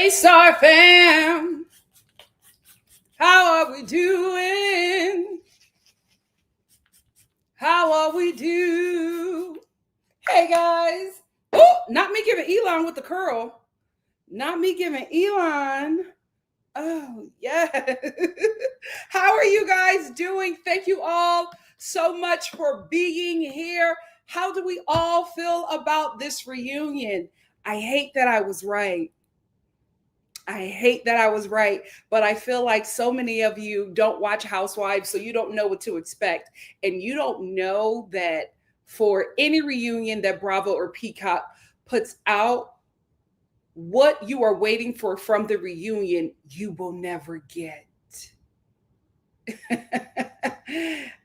Star fam, how are we doing? How are we do? Hey guys. Oh, not me giving Elon with the curl. Not me giving Elon. Oh, yeah. How are you guys doing? Thank you all so much for being here. How do we all feel about this reunion? I hate that I was right. But I feel like so many of you don't watch Housewives, so you don't know what to expect. And you don't know that for any reunion that Bravo or Peacock puts out, what you are waiting for from the reunion, you will never get. The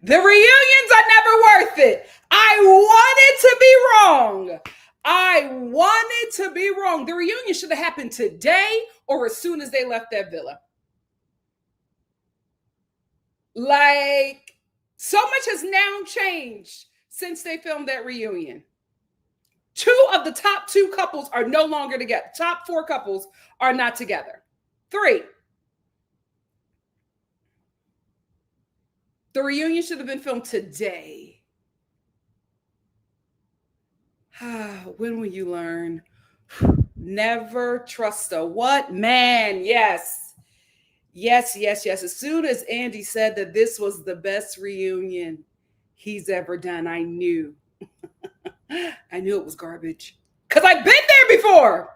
reunions are never worth it. I wanted to be wrong. The reunion should have happened today or as soon as they left that villa. Like, so much has now changed since they filmed that reunion. 2 of the top 2 couples are no longer together. Top 4 couples are not together. 3. The reunion should have been filmed today. When will you learn? Never trust a what? Man, yes. As soon as Andy said that this was the best reunion he's ever done, I knew. I knew it was garbage. Because I've been there before.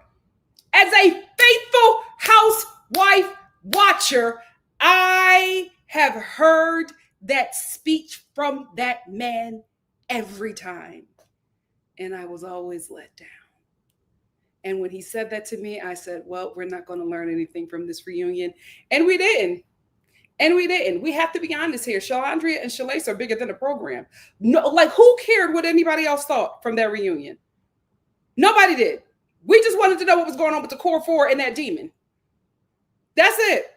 As a faithful housewife watcher, I have heard that speech from that man every time. And I was always let down. And when he said that to me, I said, well, we're not going to learn anything from this reunion. And we didn't. We have to be honest here. Alandria and Shelly are bigger than the program. No, like, who cared what anybody else thought from that reunion? Nobody did. We just wanted to know what was going on with the core 4 and that demon. That's it.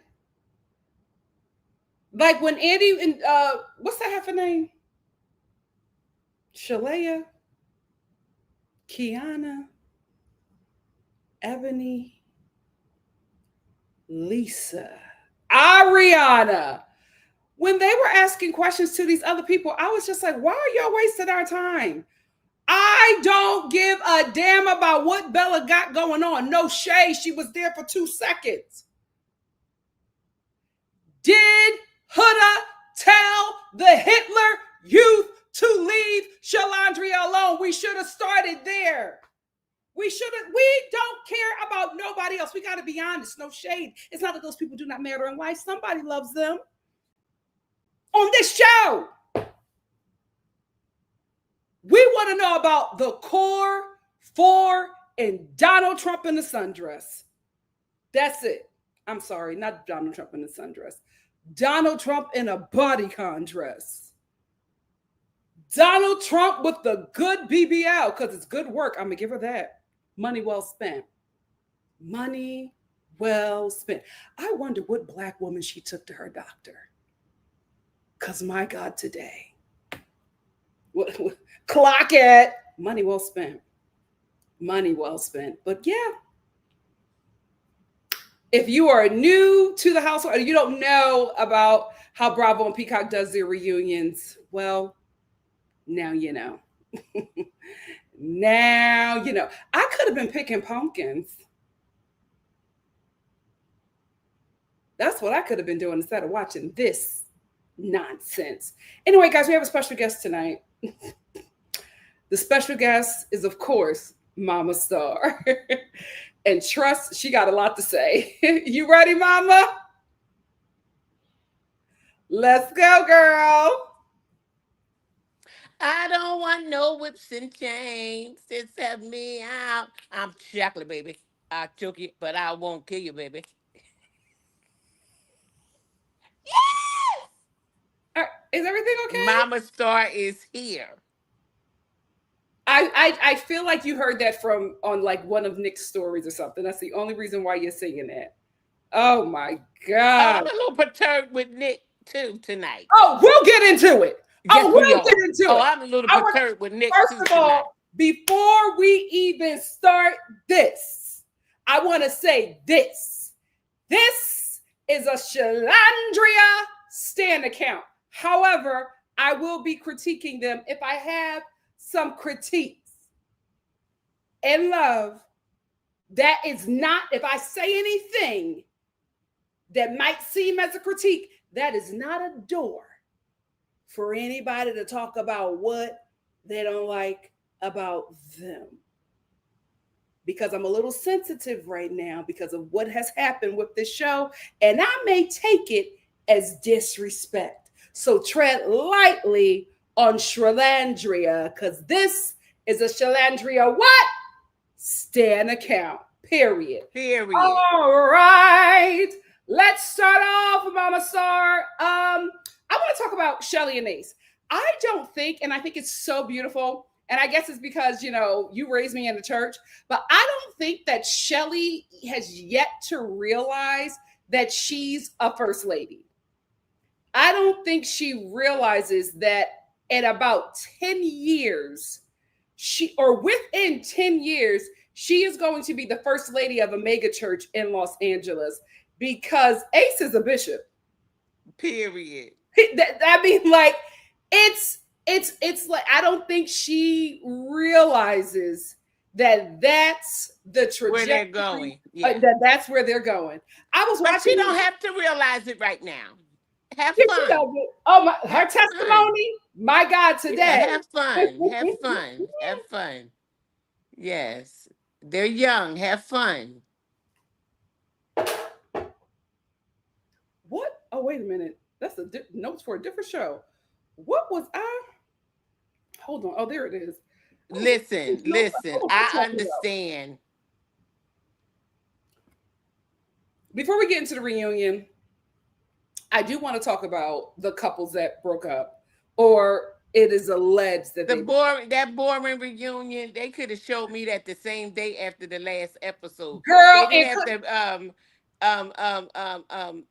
Like when Andy and what's that half a name? Shelly, Kiana, Ebony, Lisa, Ariana. When they were asking questions to these other people, I was just like, why are y'all wasting our time? I don't give a damn about what Bella got going on. No shade. She was there for 2 seconds. Did Huda tell the Hitler youth to leave Shalandria alone? We should have started there. We don't care about nobody else. We got to be honest. No shade. It's not that those people do not matter in life. Somebody loves them. On this show, we want to know about the core 4 and Donald Trump in the sundress. That's it. I'm sorry, not Donald Trump in a sundress. Donald Trump in a bodycon dress. Donald Trump with the good BBL, because it's good work. I'm going to give her that. Money well spent. Money well spent. I wonder what black woman she took to her doctor. Because my God, today. Clock it. Money well spent. Money well spent. But yeah. If you are new to the household or you don't know about how Bravo and Peacock does their reunions, well, now you know. Now you know. I could have been picking pumpkins. That's what I could have been doing instead of watching this nonsense. Anyway, guys, we have a special guest tonight. The special guest is, of course, Mama Star. And trust, she got a lot to say. You ready, Mama? Let's go, girl. I don't want no whips and chains. Just have me out. I'm chocolate, baby. I took it, but I won't kill you, baby. Is everything okay? Mama Star is here. I feel like you heard that from on like one of Nick's stories or something. That's the only reason why you're singing that. Oh my God. I'm a little perturbed with Nick too tonight. Oh, we'll get into it. Yes, we'll get into it. I'm a little perturbed with Nick first too of all, tonight. Before we even start this, I want to say this. This is a Shalandria Stan account. However, I will be critiquing them if I have some critiques. And love, that is not, if I say anything that might seem as a critique, that is not a door for anybody to talk about what they don't like about them. Because I'm a little sensitive right now because of what has happened with this show, and I may take it as disrespect. So tread lightly on Shalandria, because this is a Shalandria what? Stan account. Period. All right. Let's start off with Mama Star. I want to talk about Shelly and Ace. I don't think, and I think it's so beautiful, and I guess it's because, you know, you raised me in the church, but I don't think that Shelly has yet to realize that she's a first lady. I don't think she realizes that in about 10 years, within 10 years, she is going to be the first lady of a mega church in Los Angeles because Ace is a bishop. Period. I mean, like, it's like, I don't think she realizes that that's the trajectory. Where they're going. Yeah. That's where they're going. I was watching. But she don't have to realize it right now. Have fun. Her testimony, my God, today. Yeah, have fun. Have fun. Have fun. Yes. They're young. Have fun. What? Oh, wait a minute. That's notes for a different show. What was I? Hold on. Oh, there it is. Listen. I understand. Before we get into the reunion, I do want to talk about the couples that broke up, or it is alleged that that boring reunion. They could have showed me that the same day after the last episode. Girl, they didn't have to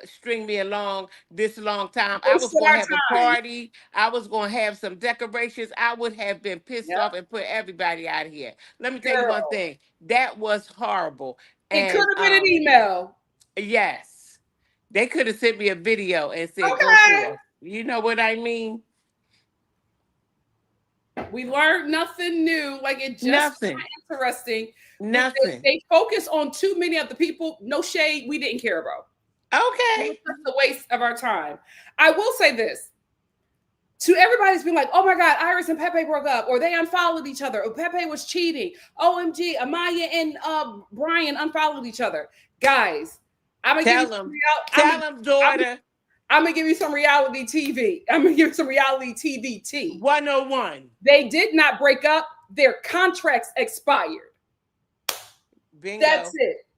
string me along this long time. I was going to have a party. I was going to have some decorations. I would have been pissed off and put everybody out of here. Let me tell you one thing. That was horrible. It could have been an email. Yes. They could have sent me a video and said, okay. Go for it. You know what I mean? We learned nothing new. Like, it just interesting. Nothing. They focus on too many of the people. No shade. We didn't care about. Okay. It's a waste of our time. I will say this. To everybody's been like, oh my God, Iris and Pepe broke up, or they unfollowed each other, or Pepe was cheating. OMG, Amaya and Brian unfollowed each other. Guys, I'm gonna tell them, daughter. I'm gonna give you some reality TV. I'm gonna give you some reality TV tea. 101. They did not break up. Their contracts expired. Bingo. That's it.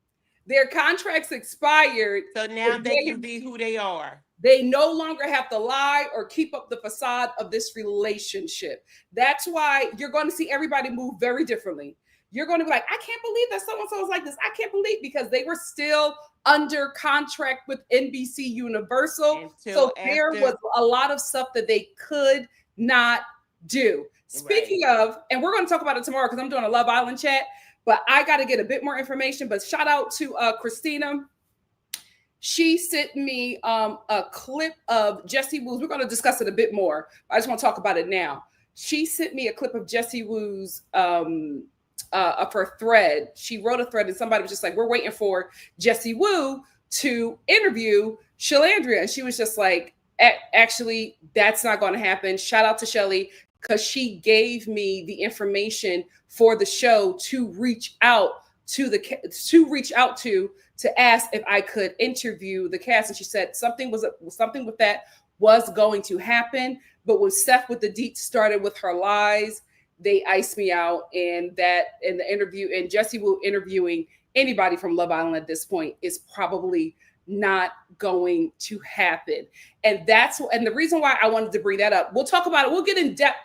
Their contracts expired. So now they can be who they are. They no longer have to lie or keep up the facade of this relationship. That's why you're going to see everybody move very differently. You're going to be like, I can't believe that so-and-so is like this. I can't believe, because they were still under contract with NBC Universal. So there was a lot of stuff that they could not do. Speaking of, and we're going to talk about it tomorrow because I'm doing a Love Island chat, but I got to get a bit more information. But shout out to Christina. She sent me a clip of Jessie Woo's. We're going to discuss it a bit more. I just want to talk about it now. She sent me a clip of Jessie Woo's of her thread. She wrote a thread and somebody was just like, we're waiting for Jessie Woo to interview Shalandria. And she was just like, actually, that's not going to happen. Shout out to Shelly, because she gave me the information for the show to reach out to to ask if I could interview the cast. And she said something with that was going to happen. But when Steph with the Deets started with her lies, they iced me out. And that in the interview, and Jessie Woo interviewing anybody from Love Island at this point is probably not going to happen. And the reason why I wanted to bring that up, we'll talk about it. We'll get in depth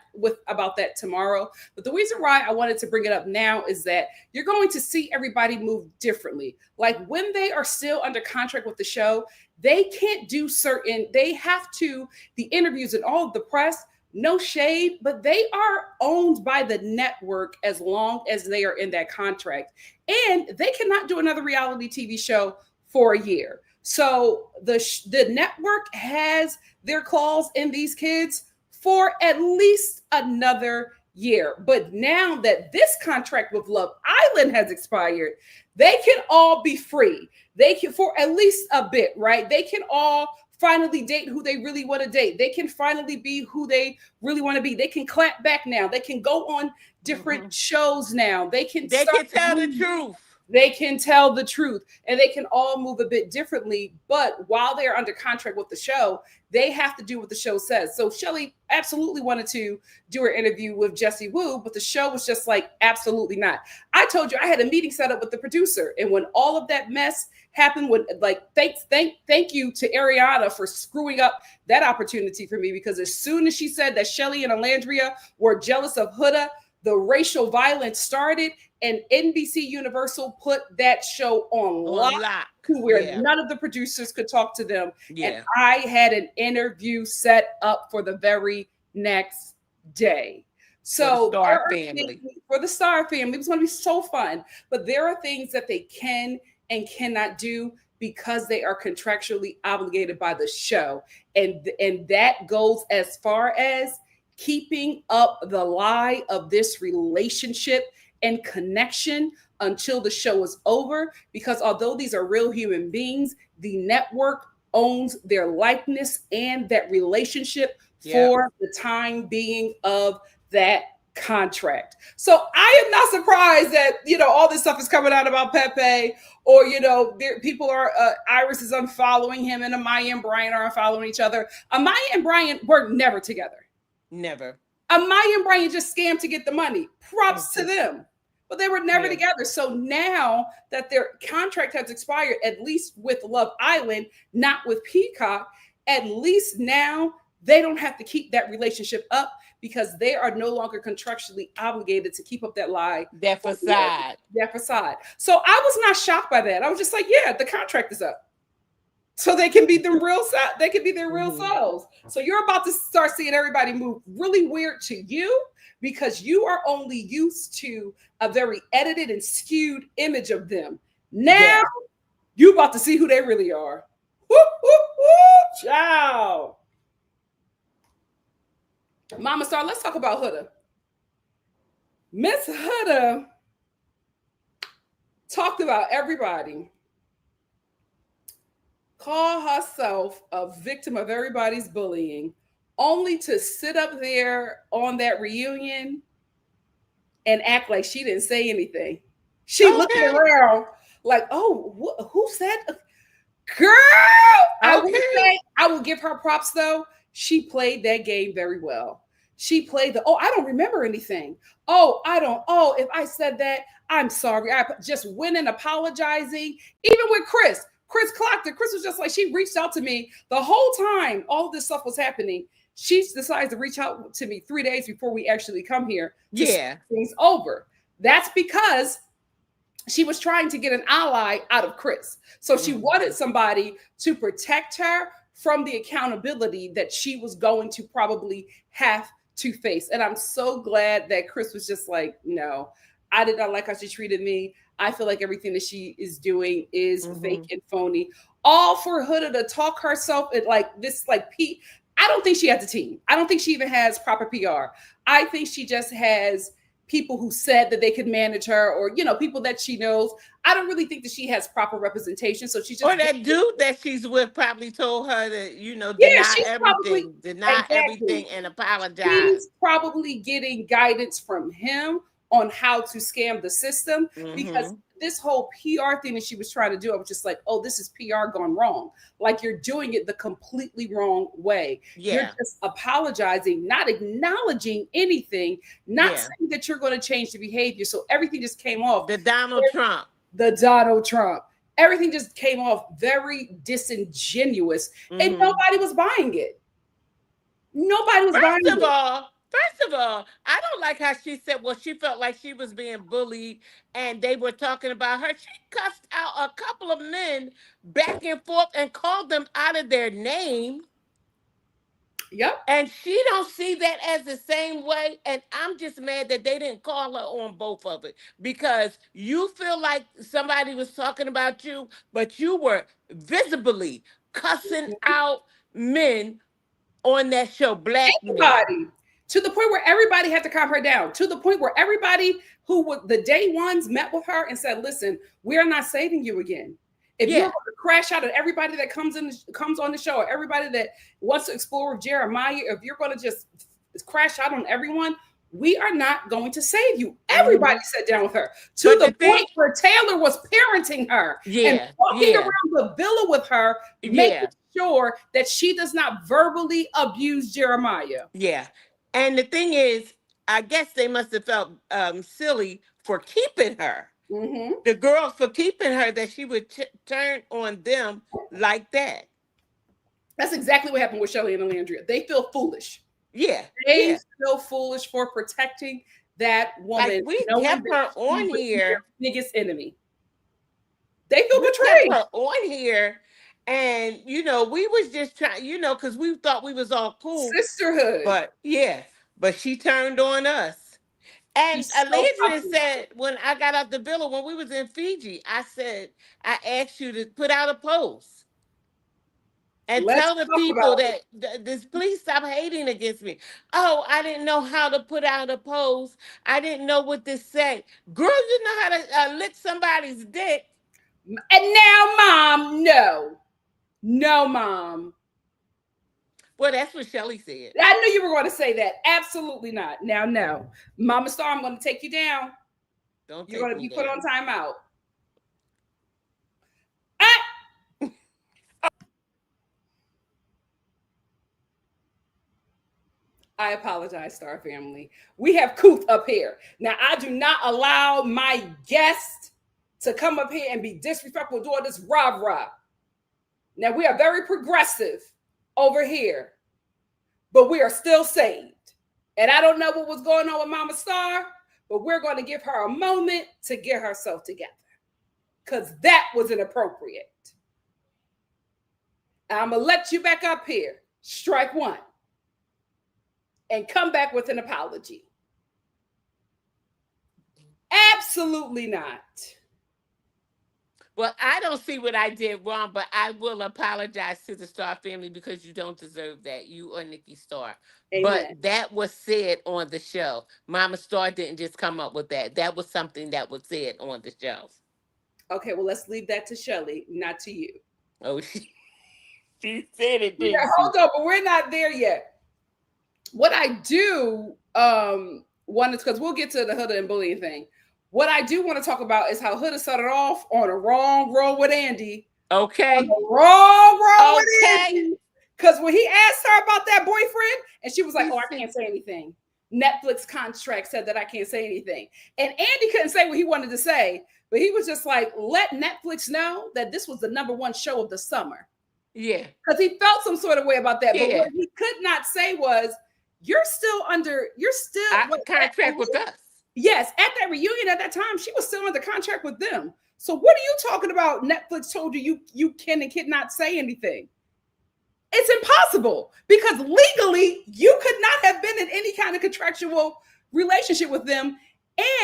about that tomorrow. But the reason why I wanted to bring it up now is that you're going to see everybody move differently. Like when they are still under contract with the show, they can't do the interviews and all of the press, no shade, but they are owned by the network as long as they are in that contract. And they cannot do another reality TV show for a year. So the network has their claws in these kids for at least another year. But now that this contract with Love Island has expired, they can all be free. They can, for at least a bit, right? They can all finally date who they really want to date. They can finally be who they really want to be. They can clap back now. They can go on different shows now. They can tell the truth. They can tell the truth, and they can all move a bit differently. But while they're under contract with the show, they have to do what the show says. So Shelly absolutely wanted to do her interview with Jessie Woo, but the show was just like, absolutely not. I told you I had a meeting set up with the producer, and when all of that mess happened, when thank you to Ariana for screwing up that opportunity for me, because as soon as she said that Shelly and Alandria were jealous of Huda, the racial violence started, and NBC Universal put that show on lock to where none of the producers could talk to them. And I had an interview set up for the very next day. So for the Star family, it was going to be so fun. But there are things that they can and cannot do because they are contractually obligated by the show. And that goes as far as keeping up the lie of this relationship and connection until the show is over. Because although these are real human beings, the network owns their likeness and that relationship for the time being of that contract. So I am not surprised that, all this stuff is coming out about Pepe, or, people are, Iris is unfollowing him, and Amaya and Brian are unfollowing each other. Amaya and Brian were never together. Never. Amaya and Brian just scammed to get the money. Props to them. But they were never together. So now that their contract has expired, at least with Love Island, not with Peacock, at least now they don't have to keep that relationship up because they are no longer contractually obligated to keep up that lie. That facade. That facade. So I was not shocked by that. I was just like, yeah, the contract is up. So they can be their real selves. So you're about to start seeing everybody move really weird to you because you are only used to a very edited and skewed image of them. Now you about to see who they really are. Woo, woo, woo, ciao. Mama Star, let's talk about Huda. Miss Huda talked about everybody. Call herself a victim of everybody's bullying, only to sit up there on that reunion and act like she didn't say anything. She looked around like, oh, who said? Girl, I will give her props though. She played that game very well. She played the, oh, I don't remember anything. Oh, I don't. Oh, if I said that, I'm sorry. I just went in apologizing. Even with Chris clocked it. Chris was just like, she reached out to me the whole time all this stuff was happening. She decided to reach out to me 3 days before we actually come here to start things over. That's because she was trying to get an ally out of Chris. So she wanted somebody to protect her from the accountability that she was going to probably have to face. And I'm so glad that Chris was just like, no, I did not like how she treated me. I feel like everything that she is doing is fake and phony. All for Huda to talk herself at like this, like I don't think she has a team. I don't think she even has proper PR. I think she just has people who said that they could manage her, or people that she knows. I don't really think that she has proper representation. So she's just, or that dude that she's with probably told her to, she's probably deny everything and apologize. She's probably getting guidance from him on how to scam the system, because this whole PR thing that she was trying to do, I was just like, oh, this is PR gone wrong. Like, you're doing it the completely wrong way. You're just apologizing, not acknowledging anything, not saying that you're going to change the behavior. So everything just came off. The Donald Trump. Everything just came off very disingenuous, and nobody was buying it. Nobody was buying it. First of all, I don't like how she said, well, she felt like she was being bullied and they were talking about her. She cussed out a couple of men back and forth and called them out of their name. Yep. And she don't see that as the same way. And I'm just mad that they didn't call her on both of it, because you feel like somebody was talking about you, but you were visibly cussing out men on that show, black men. To the point where everybody had to calm her down. To the point where everybody who were the day ones met with her and said, listen, we are not saving you again. If you're going to crash out at everybody that comes on the show, or everybody that wants to explore with Jeremiah, if you're going to just crash out on everyone, we are not going to save you. Everybody sat down with her, to the point where Taylor was parenting her and walking around the villa with her, making sure that she does not verbally abuse Jeremiah. Yeah. And the thing is, I guess they must have felt silly for keeping her. The girls for keeping her, that she would turn on them like that. That's exactly what happened with Shelly and Alandria. They feel foolish. They feel foolish for protecting that woman. Like, we kept her on here. Biggest enemy. They feel betrayed. Kept her on here. And, we was just trying, because we thought we was all cool. Sisterhood. But she turned on us. And Alandria said, when I got out the villa, when we was in Fiji, I said, I asked you to put out a post and tell the people that please stop hating against me. Oh, I didn't know how to put out a post. I didn't know what to say. Girl, you know how to lick somebody's dick. And now, Mom, no, Mom. Well, that's what Shelly said. I knew you were going to say that. Absolutely not. Now, no. Mama Star, I'm going to take you down. You're going to be put on timeout. I apologize, Star family. We have Kuth up here. Now, I do not allow my guest to come up here and be disrespectful doing this rah-rah. Now, we are very progressive over here, but we are still saved. And I don't know what was going on with Mama Star, but we're going to give her a moment to get herself together, because that was inappropriate. I'm going to let you back up here, strike one, and come back with an apology. Absolutely not. Well, I don't see what I did wrong, but I will apologize to the Star family, because you don't deserve that. You are Nikki.Star. But that was said on the show. Mama Star didn't just come up with that. That was something that was said on the show. Okay, well, let's leave that to Shelly, not to you. Oh, she said it, didn't she? Hold on, but we're not there yet. What I do want to, because we'll get to the Huda and bullying thing. What I do want to talk about is how Huda started off on a wrong road with Andy. Okay. On the wrong road with Andy. Because when he asked her about that boyfriend, and she was like, "Oh, I said, can't say anything. Netflix contract said that I can't say anything." And Andy couldn't say what he wanted to say, but he was just like, "Let Netflix know that this was the #1 show of the summer." Yeah. Because he felt some sort of way about that. But Yeah. what he could not say was, you're still contract with us. Yes, at that reunion at that time, she was still under contract with them. So what are you talking about? Netflix told you can and cannot say anything. It's impossible because legally you could not have been in any kind of contractual relationship with them.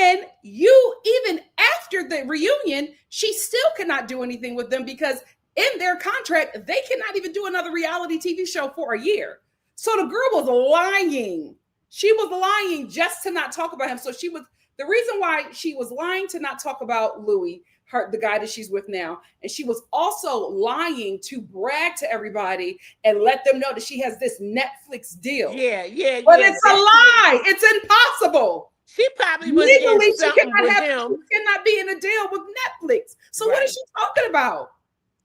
And you, even after the reunion, she still cannot do anything with them because in their contract, they cannot even do another reality TV show for a year. So the girl was lying. She was lying just to not talk about him. So the reason why she was lying to not talk about Louis, the guy that she's with now, and she was also lying to brag to everybody and let them know that she has this Netflix deal. Yeah. But it's a lie. It's impossible. She probably was legally in something with him. She cannot be in a deal with Netflix. So what is she talking about?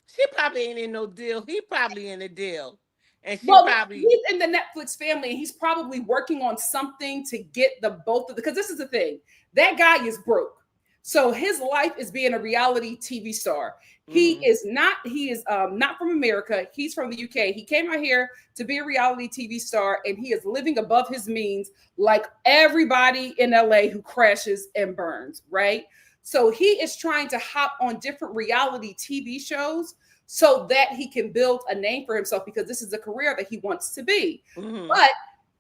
She probably ain't in no deal. He probably in a deal. And she probably he's in the Netflix family, and he's probably working on something to get the both of because this is the thing. That guy is broke. So his life is being a reality TV star. He is not from America. He's from the UK. He came out here to be a reality TV star, and he is living above his means like everybody in LA who crashes and burns, right? So he is trying to hop on different reality TV shows so that he can build a name for himself because this is a career that he wants to be. But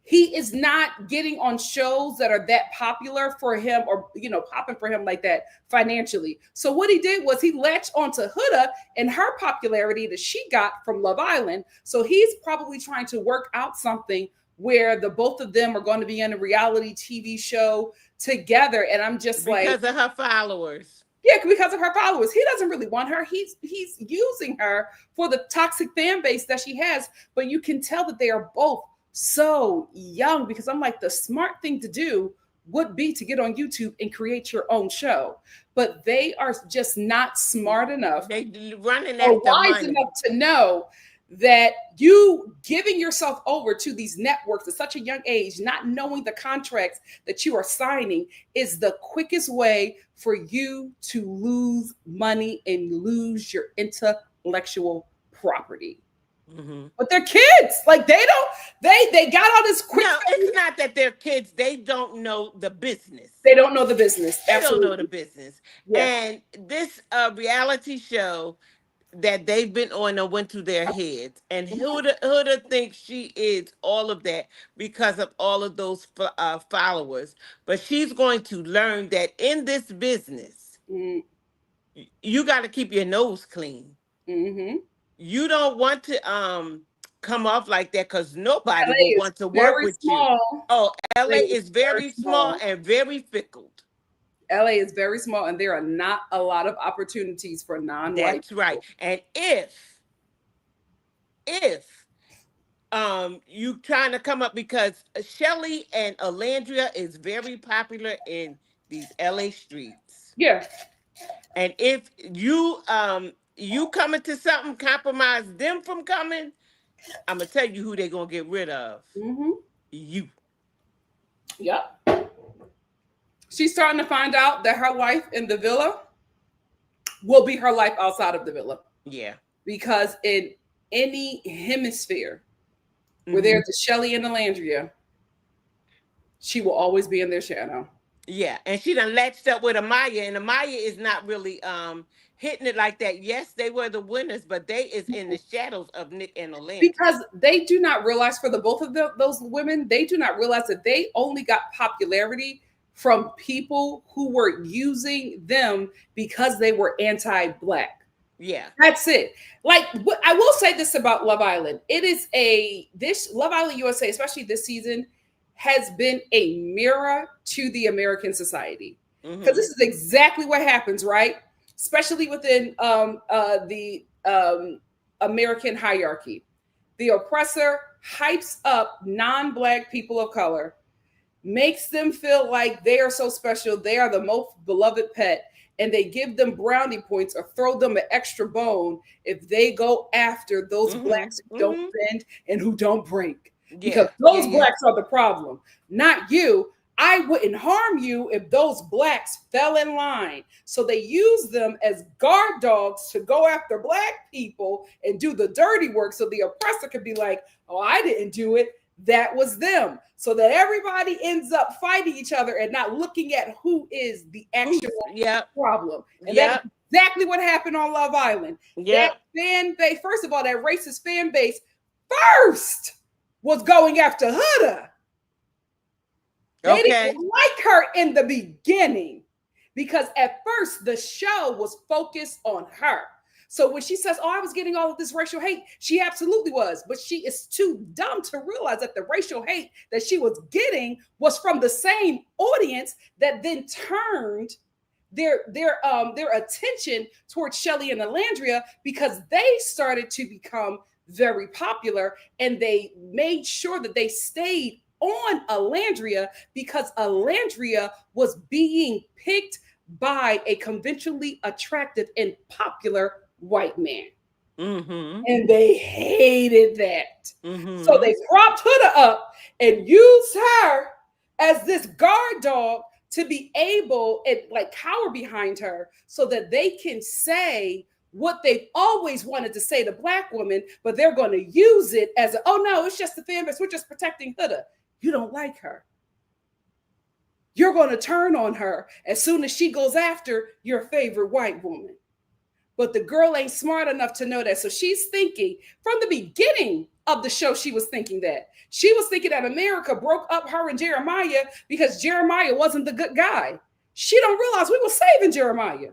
he is not getting on shows that are that popular for him or, popping for him like that financially. So what he did was he latched onto Huda and her popularity that she got from Love Island. So he's probably trying to work out something where the both of them are going to be in a reality TV show together. And I'm just because of her followers. Yeah, because of her followers. He doesn't really want her. He's using her for the toxic fan base that she has. But you can tell that they are both so young because I'm like, the smart thing to do would be to get on YouTube and create your own show. But they are just not smart enough. They running or wise enough to know that you giving yourself over to these networks at such a young age, not knowing the contracts that you are signing, is the quickest way for you to lose money and lose your intellectual property. But they're kids. Like they got all this quick. No, it's not that they're kids. They don't know the business. They don't know the business. They don't know the business. Yes. And this reality show that they've been on and went to their heads. And Huda thinks she is all of that because of all of those followers. But she's going to learn that in this business, you got to keep your nose clean. You don't want to come off like that because nobody will want to work with you. Oh, LA is very small and very fickle. LA is very small and there are not a lot of opportunities for non-white. That's right. And if you trying to come up because Shelly and Alandria is very popular in these LA streets. Yeah. And if you coming to something, compromise them from coming, I'm gonna tell you who they're gonna get rid of. You. Yep. She's starting to find out that her life in the villa will be her life outside of the villa. Yeah. Because in any hemisphere where there's a Shelly and Alandria, she will always be in their shadow. Yeah. And she done latched up with Amaya, and Amaya is not really hitting it like that. Yes, they were the winners, but they is in the shadows of Nick and Alandria. Because they do not realize, for the both of those women, they do not realize that they only got popularity from people who were using them because they were anti-Black. Yeah. That's it. Like, I will say this about Love Island. It is this Love Island USA, especially this season, has been a mirror to the American society. Because this is exactly what happens, right? Especially within the American hierarchy. The oppressor hypes up non-Black people of color, makes them feel like they are so special. They are the most beloved pet. And they give them brownie points or throw them an extra bone if they go after those Mm-hmm. blacks who don't Mm-hmm. bend and who don't break. Because Yeah. Yeah. those Yeah. blacks are the problem, not you. I wouldn't harm you if those blacks fell in line. So they use them as guard dogs to go after black people and do the dirty work so the oppressor could be like, oh, I didn't do it. That was them. So that everybody ends up fighting each other and not looking at who is the actual Yep. problem. And that's Yep. exactly what happened on Love Island. That Yep. fan base, first of all, that racist fan base first was going after Huda. They Okay. didn't like her in the beginning because at first the show was focused on her. So when she says, oh, I was getting all of this racial hate, she absolutely was. But she is too dumb to realize that the racial hate that she was getting was from the same audience that then turned their attention towards Shelly and Alandria because they started to become very popular and they made sure that they stayed on Alandria because Alandria was being picked by a conventionally attractive and popular white man. Mm-hmm. And they hated that. So Mm-hmm. they propped Huda up and used her as this guard dog to be able and like cower behind her so that they can say what they've always wanted to say to black women, but they're going to use it as a, oh no, it's just the fan base. We're just protecting Huda. You don't like her. You're going to turn on her as soon as she goes after your favorite white woman. But the girl ain't smart enough to know that. So she's thinking from the beginning of the show, she was thinking that. She was thinking that America broke up her and Jeremiah because Jeremiah wasn't the good guy. She don't realize we were saving Jeremiah.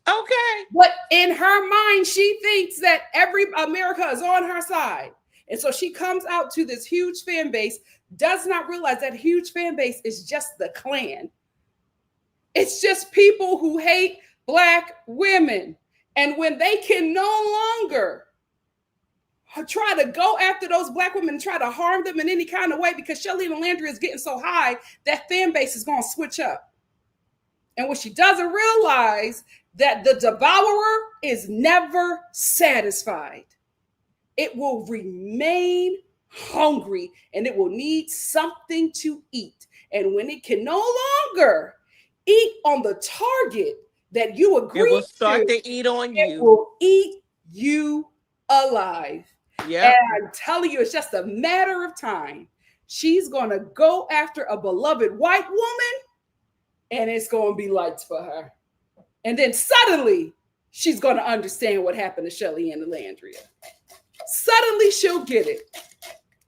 Okay. But in her mind, she thinks that every America is on her side. And so she comes out to this huge fan base, does not realize that huge fan base is just the Klan. It's just people who hate black women. And when they can no longer try to go after those black women and try to harm them in any kind of way because Shelly and Alandria is getting so high, that fan base is going to switch up. And what she doesn't realize that the devourer is never satisfied. It will remain hungry and it will need something to eat. And when it can no longer eat on the target that you It will agreed start to, to eat on it you. will eat you alive. And Yep. I'm telling you, it's just a matter of time. She's going to go after a beloved white woman and it's going to be lights for her. And then suddenly she's going to understand what happened to Shelly and Alandria. Suddenly she'll get it.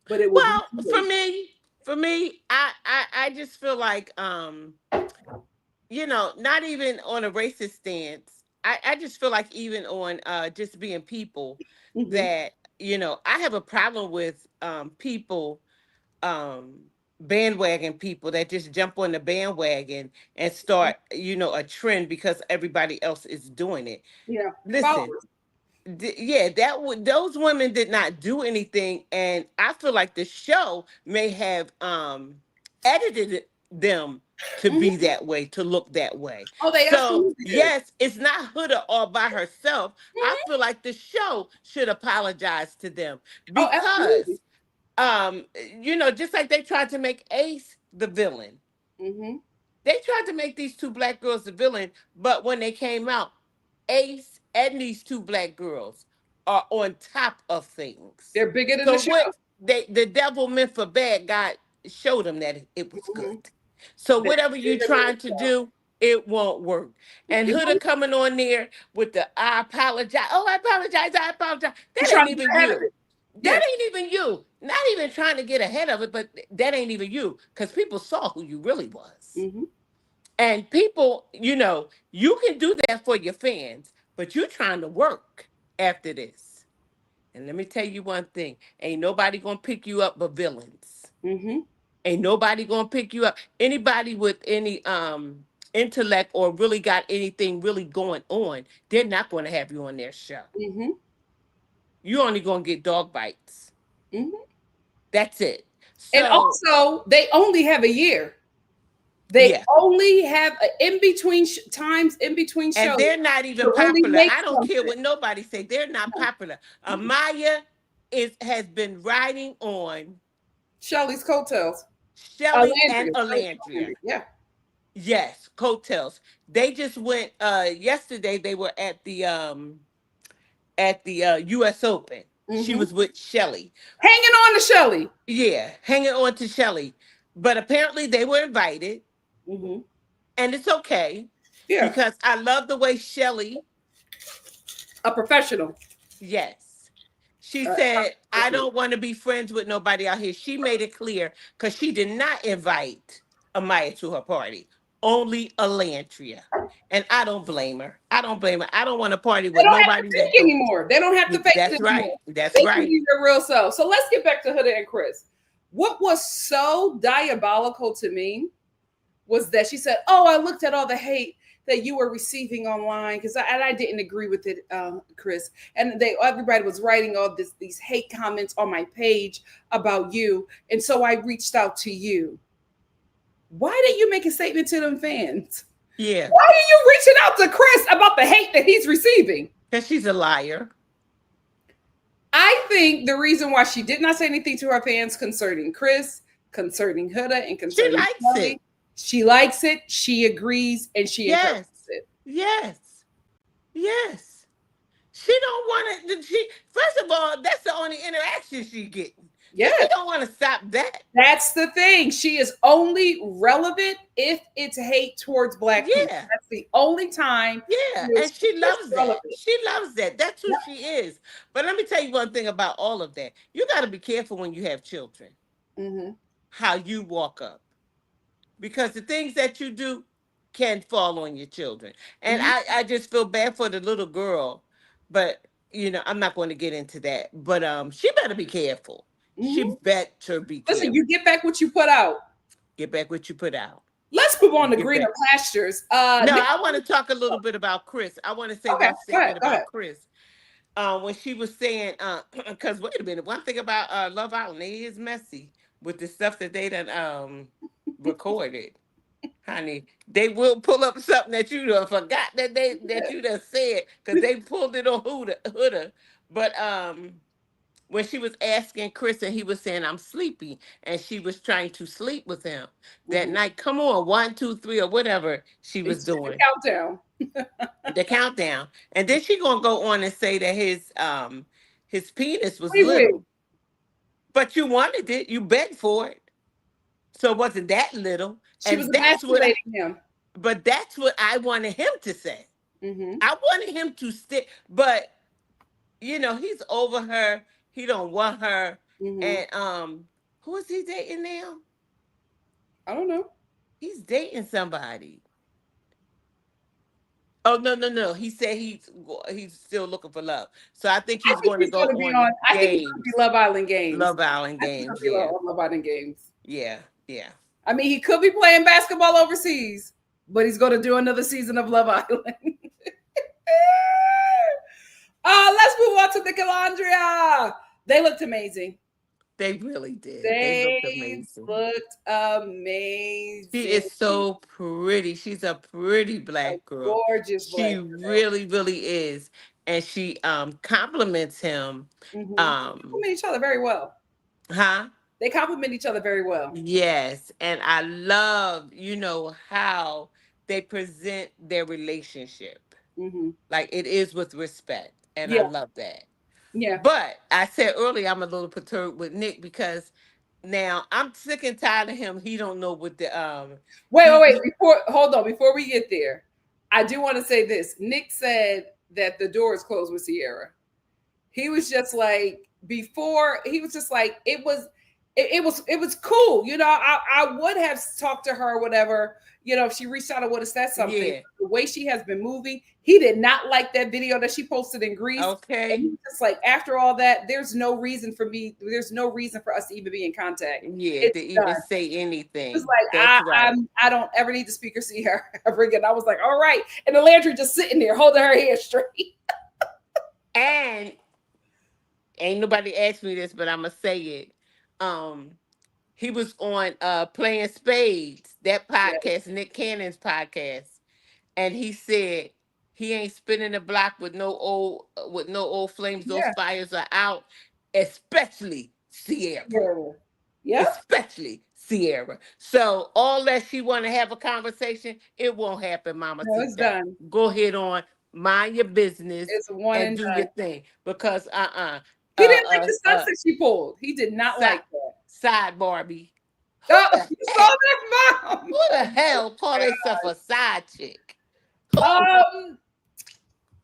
But it will be Well, too for late. me, I just feel like not even on a racist stance. I just feel like even on just being people Mm-hmm. that, I have a problem with people um bandwagon people that just jump on the bandwagon and start, a trend because everybody else is doing it. Yeah. Listen, Followers. yeah, that would those women did not do anything, and I feel like the show may have them to be Mm-hmm. that way, to look that way. Oh, they So absolutely did. yes, it's not Huda all by herself. I Mm-hmm. feel like the show should apologize to them Oh, absolutely. because just like they tried to make Ace the villain. Mm-hmm. They tried to make these two black girls the villain, but when they came out, Ace and these two black girls are on top of things. They're bigger than the So show. what the devil meant for bad, God showed them that it was good. Mm-hmm. So They're whatever you're bigger than the trying to show. do, it won't work. And It Huda won't. coming on there with the I apologize. Oh, I apologize. I apologize. She's That trying ain't to get even ahead of you. it. That Yeah. ain't even you. Not even trying to get ahead of it, but that ain't even you. Because people saw who you really was. Mm-hmm. And people, you can do that for your fans, but you're trying to work after this. And let me tell you one thing, ain't nobody gonna pick you up but villains. Mm-hmm. Ain't nobody gonna pick you up. Anybody with any intellect or really got anything really going on, they're not gonna have you on their show. Mm-hmm. You're only gonna get dog bites. Mm-hmm. That's it. And So also, they only have a year. They yeah, only have in between times in between and shows they're not even to really popular. make I don't care something. what nobody say. They're not No. popular. Amaya has been riding on Shelley's coattails. Shelly and Alandria. Shelley's Alandria. Alandria. Yeah. Yes, coattails. They just went yesterday they were at the US Open. She Hmm. was with Shelly. Hanging on to Shelley. Yeah, hanging on to Shelly. But apparently they were invited, Hmm. and it's okay Yeah. because I love the way Shelly, A professional. yes. She Top said, I professional. don't want to be friends with nobody out here. She made it clear because she did not invite Amaya to her party, only Alandria. And I don't blame her. I don't blame her. I don't want to party They with don't have to nobody that fake don't. anymore. They don't have to fake That's it right. anymore. That's They can right. be their real self. So let's get back to Huda and Chris. What was so diabolical to me was that she said, "Oh, I looked at all the hate that you were receiving online because I didn't agree with it, Chris. And everybody was writing all these hate comments on my page about you, and so I reached out to you. Why did you make a statement to them fans? Yeah. Why are you reaching out to Chris about the hate that he's receiving?" Because she's a liar. I think the reason why she did not say anything to her fans concerning Chris, concerning Huda, and She concerning likes Shelly, it. she likes it, she agrees, and she encourages Yes. it. Yes. Yes. She don't want to. She first of all, that's the only interaction she getting. So she Yes. don't want to stop that. That's the thing. She is only relevant if it's hate towards black people. Yeah. That's the only time Yeah. And she's she just loves that. relevant. She loves that. That's who Yep. she is. But let me tell you one thing about all of that. You got to be careful when you have children. Mm-hmm. How you walk up, because the things that you do can fall on your children. And Mm-hmm. I just feel bad for the little girl, but I'm not going to get into that. But she better be careful. She Mm-hmm. better be Listen, careful. you get back what you put out. Get back what you put out. Let's move on to Get greener back. pastures. No, Nick, I want to talk a little bit about Chris. I want to say okay, one go ahead, statement go ahead. about Chris. When she was saying, because wait a minute, one thing about Love Island, it is messy with the stuff that they done recorded. Honey, they will pull up something that you done forgot that you done said because they pulled it on Huda. But when she was asking Chris and he was saying I'm sleepy and she was trying to sleep with him that Mm-hmm. night. Come on, 1, 2, 3 or whatever she was It's just a doing countdown. the countdown, and then she gonna go on and say that his penis was Wait, wait. little, but you wanted it, you begged for it, so it wasn't that little, She was and that's what emasculating him. but that's what I wanted him to say. Mm-hmm. I wanted him to stick, but he's over her. He don't want her. Mm-hmm. And who is he dating now? I don't know. He's dating somebody. Oh no, no, no. He said he's still looking for love. So I think I he's think going to he's go going to be on on. I think he's going to be games. Love Island games. Love Island I think he's going games. to be Yeah. on Love Island games. Yeah. Yeah. I mean, he could be playing basketball overseas, but he's going to do another season of Love Island. Let's move on to Nicolandrea. They looked amazing. They really did. They looked They amazing. looked She amazing. is so pretty. She's a pretty A black girl. gorgeous She black girl. really, really is. And she compliments him. Mm-hmm. Um, Compliment each other very well. huh? They compliment each other very well. Yes. And I love, how they present their relationship. Mm-hmm. Like it is with respect. And I Yeah, love that. yeah. But I said earlier I'm a little perturbed with Nick because now I'm sick and tired of him. He don't know what the Wait, wait, he, wait. he Hold on. Before we get there, I do want to say this. Nick said that the door is closed with Sierra. He was just like before. He was just like it was. It was cool. I would have talked to her, or whatever. If she reached out, I would have said something. yeah. The way she has been moving, he did not like that video that she posted in Greece. And Okay. he was just like, after all that, there's no reason for me. There's no reason for us to even be in contact. Yeah, to It's even done. say Was anything. like, That's right. I don't ever need to speak or see her ever again. I was like, all right. And the Landry just sitting there holding her hair straight. And ain't nobody asked me this, but I'ma say it. Um, he was on Playing Spades, that Yes. podcast, Nick Cannon's podcast, and he said he ain't spinning the block with no old flames. Those Yeah. fires are out, especially Sierra. Yeah. Yep. Especially Sierra. So all that she want to have a conversation, it won't happen, Mama No, it's Sita. done. Go ahead on, mind your business It's one and and do done. your thing. Because He didn't like the stunts that she pulled. He did not side, like that. side Barbie. Who Oh, the you saw heck? that, Who mom? the hell call herself a side chick? Who? Um,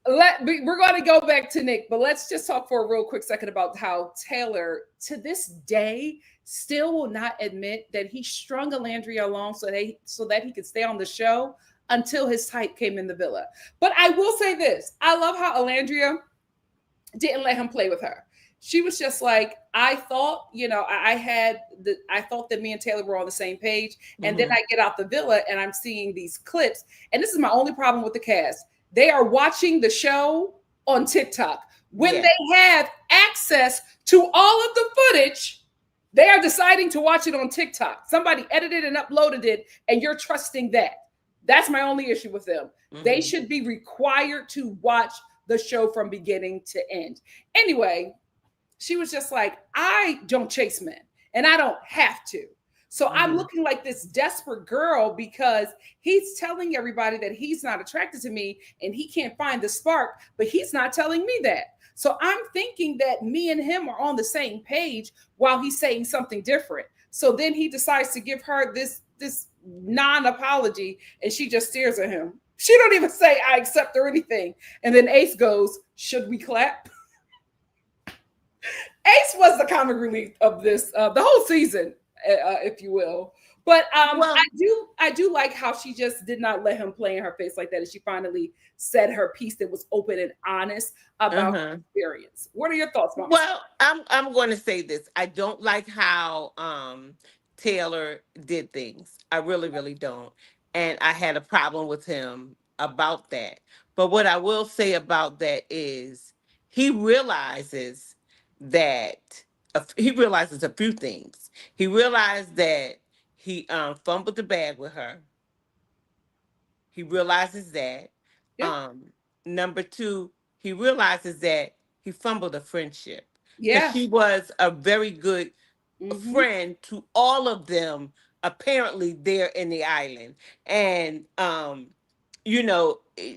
we're going to go back to Nick, but let's just talk for a real quick second about how Taylor, to this day, still will not admit that he strung Alandria along so that he could stay on the show until his type came in the villa. But I will say this: I love how Alandria didn't let him play with her. She was just like, I thought, I thought that me and Taylor were on the same page. And then Mm-hmm. I get out the villa and I'm seeing these clips. And this is my only problem with the cast. They are watching the show on TikTok. When Yeah. they have access to all of the footage, they are deciding to watch it on TikTok. Somebody edited and uploaded it, and you're trusting that. That's my only issue with them. They Mm-hmm. should be required to watch the show from beginning to end. Anyway, she was just like, I don't chase men and I don't have to. So I'm Mm-hmm. looking like this desperate girl because he's telling everybody that he's not attracted to me and he can't find the spark, but he's not telling me that. So I'm thinking that me and him are on the same page while he's saying something different. So then he decides to give her this non-apology and she just stares at him. She don't even say I accept or anything. And then Ace goes, should we clap? Ace was the comic relief of this, the whole season, if you will. But Well, I do like how she just did not let him play in her face like that, and she finally said her piece that was open and honest about her uh-huh. experience. What are your thoughts, Mama? Well, I'm going to say this. I don't like how Taylor did things. I really really don't. And I had a problem with him about that. But what I will say about that is he realizes that he realizes a few things. He realized that he fumbled the bag with her. He realizes that. Yeah, Um, Number two, he realizes that he fumbled a friendship because yeah, she was a very good mm-hmm. friend to all of them, apparently there in the island. And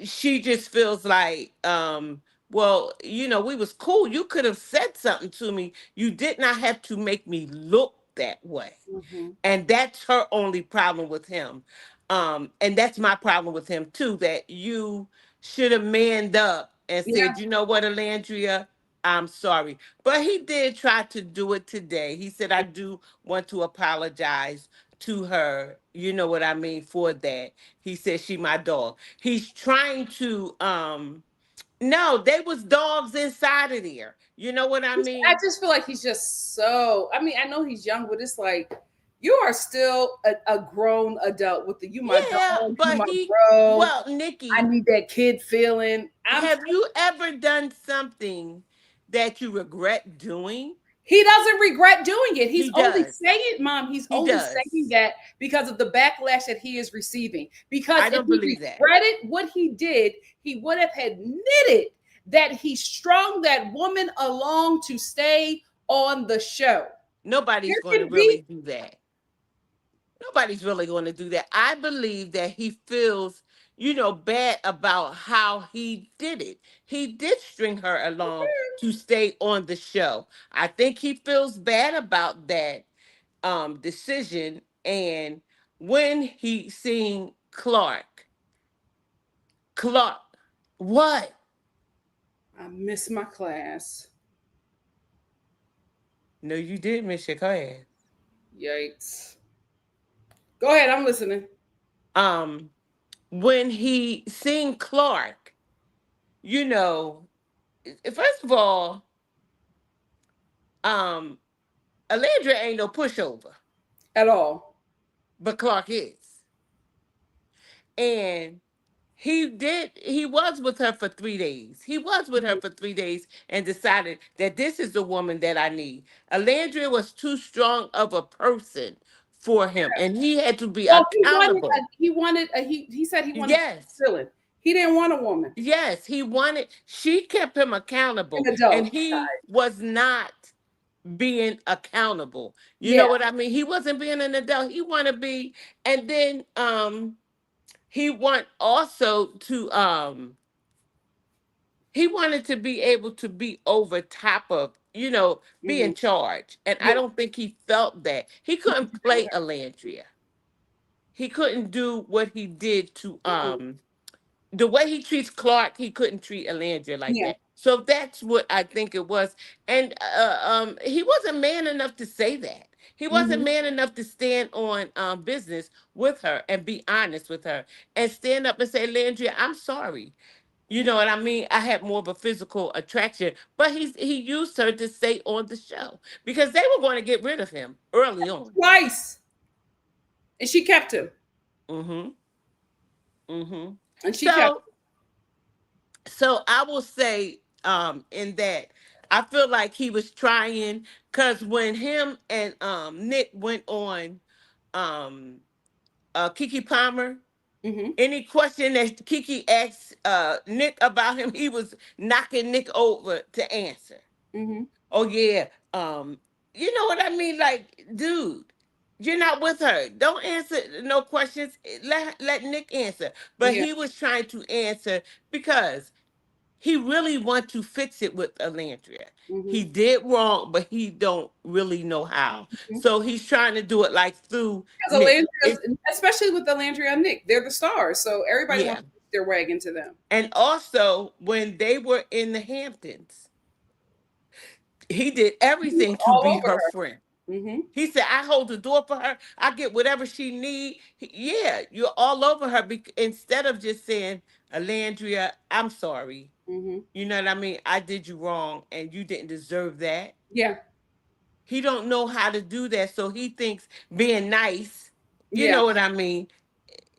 she just feels like, well, we was cool. You could have said something to me. You did not have to make me look that way. Mm-hmm. And that's her only problem with him. And that's my problem with him too, that you should have manned up and Yeah, said, you know what, Alandria, I'm sorry. But he did try to do it today. He said, I do want to apologize to her, you know what I mean, for that. He said she my dog. He's trying to no, they was dogs inside of there. You know what I I mean? just feel like he's just so. I mean, I know he's young, but it's like you are still a grown adult with the you my Yeah, dog, you but my he bro. well, I Nikki, need that kid feeling. have you ever done something that you regret doing? He doesn't regret doing it. He's He only does. saying, Mom, he's He only saying does. that because of the backlash that he is receiving. Because I if don't he believe that. regretted what he did, he would have admitted that he strung that woman along to stay on the show. There Nobody's going to can be, really do that. Nobody's really going to do that. I believe that he feels, bad about how he did it. He did string her along to stay on the show. I think he feels bad about that decision. And when he seen Clark, what? I miss my class. No, you did miss your class. Yikes. Go ahead, I'm listening. Um, when he seen Clark, you know, first of all, um, Alandria ain't no pushover, At all. but Clark is. And He was with her for 3 days. He was with her for 3 days and decided that this is the woman that I need. Alandria was too strong of a person for him, and he had to be Well, accountable. he said he wanted Yes. villain. He didn't want a woman. Yes, she kept him accountable, An and adult. he was not being accountable. You Yeah. know what I mean? He wasn't being an adult. He want to be, and then he want also to he wanted to be able to be over top of, be Mm-hmm. in charge. And I Yeah. don't think he felt that. He couldn't play Alandria. He couldn't do what he did to Mm-mm. the way he treats Clark, he couldn't treat Alandria like Yeah. that. So that's what I think it was. And he wasn't man enough to say that. He wasn't Mm-hmm. man enough to stand on business with her and be honest with her and stand up and say, Landria, I'm sorry. You know what I mean? I had more of a physical attraction, but he used her to stay on the show because they were going to get rid of him early on. Twice. And she kept him. Mm-hmm. Mm-hmm. And she kept So so I will say in that I feel like he was trying because when him and Nick went on um Kiki Palmer, him. Mm-hmm. any question that Kiki asked Nick about him, he was knocking Nick over to answer. Mm-hmm. Oh yeah. You know what I mean? Like, dude, you're not with her. Don't answer no questions. Let Nick answer. But Yeah. he was trying to answer because he really want to fix it with Alandria. Mm-hmm. He did wrong, but he don't really know how. So he's trying to do it like through Because Nick. It, especially with Alandria and Nick, they're the stars. So everybody yeah. wants to put their wagon to them. And also when they were in the Hamptons, he did He was everything to all be over her her. friend. Mm-hmm. He said, I hold the door for her. I get whatever she need. Yeah, you're all over her. Instead of just saying, Alandria, I'm sorry. Mm-hmm. You know what I mean? I did you wrong and you didn't deserve that. Yeah. He don't know how to do that. So he thinks being nice, you Yeah. know what I mean?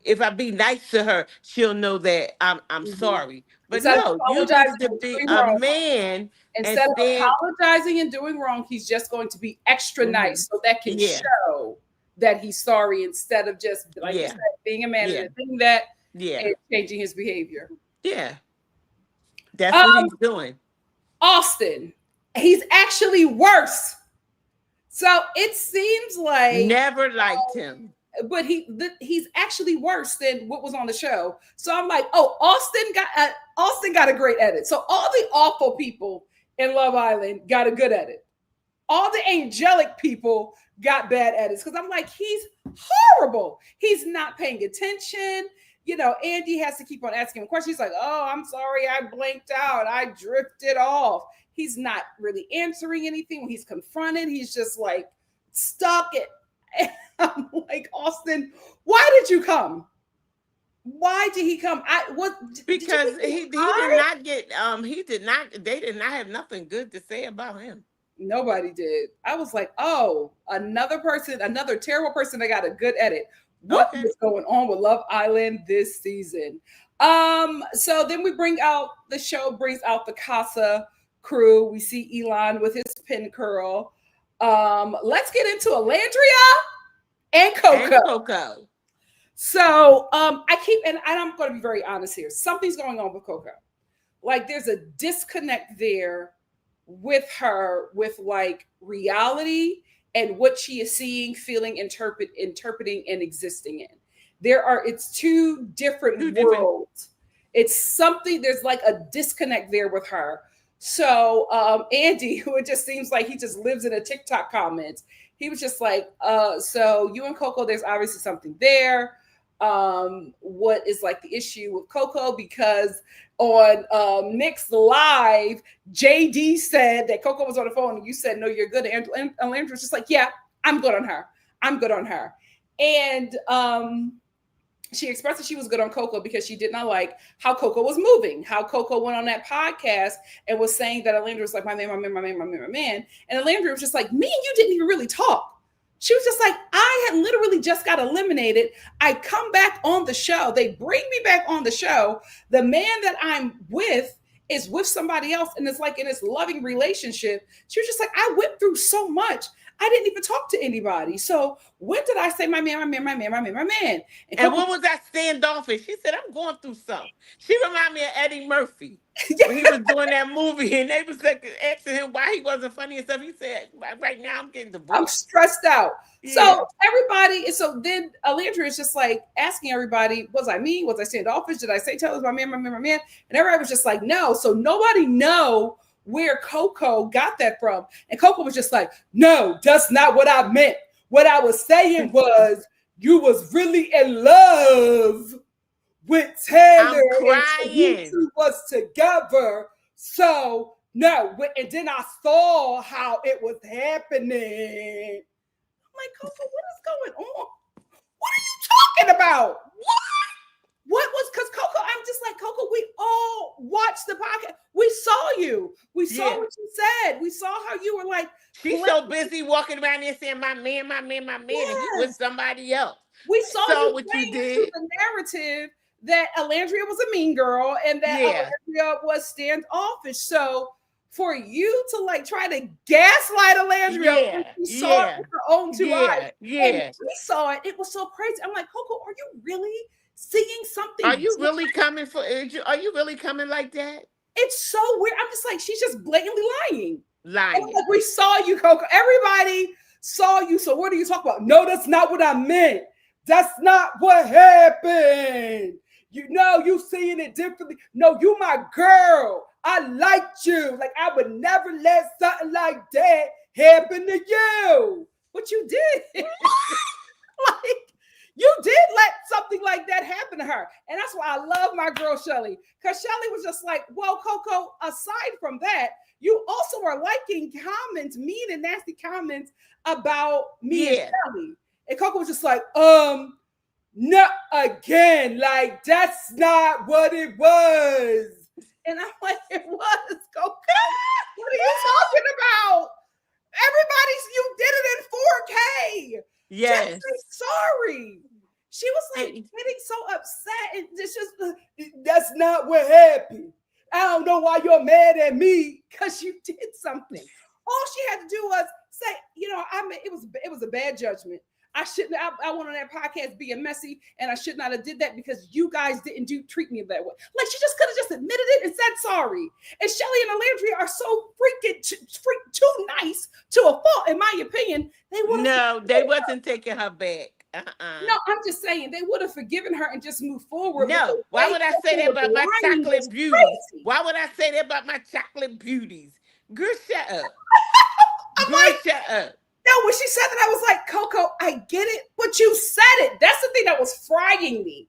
If I be nice to her, she'll know that I'm Mm-hmm. sorry. But Instead of no, you apologizing need to and be doing a wrong, man and instead of stand. apologizing and doing wrong, he's just going to be extra Mhm. nice so that can Yeah, show that he's sorry instead of just, like you yeah, said, being a man and yeah, admitting that yeah, and changing his behavior. yeah. That's what Um, he's doing. Austin, he's actually worse. So it seems like, Never liked him. but he's actually worse than what was on the show. So I'm like, oh, Austin got a great edit. So all the awful people in Love Island got a good edit. All the angelic people got bad edits because I'm like, he's horrible. He's not paying attention. Andy has to keep on asking him questions. He's like, oh, I'm sorry, I blanked out. I drifted off. He's not really answering anything. When he's confronted, he's just like stuck. And I'm like, Austin, why did you come? Why did he come? Because he did not get they did not have nothing good to say about him. Nobody did. I was like, oh, another terrible person that got a good edit. What Okay. is going on with Love Island this season? So then the show brings out the Casa crew. We see Elon with his pin curl. Let's get into Alandria and Coco. And Coco. So I'm going to be very honest here. Something's going on with Coco. Like there's a disconnect there with her, with like reality and what she is seeing, feeling, interpreting, and existing in. It's two different worlds. It's something, there's like a disconnect there with her. So Andy, who it just seems like he just lives in a TikTok comments, he was just like, so you and Coco, there's obviously something there. What is like the issue with Coco? Because on Nick's live, JD said that Coco was on the phone and you said, no, you're good. And Alandria was just like, yeah, I'm good on her. I'm good on her. And she expressed that she was good on Coco because she did not like how Coco was moving, how Coco went on that podcast and was saying that Alandria was like, my man. And Alandria was just like, me and you didn't even really talk. She was just like, I had literally just got eliminated. I come back on the show. They bring me back on the show. The man that I'm with is with somebody else and it's like in this loving relationship. She was just like, I went through so much. I didn't even talk to anybody. So when did I say my man, my man, my man, my man, my man? And when was that standoffish? She said, I'm going through something. She reminded me of Eddie Murphy when he was doing that movie and they was like asking him why he wasn't funny and stuff. He said, right now I'm getting I'm divorced. stressed out. Yeah. So everybody, so then Alandria is just like asking everybody, was I me? Was I standoffish? Did I say tell us my man, my man, my man? And everybody was just like, no. So nobody know where Coco got that from. And Coco was just like, no, that's not what I meant. What I was saying was you was really in love with Taylor and you two was together. So no, and then I saw how it was happening. I'm like, Coco, what is going on? What are you talking about? What was, because Coco, I'm just like, Coco, we all watched the podcast. We saw you. We saw what you said. We saw how you were like. She's so busy walking around there saying, my man, my man, my man, yes. And you with somebody else. We saw you what you did. The narrative that Alandria was a mean girl and that Alandria was standoffish. So for you to like try to gaslight Alandria when you saw it with her own two eyes, and we saw it, it was so crazy. I'm like, Coco, are you really seeing something? Are you really coming for? Are you really coming like that? It's so weird. I'm just like, she's just blatantly lying. Lying. Like, we saw you, Coco. Everybody saw you. So what are you talking about? No, that's not what I meant. That's not what happened. You know, you seeing it differently. No, you my girl. I liked you. Like, I would never let something like that happen to you. But you did. Like, you did let something like that happen to her. And that's why I love my girl, Shelly. Because Shelly was just like, well, Coco, aside from that, you also are liking comments, mean and nasty comments about me and Shelly. And Coco was just like, not again. Like, that's not what it was. And I'm like, it was, Coco. What are you talking about? You did it in 4K. Yes. Just say sorry. She was like getting so upset. And it's just, that's not what happened. I don't know why you're mad at me because you did something. All she had to do was say, you know, it was a bad judgment. I went on that podcast being messy, and I should not have did that because you guys didn't treat me that way. Like, she just could have just admitted it and said sorry. And Shelly and Alandria are so freaking too nice to a fault, in my opinion. They wasn't taking her back. No, I'm just saying they would have forgiven her and just moved forward. No, why would I say that about my chocolate beauties? Why would I say that about my chocolate beauties? Girl, shut up. Shut up. No, when she said that, I was like, Coco, I get it, but you said it. That's the thing that was frying me.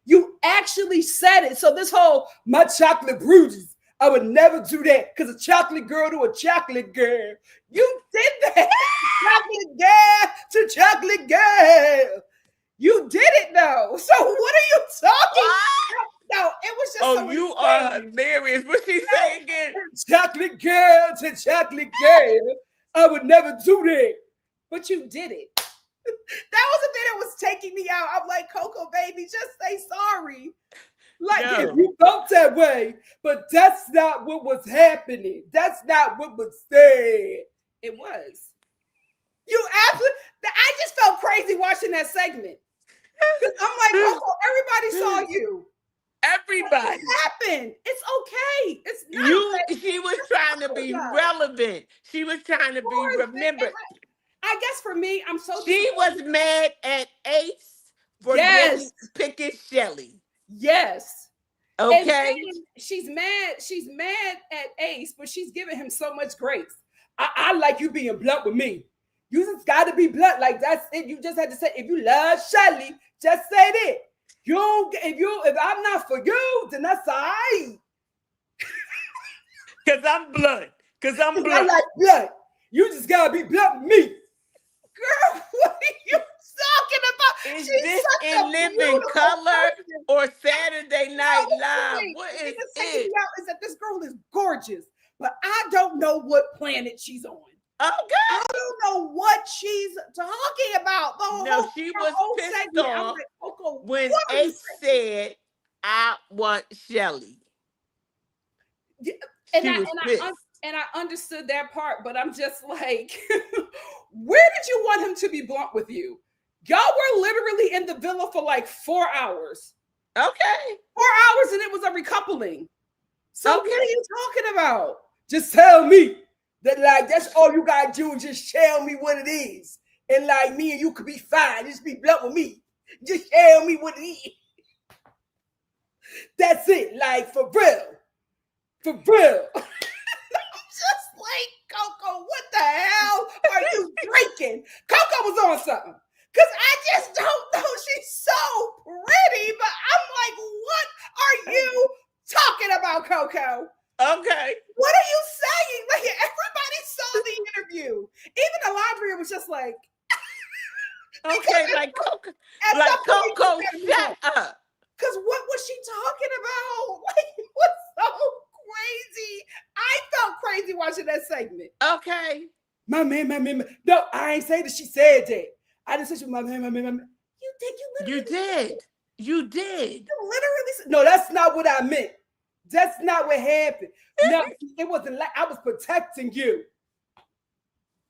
You actually said it. So this whole, my chocolate beauties, I would never do that because a chocolate girl to a chocolate girl. You did that. Chocolate girl to chocolate girl. You did it, though. So what are you talking about? No, it was just so you are hilarious. What she say again? Chocolate girl to chocolate girl. I would never do that. But you did it. That was the thing that was taking me out. I'm like, Coco, baby, just say sorry. Like, if you felt that way, but that's not what was happening. That's not what was said. It was. You absolutely, I just felt crazy watching that segment. I'm like, Coco, everybody saw you. Everybody. What happened? It's okay. It's not. She was trying to be relevant. She was trying to be remembered. I guess for me, I'm so. She was mad at Ace for picking Shelly. Yes. Okay. She's mad. She's mad at Ace, but she's giving him so much grace. I like you being blunt with me. You just got to be blunt. Like, that's it. You just had to say, if you love Shelly, just say that. If I'm not for you, then that's all right. Cause I'm blunt. I like blunt. You just gotta be blunt with me. Girl, what are you talking about? Is this In Living Color or Saturday Night Live? What is it? Is that this girl is gorgeous, but I don't know what planet she's on. I don't know what she's talking about. No, she was pissed segment. I'm off like, Coco, when what are you Ace saying? said, "I want Shelly." And She was pissed. I understood that part, but I'm just like, where did you want him to be blunt with you? Y'all were literally in the villa for like 4 hours. Okay. 4 hours and it was a recoupling. So Okay. what are you talking about? Just tell me that like that's all you gotta do, just tell me what it is. And like me and you could be fine. Just be blunt with me. Just tell me what it is. That's it. Like for real. For real. I'm just like, Coco, what the hell are you drinking? Coco was on something. Because I just don't know. She's so pretty, but I'm like, what are you talking about, Coco? Okay. What are you saying? Like, everybody saw the interview. Even Alandria was just like, okay, like Coco, shut up. Because what was she talking about? Like, it was so crazy. I felt crazy watching that segment. Okay. My man. No, I ain't say that she said that. I didn't say my man. You did. You did. You did. You literally said, no, that's not what I meant. That's not what happened. No, it wasn't like I was protecting you.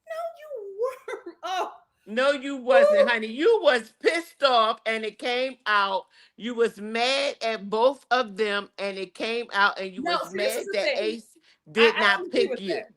No, you were. Oh. No, you wasn't, honey. You was pissed off and it came out. You was mad at both of them and it came out, and you was mad that Ace did not pick you. That.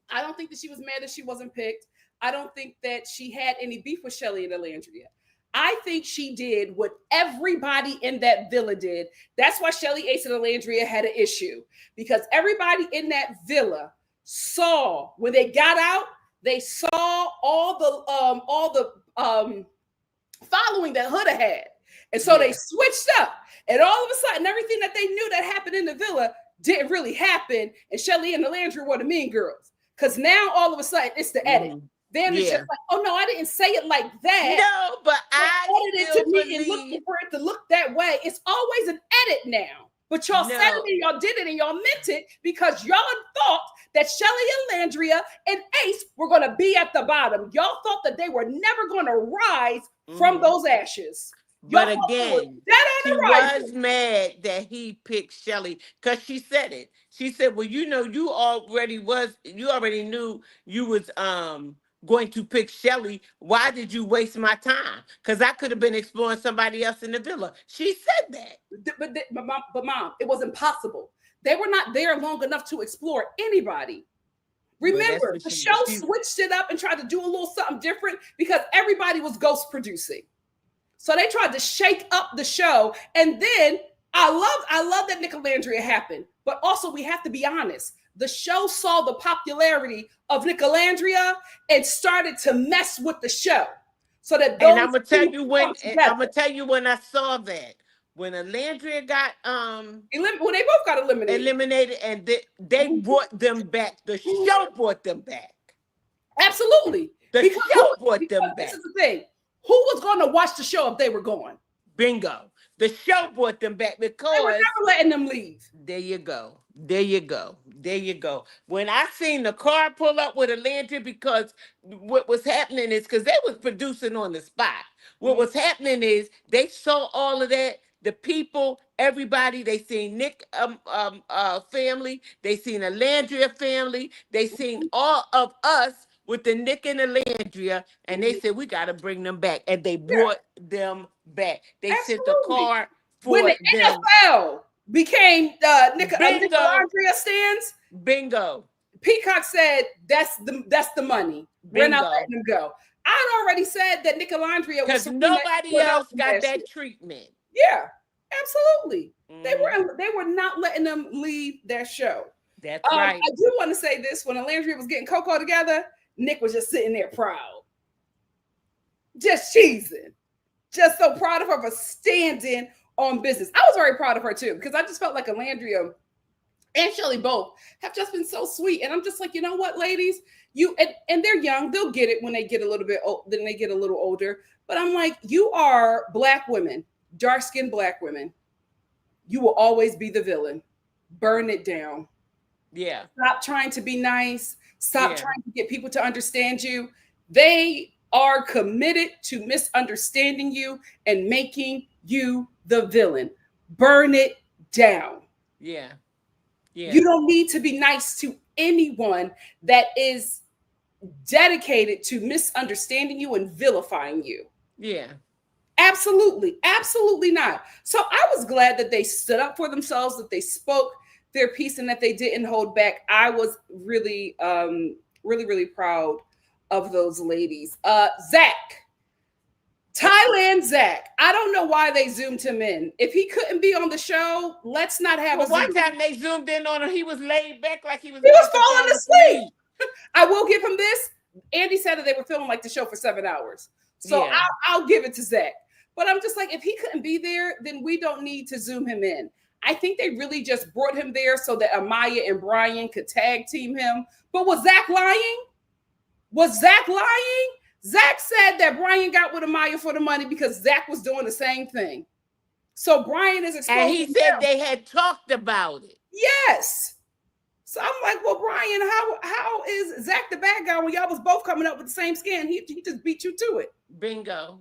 I don't think that she was mad that she wasn't picked. I don't think that she had any beef with Shelly and Alandria. I think she did what everybody in that villa did. That's why Shelly, Ace, and Alandria had an issue, because everybody in that villa saw when they got out, they saw all the following that Huda had. And so they switched up. And all of a sudden, everything that they knew that happened in the villa didn't really happen. And Shelly and Alandria were the mean girls. Because now all of a sudden it's the edit. Then it's just like, oh no, I didn't say it like that. No, but I edited to me and looking for it to look that way. It's always an edit now. But y'all said it and y'all did it and y'all meant it because y'all thought that Shelly and Alandria and Ace were going to be at the bottom. Y'all thought that they were never going to rise from those ashes. But again, she was mad that he picked Shelly because she said it. She said, well, you know, you already knew you was going to pick Shelly. Why did you waste my time? Because I could have been exploring somebody else in the villa. She said that. But mom, it was impossible. They were not there long enough to explore anybody. Remember, the show switched it up and tried to do a little something different because everybody was ghost producing. So they tried to shake up the show. And then I love that Nicolandrea happened. But also we have to be honest. The show saw the popularity of Nicolandrea and started to mess with the show. So that and I'm gonna tell you when I saw that. When Alandria got when they both got eliminated and they brought them back. The show brought them back. Absolutely. The show brought them back. This is the thing. Who was going to watch the show if they were gone? Bingo. The show brought them back because they were never letting them leave. There you go. When I seen the car pull up with Alandria, because what was happening is because they was producing on the spot. What was happening is they saw all of that. The people, everybody, they seen Nick family, they seen Alandria family, they seen all of us with the Nick and Alandria, and they said, we got to bring them back. And they brought them back. They sent the car for when the them. NFL became Nicolandrea stands. Bingo. Peacock said, that's the money. Bingo. We're not letting them go. I'd already said that Nicolandrea was because nobody else got that treatment. Yeah, absolutely. They were not letting them leave their show. That's right. I do want to say this: when Alandria was getting Coco together, Nick was just sitting there proud, just cheesing, just so proud of her for standing on business. I was very proud of her too, because I just felt like Alandria and Shelly both have just been so sweet. And I'm just like, you know what, ladies, and they're young, they'll get it when they get a little bit then they get a little older. But I'm like, you are Black women, dark-skinned Black women. You will always be the villain. Burn it down. Yeah. Stop trying to be nice. Stop trying to get people to understand you. They are committed to misunderstanding you and making you the villain. Burn it down. Yeah. Yeah. You don't need to be nice to anyone that is dedicated to misunderstanding you and vilifying you. Yeah. Absolutely. Absolutely not. So I was glad that they stood up for themselves, that they spoke their piece, and that they didn't hold back. I was really, really proud of those ladies. Zach. Thailand Zach. I don't know why they zoomed him in. If he couldn't be on the show, let's not have a one time they zoomed in on him. He was laid back like he was falling asleep. I will give him this. Andy said that they were filming like the show for 7 hours. So I'll give it to Zach. But I'm just like, if he couldn't be there, then we don't need to zoom him in. I think they really just brought him there so that Amaya and Brian could tag team him. But was Zach lying? Was Zach lying? Zach said that Brian got with Amaya for the money because Zach was doing the same thing. So Brian is exposed. And he said they had talked about it. Yes. So I'm like, well, Brian, how is Zach the bad guy when y'all was both coming up with the same skin? He just beat you to it. Bingo.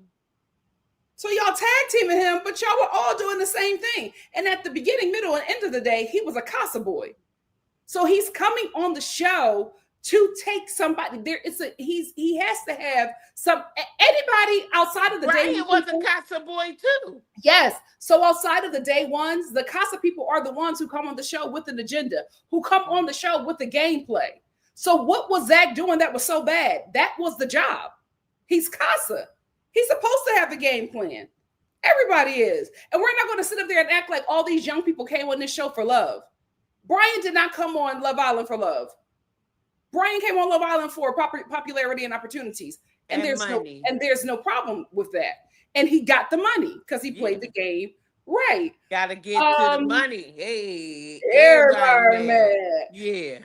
So y'all tag teaming him, but y'all were all doing the same thing. And at the beginning, middle, and end of the day, he was a Casa boy. So he's coming on the show to take somebody. He has to have anybody outside of the Brian day. Was a Casa boy too. Yes. So outside of the day ones, the Casa people are the ones who come on the show with an agenda, who come on the show with the gameplay. So what was Zach doing that was so bad? That was the job. He's Casa. He's supposed to have a game plan. Everybody is. And we're not going to sit up there and act like all these young people came on this show for love. Brian did not come on Love Island for love. Brian came on Love Island for popularity and opportunities. And there's no problem with that. And he got the money because he played the game right. Gotta get to the money. Hey, everybody mad. Yeah.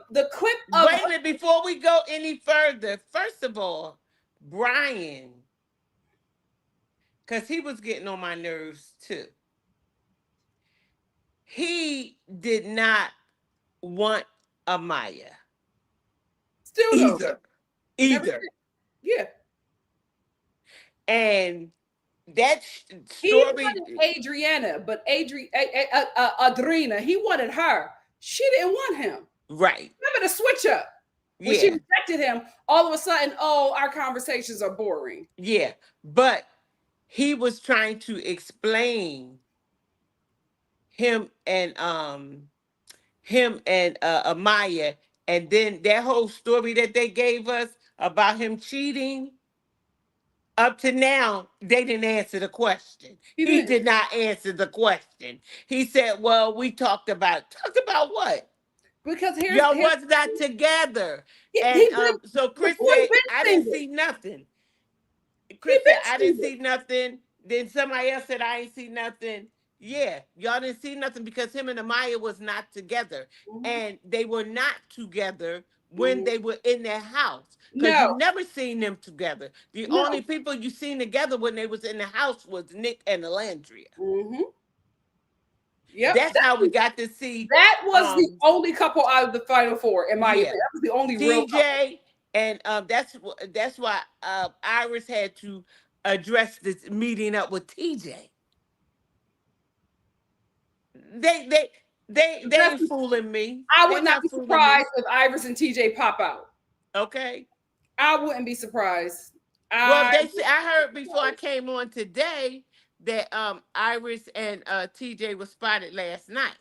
The clip of wait a minute before we go any further. First of all, Brian, because he was getting on my nerves too. He did not want Amaya. Still either. Yeah. And that story. He wanted Adriana, but Adrina, he wanted her. She didn't want him. Right. Remember the switch up. When she rejected him, all of a sudden, our conversations are boring. Yeah. But he was trying to explain him and Amaya, and then that whole story that they gave us about him cheating. Up to now, they didn't answer the question. He did not answer the question. He said, well, we talked about what? Because y'all was not together. And so Chris said, I didn't see nothing. Chris said, I didn't see nothing. Then somebody else said, I ain't see nothing. Yeah, y'all didn't see nothing because him and Amaya was not together. Mm-hmm. And they were not together when they were in their house. Because you never seen them together. The only people you seen together when they was in the house was Nick and Alandria. Mm-hmm. Yep. That's how we got to see. That was the only couple out of the final four, in my opinion. That was the only real couple. And that's why Iris had to address this meeting up with TJ. They ain't fooling me. I would not be surprised if Iris and TJ pop out. Okay. I wouldn't be surprised. I heard before I came on today that Iris and TJ was spotted last night.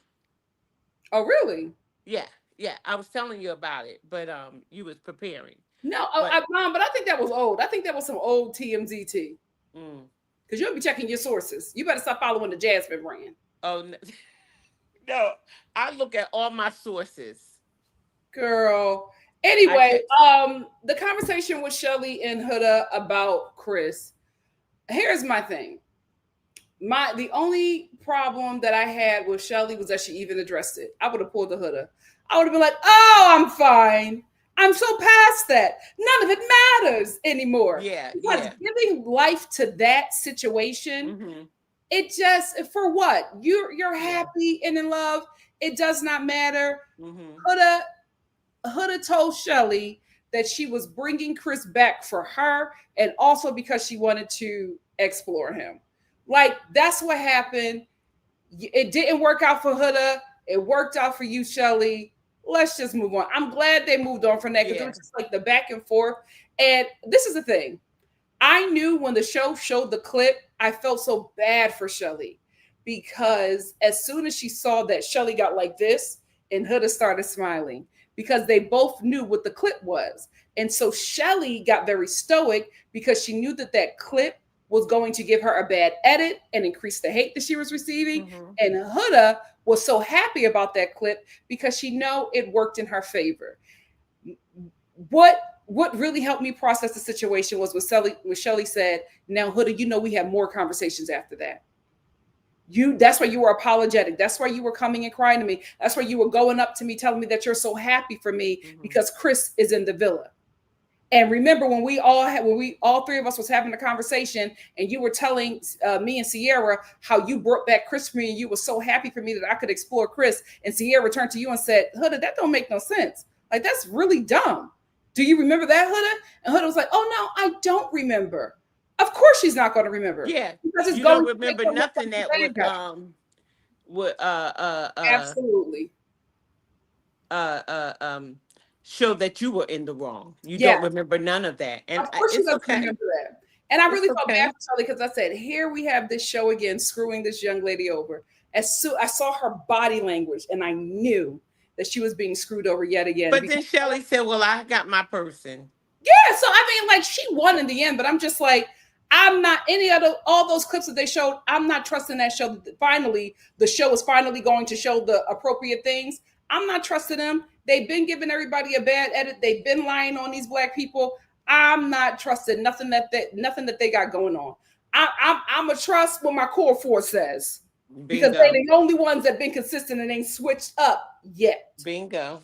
Oh, really? Yeah. I was telling you about it, but you was preparing. No, Mom, but I think that was old. I think that was some old TMZ tea. Because you'll be checking your sources. You better stop following the Jasmine brand. Oh, no. No, I look at all my sources. Girl. Anyway, the conversation with Shelly and Huda about Chris. Here's my thing. The only problem that I had with Shelly was that she even addressed it. I would have pulled the Huda. I would have been like, oh, I'm fine. I'm so past that. None of it matters anymore. Yeah. Because giving life to that situation, it just, for what? You're happy and in love. It does not matter. Huda told Shelly that she was bringing Chris back for her and also because she wanted to explore him. Like, that's what happened. It didn't work out for Huda. It worked out for you, Shelly. Let's just move on. I'm glad they moved on from that because it was just like the back and forth. And this is the thing. I knew when the show showed the clip, I felt so bad for Shelly because as soon as she saw that Shelly got like this and Huda started smiling because they both knew what the clip was. And so Shelly got very stoic because she knew that that clip was going to give her a bad edit and increase the hate that she was receiving. Mm-hmm. And Huda was so happy about that clip because she know it worked in her favor. What really helped me process the situation was when Shelly said, now, Huda, you know, we have more conversations after that. That's why you were apologetic. That's why you were coming and crying to me. That's why you were going up to me, telling me that you're so happy for me because Chris is in the villa. And remember when we all three of us was having a conversation and you were telling me and Sierra how you brought back Chris for me and you were so happy for me that I could explore Chris. And Sierra turned to you and said, Huda, that don't make no sense. Like, that's really dumb. Do you remember that, Huda? And Huda was like, oh, no, I don't remember. Of course she's not going to remember. Yeah, because you don't remember nothing that would absolutely show that you were in the wrong. You don't remember none of that. And of course she doesn't remember that. And I really felt bad for Shelly because I said, here we have this show again, screwing this young lady over. As soon I saw her body language and I knew that she was being screwed over yet again. But then Shelly said, well, I got my person. Yeah, so I mean, like, she won in the end, but I'm just like, I'm not all those clips that they showed, I'm not trusting that show. Finally, the show is finally going to show the appropriate things. I'm not trusting them. They've been giving everybody a bad edit. They've been lying on these Black people. I'm not trusting nothing that they got going on. I'm a trust what my core force says. Because they're the only ones that been consistent and ain't switched up yet. Bingo.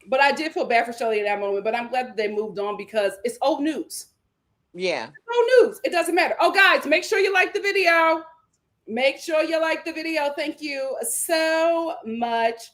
But I did feel bad for Shelly in that moment, but I'm glad that they moved on because it's old news. Yeah. It's old news. It doesn't matter. Oh, guys, make sure you like the video. Make sure you like the video. Thank you so much.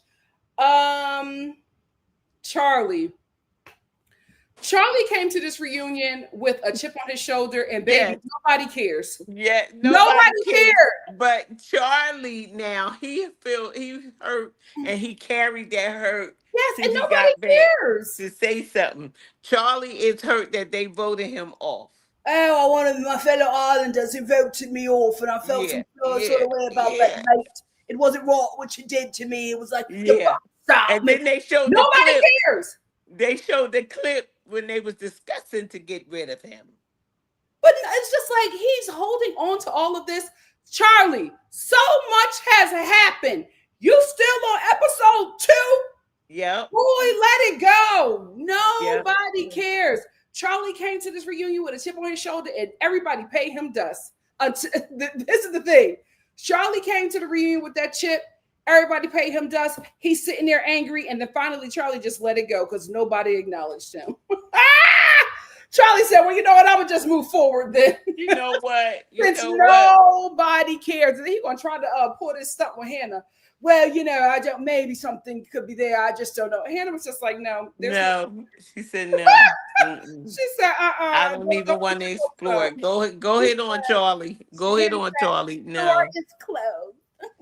Charlie came to this reunion with a chip on his shoulder, and baby, nobody cares. Yeah, nobody cares. But Charlie now he hurt, and he carried that hurt. Yes, and nobody cares to say something. Charlie is hurt that they voted him off. Oh, I wanted my fellow Islanders who voted me off, and I felt some sort of way about that night. It wasn't right what you did to me. It was like, stop. And then they showed nobody cares. They showed the clip when they was discussing to get rid of him. But it's just like he's holding on to all of this. Charlie, so much has happened. You still on episode 2? Yeah. Boy, let it go. Nobody cares. Charlie came to this reunion with a chip on his shoulder and everybody paid him dust. This is the thing. Charlie came to the reunion with that chip. Everybody paid him dust. He's sitting there angry. And then finally, Charlie just let it go because nobody acknowledged him. Charlie said, well, you know what? I'm going to just move forward then. You know what? Nobody cares. And he's going to try to pull this stunt with Hannah. Well, you know, maybe something could be there. I just don't know. Hannah was just like, no. She said no. She said, I don't even want to explore it. Go ahead on, Charlie. Go ahead on, Charlie. No. The door is closed.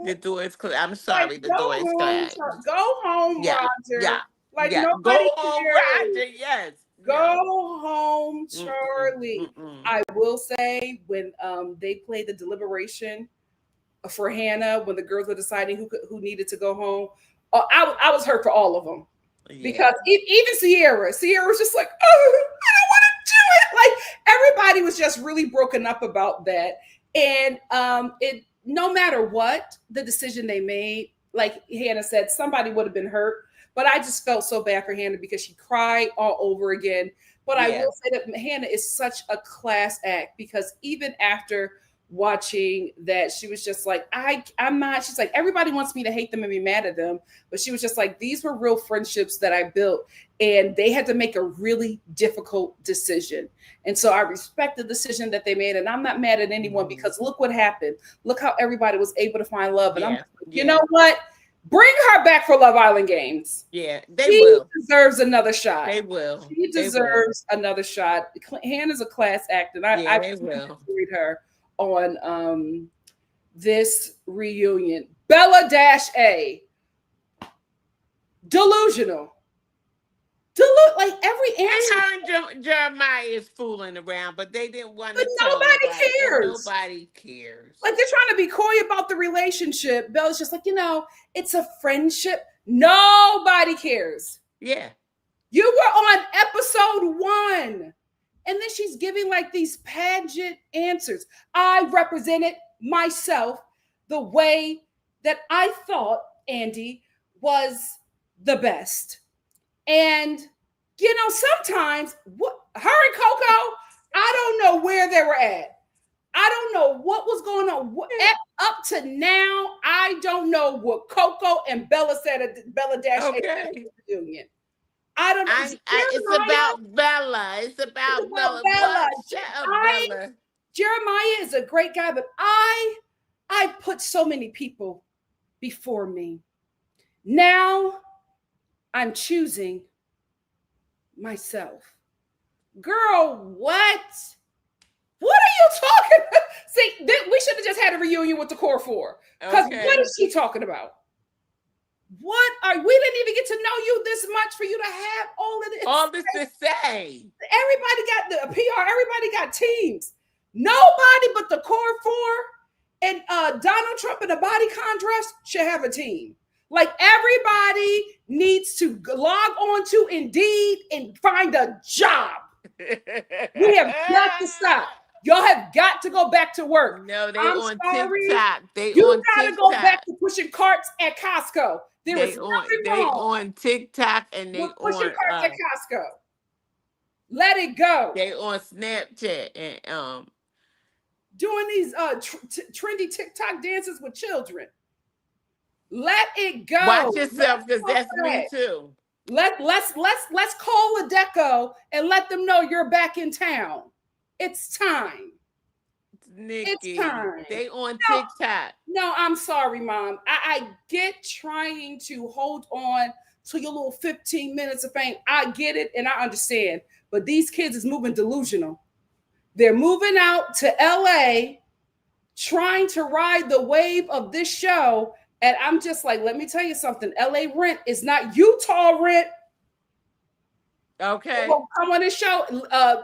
The door is closed. I'm sorry, the door is closed. Go home, Roger. Yeah. Like, nobody go home, cares. Roger, yes. Go home, Charlie. I will say, when they played the deliberation for Hannah, when the girls were deciding who needed to go home, I was hurt for all of them. Because even Sierra was just like, oh, I don't want to do it. Like, everybody was just really broken up about that. And no matter what the decision they made, like Hannah said, somebody would have been hurt. But I just felt so bad for Hannah because she cried all over again. But I will say that Hannah is such a class act because even after watching that, she was just like, I'm not, she's like, everybody wants me to hate them and be mad at them. But she was just like, these were real friendships that I built and they had to make a really difficult decision. And so I respect the decision that they made. And I'm not mad at anyone because look what happened. Look how everybody was able to find love. And I'm, you know what? Bring her back for Love Island games. Yeah, they She will. deserves another shot. They will. She deserves another shot. Hannah's a class act, and I they will. enjoyed her on this reunion. Bella -A. Delusional. Like every answer. And her and Jeremiah is fooling around, but they didn't want to tell nobody cares. Nobody cares. Like they're trying to be coy about the relationship. Bella's just like, it's a friendship. Nobody cares. Yeah. You were on episode 1. And then she's giving like these pageant answers. I represented myself the way that I thought Andy was the best. And, sometimes her and Coco, I don't know where they were at. I don't know what was going on. Up to now, I don't know what Coco and Bella said at Bella -A reunion. I don't know. It's about Bella. It's about Bella. Shut up, Bella. Jeremiah is a great guy, but I put so many people before me. Now I'm choosing myself. Girl, what? What are you talking about? See, we should have just had a reunion with the core 4. Because what is she talking about? We didn't even get to know you this much for you to have all of this. All this to say. Everybody got the PR. Everybody got teams. Nobody but the core 4 and Donald Trump in a bodycon dress should have a team. Like everybody needs to log on to Indeed and find a job. We have got to stop. Y'all have got to go back to work. No, they on TikTok. You gotta go back to pushing carts at Costco. They on TikTok and they pushing carts at Costco. Let it go. They on Snapchat and doing these trendy TikTok dances with children. Let it go. Watch yourself, because that's me too. Let's call Adeco and let them know you're back in town. It's time. Nikki, it's time. They on TikTok. No, I'm sorry, Mom. I get trying to hold on to your little 15 minutes of fame. I get it and I understand. But these kids is moving delusional. They're moving out to LA, trying to ride the wave of this show. And I'm just like, let me tell you something. LA rent is not Utah rent. Okay. You're gonna come on this show.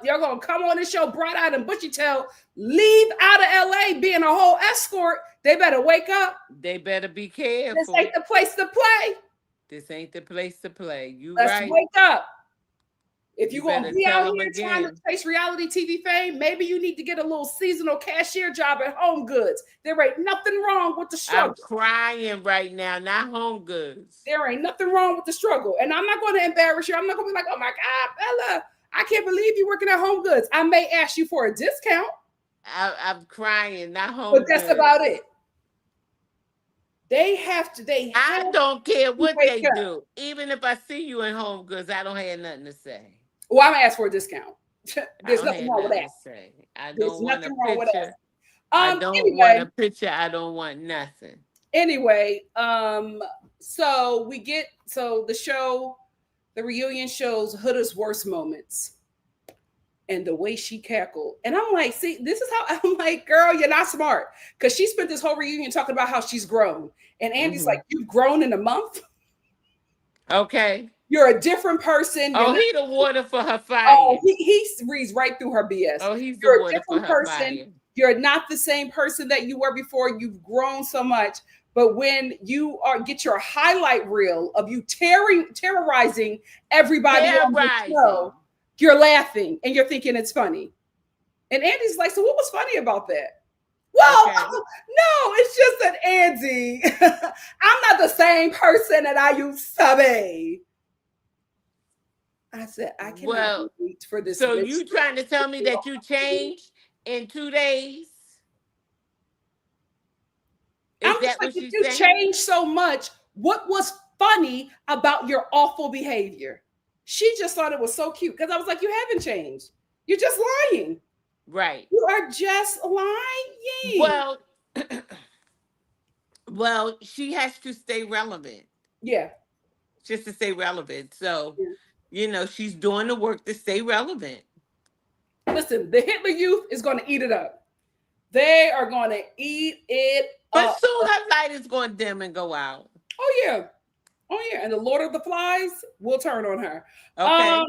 You're gonna come on this show, bright-eyed and bushy-tailed, leave out of LA being a whole escort. They better wake up. They better be careful. This ain't the place to play. This ain't the place to play. Let's wake up. If you're going to be out here trying to chase reality TV fame, maybe you need to get a little seasonal cashier job at Home Goods. There ain't nothing wrong with the struggle. I'm crying right now, not Home Goods. There ain't nothing wrong with the struggle. And I'm not going to embarrass you. I'm not going to be like, oh my God, Bella, I can't believe you're working at Home Goods. I may ask you for a discount. I'm crying, not Home Goods. But that's about it. I don't care what they do. Even if I see you in Home Goods, I don't have nothing to say. Well, I'm gonna ask for a discount. There's nothing wrong with that. I don't want a picture. I don't want a picture. I don't want nothing. Anyway, so the show, the reunion shows Huda's worst moments and the way she cackled. And I'm like, see, this is how I'm like, girl, you're not smart. Because she spent this whole reunion talking about how she's grown. And Andy's like, you've grown in a month? Okay. You're a different person. He the water for her fire. Oh, he reads right through her BS. Oh, he's You're the water for her person. fire. You're not the same person that you were before. You've grown so much. But when you get your highlight reel of you terrorizing everybody on the show, you're laughing and you're thinking it's funny. And Andy's like, so what was funny about that? Well, no, it's just that Andy, I'm not the same person that I used to be. I said, I cannot wait for this. So you trying to tell me that you changed in 2 days? I'm just like, if you changed so much, what was funny about your awful behavior? She just thought it was so cute because I was like, you haven't changed. You're just lying. Right. You are just lying. Well, Well, she has to stay relevant. Yeah. Just to stay relevant. So, Yeah. she's doing the work to stay relevant. Listen, the Hitler Youth is going to eat it up. They are going to eat it But up. soon her light is going to dim and go out. Oh yeah. Oh yeah. And the Lord of the Flies will turn on her. Okay.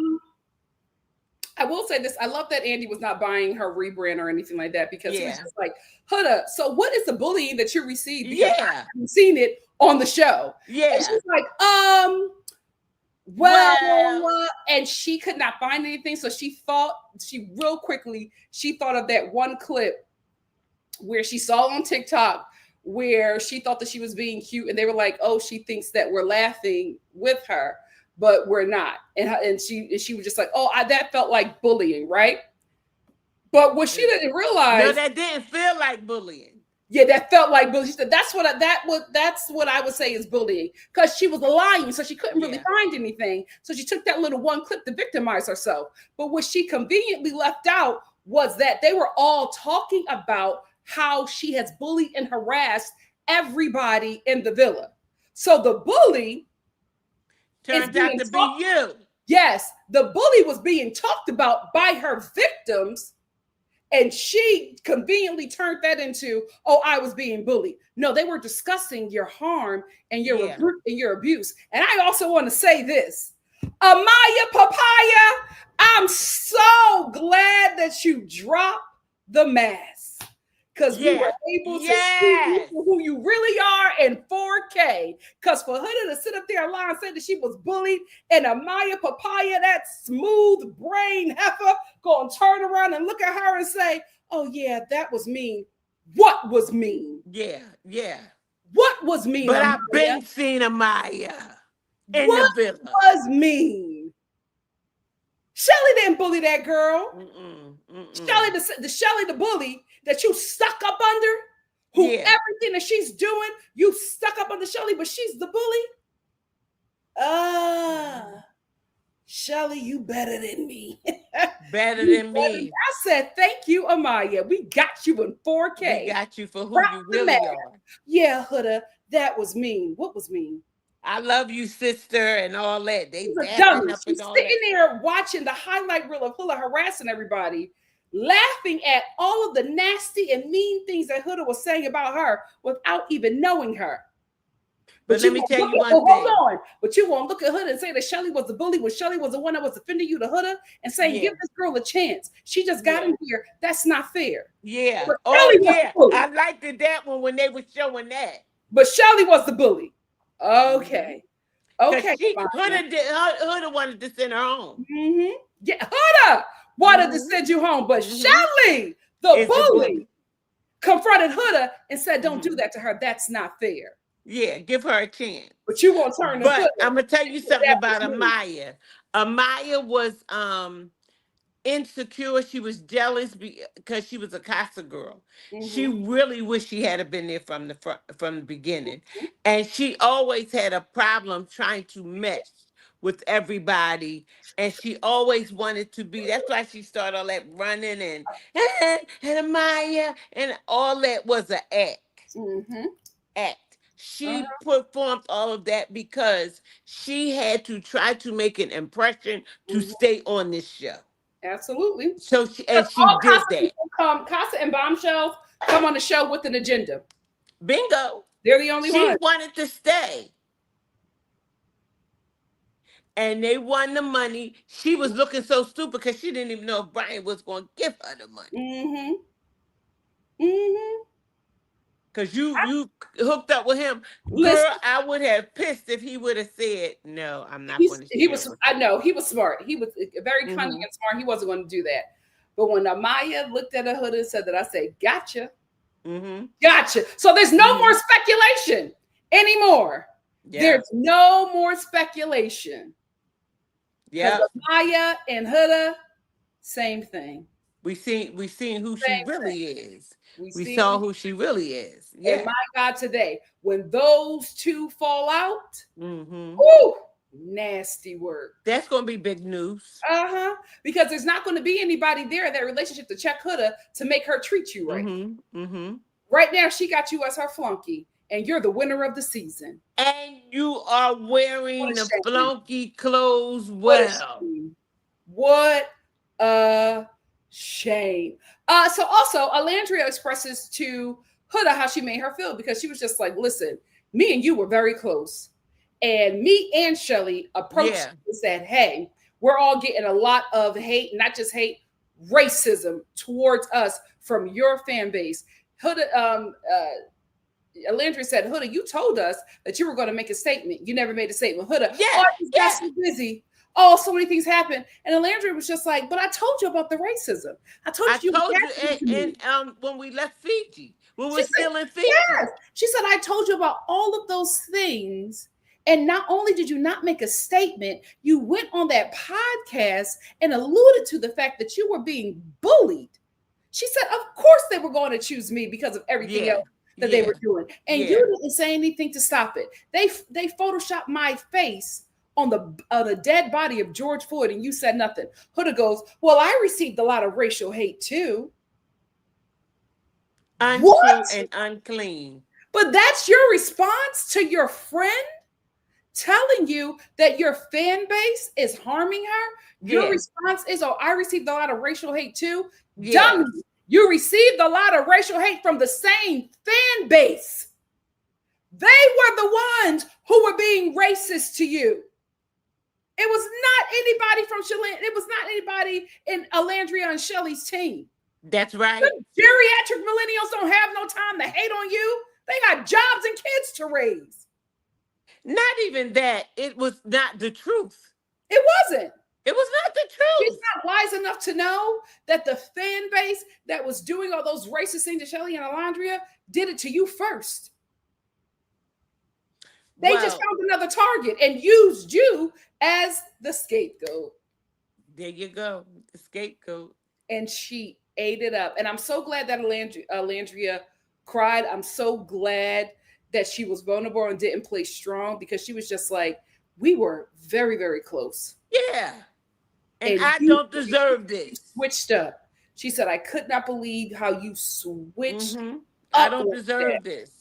I will say this. I love that Andy was not buying her rebrand or anything like that because he was Yeah. just like, Huda, so what is the bullying that you received? Because I Yeah. haven't seen it on the show. Yeah. And she's like, and she could not find anything. So she real quickly, she thought of that one clip where she saw on TikTok where she thought that she was being cute and they were like, oh, she thinks that we're laughing with her, but we're not. And she was just like, oh, that felt like bullying, right? But what she didn't realize, no, that didn't feel like bullying. Yeah, that felt like bullying. She said that's what I would say is bullying, because she was lying, so she couldn't really find anything. So she took that little one clip to victimize herself. But what she conveniently left out was that they were all talking about how she has bullied and harassed everybody in the villa. So the bully turns out to be you. Yes, the bully was being talked about by her victims. And she conveniently turned that into, oh, I was being bullied. No, they were discussing your harm and your abuse. And I also want to say this, Amaya Papaya, I'm so glad that you dropped the mask, because we were able to see who you really are in 4K. Because for Huda to sit up there and lie and say that she was bullied, and Amaya Papaya, that smooth brain heifer, gonna turn around and look at her and say, oh yeah, that was mean. What was mean? Yeah. What was mean? But Amaya? I've been seeing Amaya in what the villa. Was mean? Shelly didn't bully that girl. Shelly, the Shelly the bully that you stuck up under, who everything that she's doing, you stuck up under Shelly, but she's the bully. Shelly, you better than me. Better than me. I said, thank you, Amaya. We got you in 4K. We got you for who you really are. Yeah, Huda, that was mean. What was mean? I love you, sister, and all that. They She's sitting there watching the highlight reel of Huda harassing everybody, laughing at all of the nasty and mean things that Huda was saying about her without even knowing her. But let me tell you one thing. Hold on. But you won't look at Huda and say that Shelly was the bully when Shelly was the one that was offending you to Huda and saying, give this girl a chance. She just got in here. That's not fair. Yeah. I liked that one when they were showing that. But Shelly was the bully. Okay. Okay. Huda wanted to send her home. Yeah, Huda wanted to send you home, but Shelly, the bully, confronted Huda and said, don't do that to her. That's not fair. Yeah, give her a chance. But you won't turn. But I'm gonna tell you something about Amaya. Amaya was insecure. She was jealous because she was a Casa girl. She really wished she had been there from the beginning, and she always had a problem trying to mesh with everybody, and she always wanted to be. That's why she started all that running and Amaya and all that was an act. Act. She performed all of that because she had to try to make an impression to stay on this show. Absolutely. So she did that. Casa and Bombshells come on the show with an agenda. Bingo. They're the only ones. She wanted to stay. And they won the money. She was looking so stupid because she didn't even know if Brian was going to give her the money. Because you hooked up with him. Girl, I would have pissed if he would have said, no, I'm not going to. I know, he was smart. He was very cunning and smart. He wasn't going to do that. But when Amaya looked at her hood and said that, I said, gotcha. Gotcha. So there's no more speculation anymore. Yeah. There's no more speculation. Yeah. Amaya and Huda, same thing. We seen who she really is. We saw who she really is. Yeah. And my God, today, when those two fall out, nasty work. That's going to be big news. Because there's not going to be anybody there in that relationship to check Huda to make her treat you right. Right now, she got you as her flunky. and you're the winner of the season. And you are What wearing a the shame. flunky clothes What a well. shame. What a shame. So also, Alandria expresses to Huda how she made her feel, because she was just like, listen, me and you were very close. And me and Shelly approached Yeah. and said, hey, we're all getting a lot of hate, not just hate, racism towards us from your fan base. Huda, Alandria said, Huda, you told us that you were going to make a statement. You never made a statement. Huda, oh, Yeah. I just got so busy. Oh, so many things happened. And Alandria was just like, but I told you about the racism. I told I you were told you, happening to me. and when we left Fiji, we She were said, still in yes. Fiji. She said, I told you about all of those things. And not only did you not make a statement, you went on that podcast and alluded to the fact that you were being bullied. She said, of course they were going to choose me because of everything Yeah. else that they Yeah. were doing. And Yeah. you didn't say anything to stop it. They photoshopped my face on the dead body of George Floyd, and you said nothing. Huda goes, well, I received a lot of racial hate too. Untrue What? and unclean. But that's your response to your friend telling you that your fan base is harming her? Your Yeah. response is, oh, I received a lot of racial hate too. Yeah. Dummy, you received a lot of racial hate from the same fan base. They were the ones who were being racist to you. It was not anybody from Shelly. It was not anybody in Alandria and Shelly's team. That's The right. geriatric millennials don't have no time to hate on you. They got jobs and kids to raise. Not even that. It was not the truth. It wasn't. It was not the She's truth. not wise enough to know that the fan base that was doing all those racist things to Shelly and Alandria did it to you first. They just Well, found another target and used you as the scapegoat. there you go. The scapegoat. And she ate it up. And I'm so glad that Alandria cried. I'm so glad that she was vulnerable and didn't play strong, because she was just like, we were very, very close. Yeah. And I you don't deserve this. switched up. She said, I could not believe how you switched I up don't like that. deserve this.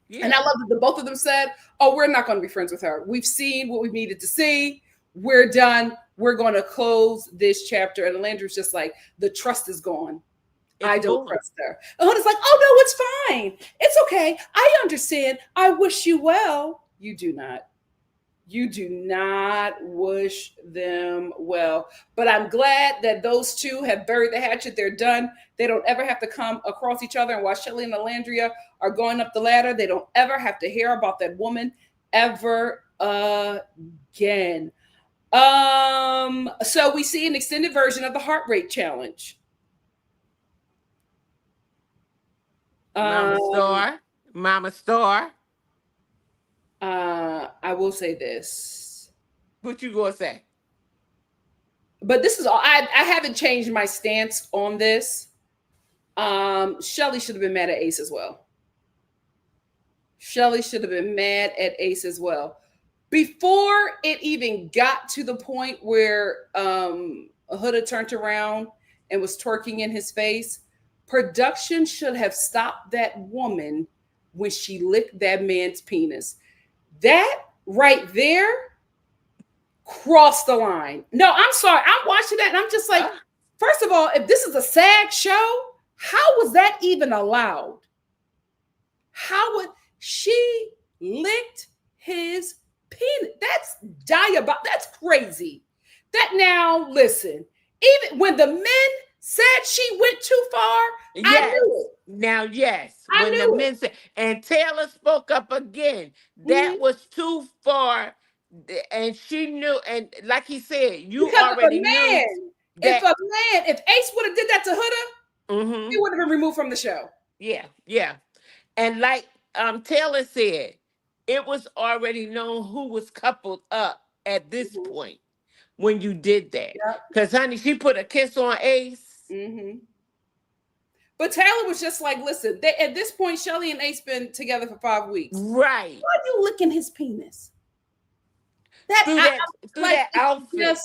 Yeah. And I love that the both of them said, oh, we're not going to be friends with her. We've seen what we needed to see. We're done. We're going to close this chapter. And Alandria's just like, the trust is gone. I don't trust her. And Huda's like, oh, no, it's fine. It's okay. I understand. I wish you well. You do not. You do not wish them well. But I'm glad that those two have buried the hatchet. They're done. They don't ever have to come across each other. And while Shelly and Alandria are going up the ladder, they don't ever have to hear about that woman ever again. So we see an extended version of the heart rate challenge. Mama Star. I will say this. What you gonna say? But this is all. I haven't changed my stance on this. Shelly should have been mad at Ace as well. Shelly should have been mad at Ace as well. Before it even got to the point where Huda turned around and was twerking in his face, production should have stopped that woman when she licked that man's penis. That right there crossed the line. No, I'm sorry. I'm watching that and I'm just like, first of all, if this is a SAG show, how was that even allowed? How would she licked his penis? That's diabolical. That's crazy. That now, listen, even when the men said she went too far, yes. I knew it. Now, yes, I when knew the it. men said, and Taylor spoke up again, that was too far, and she knew, and like he said, you because already knew that. If Ace would have did that to Huda, he would have been removed from the show. Yeah, and like Taylor said, it was already known who was coupled up at this point when you did that. Because, honey, she put a kiss on Ace. But Taylor was just like, listen, at this point, Shelly and Ace been together for 5 weeks. Right. Why are you licking his penis? Through that outfit.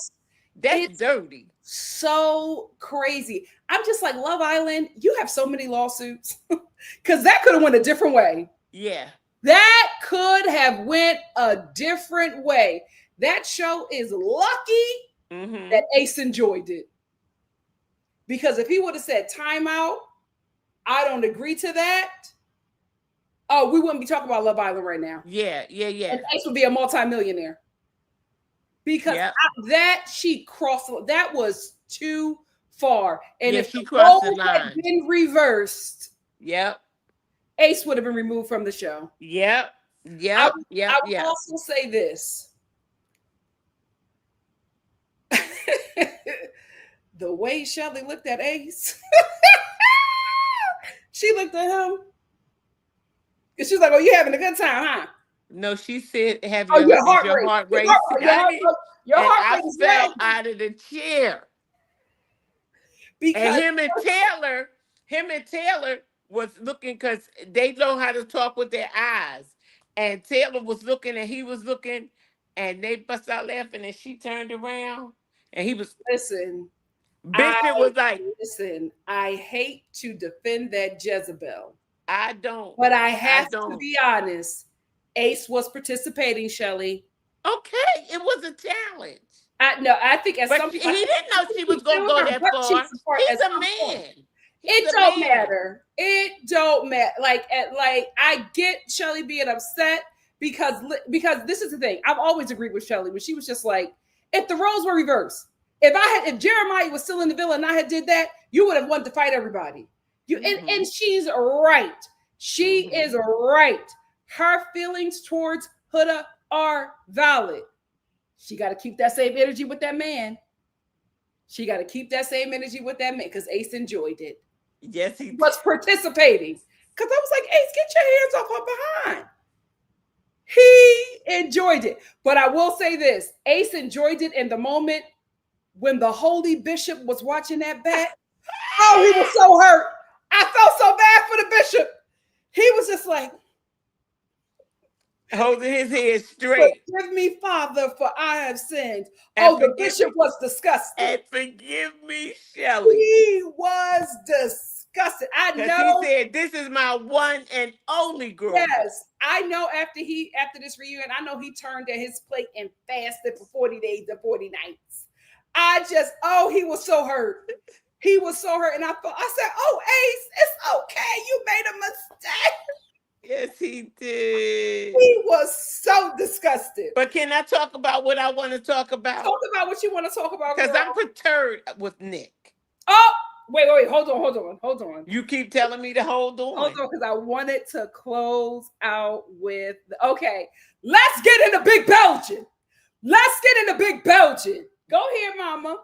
That's dirty. So crazy. I'm just like, Love Island, you have so many lawsuits. Because that could have went a different way. Yeah. That could have went a different way. That show is lucky that Ace enjoyed it. Because if he would have said timeout, I don't agree to that. Oh, we wouldn't be talking about Love Island right now. Yeah. And Ace would be a multimillionaire. Because she crossed, that was too far. And if she the crossed the role line had been reversed, yep, Ace would have been removed from the show. Yep. I will also say this. The way Shelly looked at Ace, she looked at him. And she's like, "Oh, you having a good time, huh?" No, she said, "Have your heart racing?" Your heart I fell out of the chair. Because him and Taylor was looking, because they know how to talk with their eyes. And Taylor was looking and he was looking, and they bust out laughing, and she turned around and he was Bishop was like, "Listen, I hate to defend that Jezebel. I don't. But I have to be honest. Ace was participating, Shelly. Okay, it was a challenge. I think he didn't know she was going to go that far. He's a man. It don't matter. It don't matter. Like I get Shelly being upset because this is the thing. I've always agreed with Shelly when she was just like, if the roles were reversed, if Jeremiah was still in the villa and I had did that, you would have wanted to fight everybody. And she's right. She is right. Her feelings towards Huda are valid. She got to keep that same energy with that man. Because Ace enjoyed it. Yes, he was participating. Because I was like, Ace, get your hands off her behind. He enjoyed it. But I will say this. Ace enjoyed it in the moment when the holy bishop was watching that back. Oh, he was so hurt. I felt so bad for the bishop. He was just like, holding his head straight. Forgive me, Father, for I have sinned. And the bishop was disgusted. And forgive me, Shelly. He was disgusted. I know. He said, "This is my one and only girl." Yes, I know. After this reunion, I know he turned at his plate and fasted for 40 days and 40 nights. He was so hurt. He was so hurt, and I said, "Oh, Ace, it's okay. You made a mistake." Yes, he did. He was so disgusted. But can I talk about what I want to talk about? Talk about what you want to talk about. Because I'm perturbed with Nick. Oh, wait. Hold on. You keep telling me to hold on. Hold on, because I wanted to close out with, okay, let's get into Big Belgian. Go here, mama.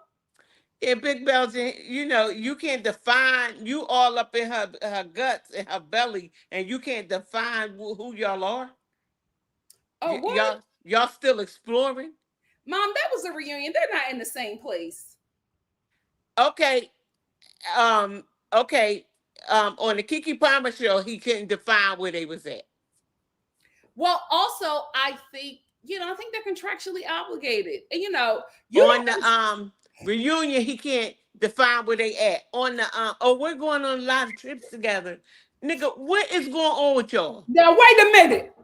Yeah, Big Belgian, you can't define, you all up in her guts and her belly, and you can't define who y'all are. Oh, what? Y'all still exploring? Mom, that was a reunion. They're not in the same place. Okay. On the Keke Palmer show, he couldn't define where they was at. Well, also, I think they're contractually obligated. And on the reunion, he can't define where they at. On the we're going on a lot of trips together. Nigga, what is going on with y'all? Now wait a minute.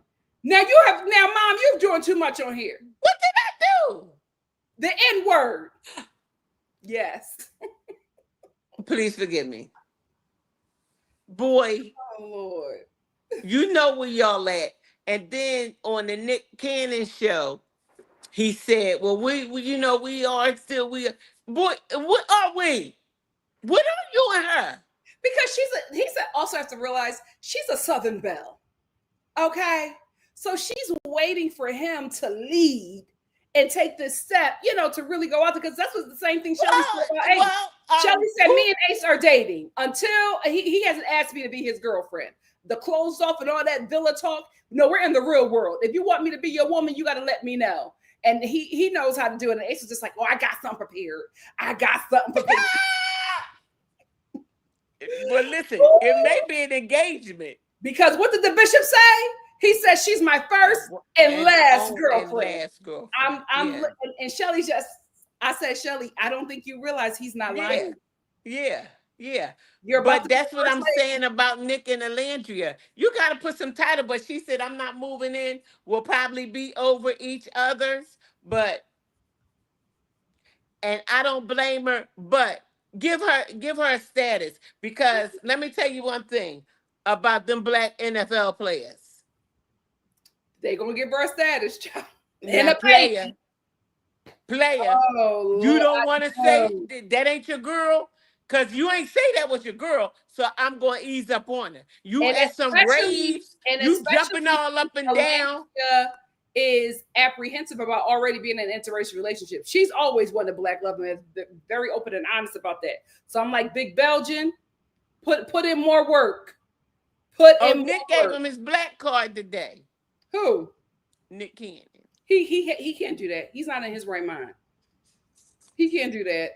Now, Mom, you're doing too much on here. What did I do? The N-word. Yes. Please forgive me. Boy. Oh, Lord. You know where y'all at. And then on the Nick Cannon show, he said, well, we are still, boy, what are we? What are you and her? Because he also has to realize she's a Southern belle. Okay? So she's waiting for him to lead and take this step, to really go out there, because that's the same thing Shelly said about Ace. Shelly said, me and Ace are dating until he hasn't asked me to be his girlfriend. The closed off and all that villa talk. No, we're in the real world. If you want me to be your woman, you got to let me know. And he knows how to do it. And Ace is just like, I got something prepared. Well, listen, it may be an engagement. Because what did the bishop say? He said, she's my first and last girlfriend. And Shelly I said, Shelly, I don't think you realize he's not lying. Yeah. Yeah. You're about But to be that's the what first I'm lady. saying about Nick and Alandria. You got to put some title, but she said, I'm not moving in. We'll probably be over each other's. But, and I don't blame her, but give her a status. Because let me tell you one thing about them black NFL players. They gonna give her a status, child. And Now, a baby. player, Oh you Lord, don't I want to say know. that ain't your girl, because you ain't say that was your girl, so I'm going to ease up on her. You And at some especially, raves, you jumping all up and down. Alandria is apprehensive about already being in an interracial relationship. She's always wanted black love and is very open and honest about that. So I'm like, Big Belgian, put in more work. Put Oh, in Nick more gave work. him his black card today. Who? Nick Cannon. He can't do that. He's not in his right mind. He can't do that.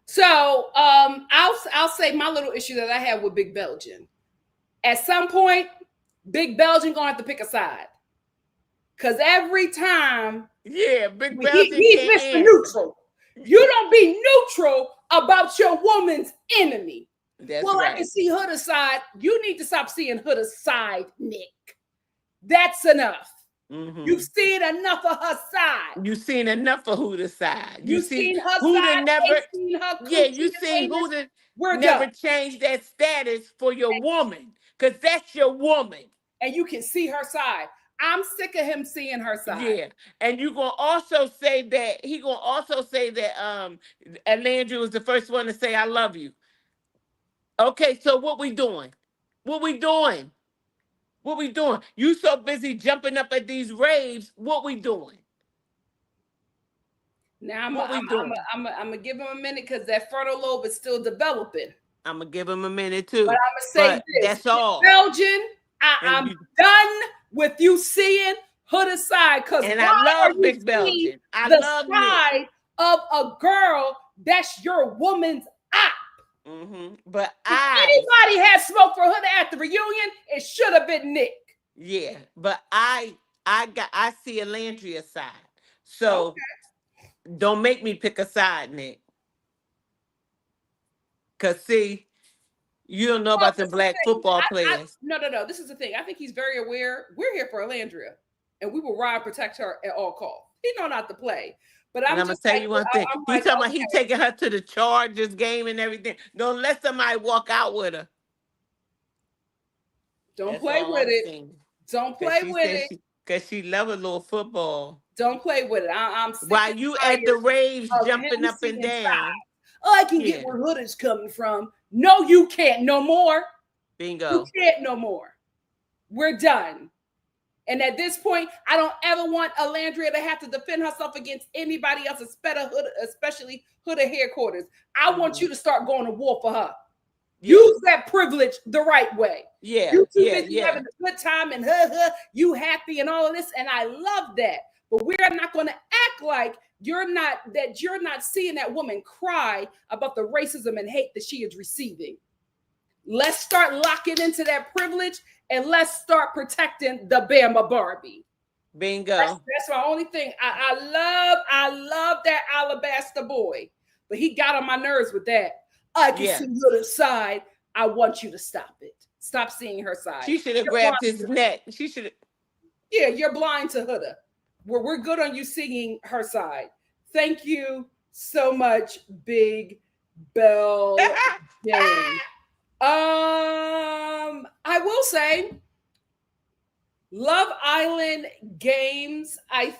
So I'll say my little issue that I have with Big Belgian. At some point, Big Belgian gonna have to pick a side. Cause every time Yeah, Big Belgian he's can't Mr. answer. Neutral. You don't be neutral about your woman's enemy. That's Well, right. I can see Huda's side. You need to stop seeing Huda's side, Nick. That's enough. Mm-hmm. You've seen enough of her side. You've seen enough of Huda's side. You've seen her Huda side. never. Seen her Yeah, you seen anus. Huda We're never done. changed that status for your woman, because that's your woman. And you can see her side. I'm sick of him seeing her side. Yeah, and you gonna also say that he gonna also say that Alandria was the first one to say I love you. Okay, so what we doing? What we doing? What we doing? You so busy jumping up at these raves. What we doing? Now I'm What we doing? I'm gonna give him a minute because that frontal lobe is still developing. I'm gonna give him a minute too. But I'm gonna say this: that's all. Belgian, I'm done with you seeing Huda's side. Because and why I love are you Big Belgian. I the love side Nick. of a girl that's your woman's eye? Mm-hmm. But anybody had smoke for Huda at the reunion, it should have been Nick. Yeah, but I see Alandria's side. So don't make me pick a side, Nick. Cause see, you don't know about the black football players. No. This is the thing. I think he's very aware. We're here for Alandria, and we will ride and protect her at all costs. He know not to play. But I'm gonna tell you one thing. He's talking about he taking her to the Chargers game and everything. Don't let somebody walk out with her. Don't play with it. Don't play with it. Because she love a little football. Don't play with it. I'm sick while you at the raves jumping up and down. Oh, I can get where Huda's coming from. No, you can't no more. Bingo. You can't no more. We're done. And at this point, I don't ever want Alandria to have to defend herself against anybody else, especially Huda headquarters. I want you to start going to war for her. Yeah. Use that privilege the right way. Yeah. You too busy having a good time and you happy and all of this. And I love that. But we're not going to act like you're not seeing that woman cry about the racism and hate that she is receiving. Let's start locking into that privilege and let's start protecting the Bama Barbie. Bingo. That's my only thing. I love that Alabaster boy, but he got on my nerves with that. I can see your side. I want you to stop it. Stop seeing her side. She should have grabbed his neck. She should have. Yeah, you're blind to Huda. We're good on you singing her side. Thank you so much, Big Bell. I will say, Love Island Games. I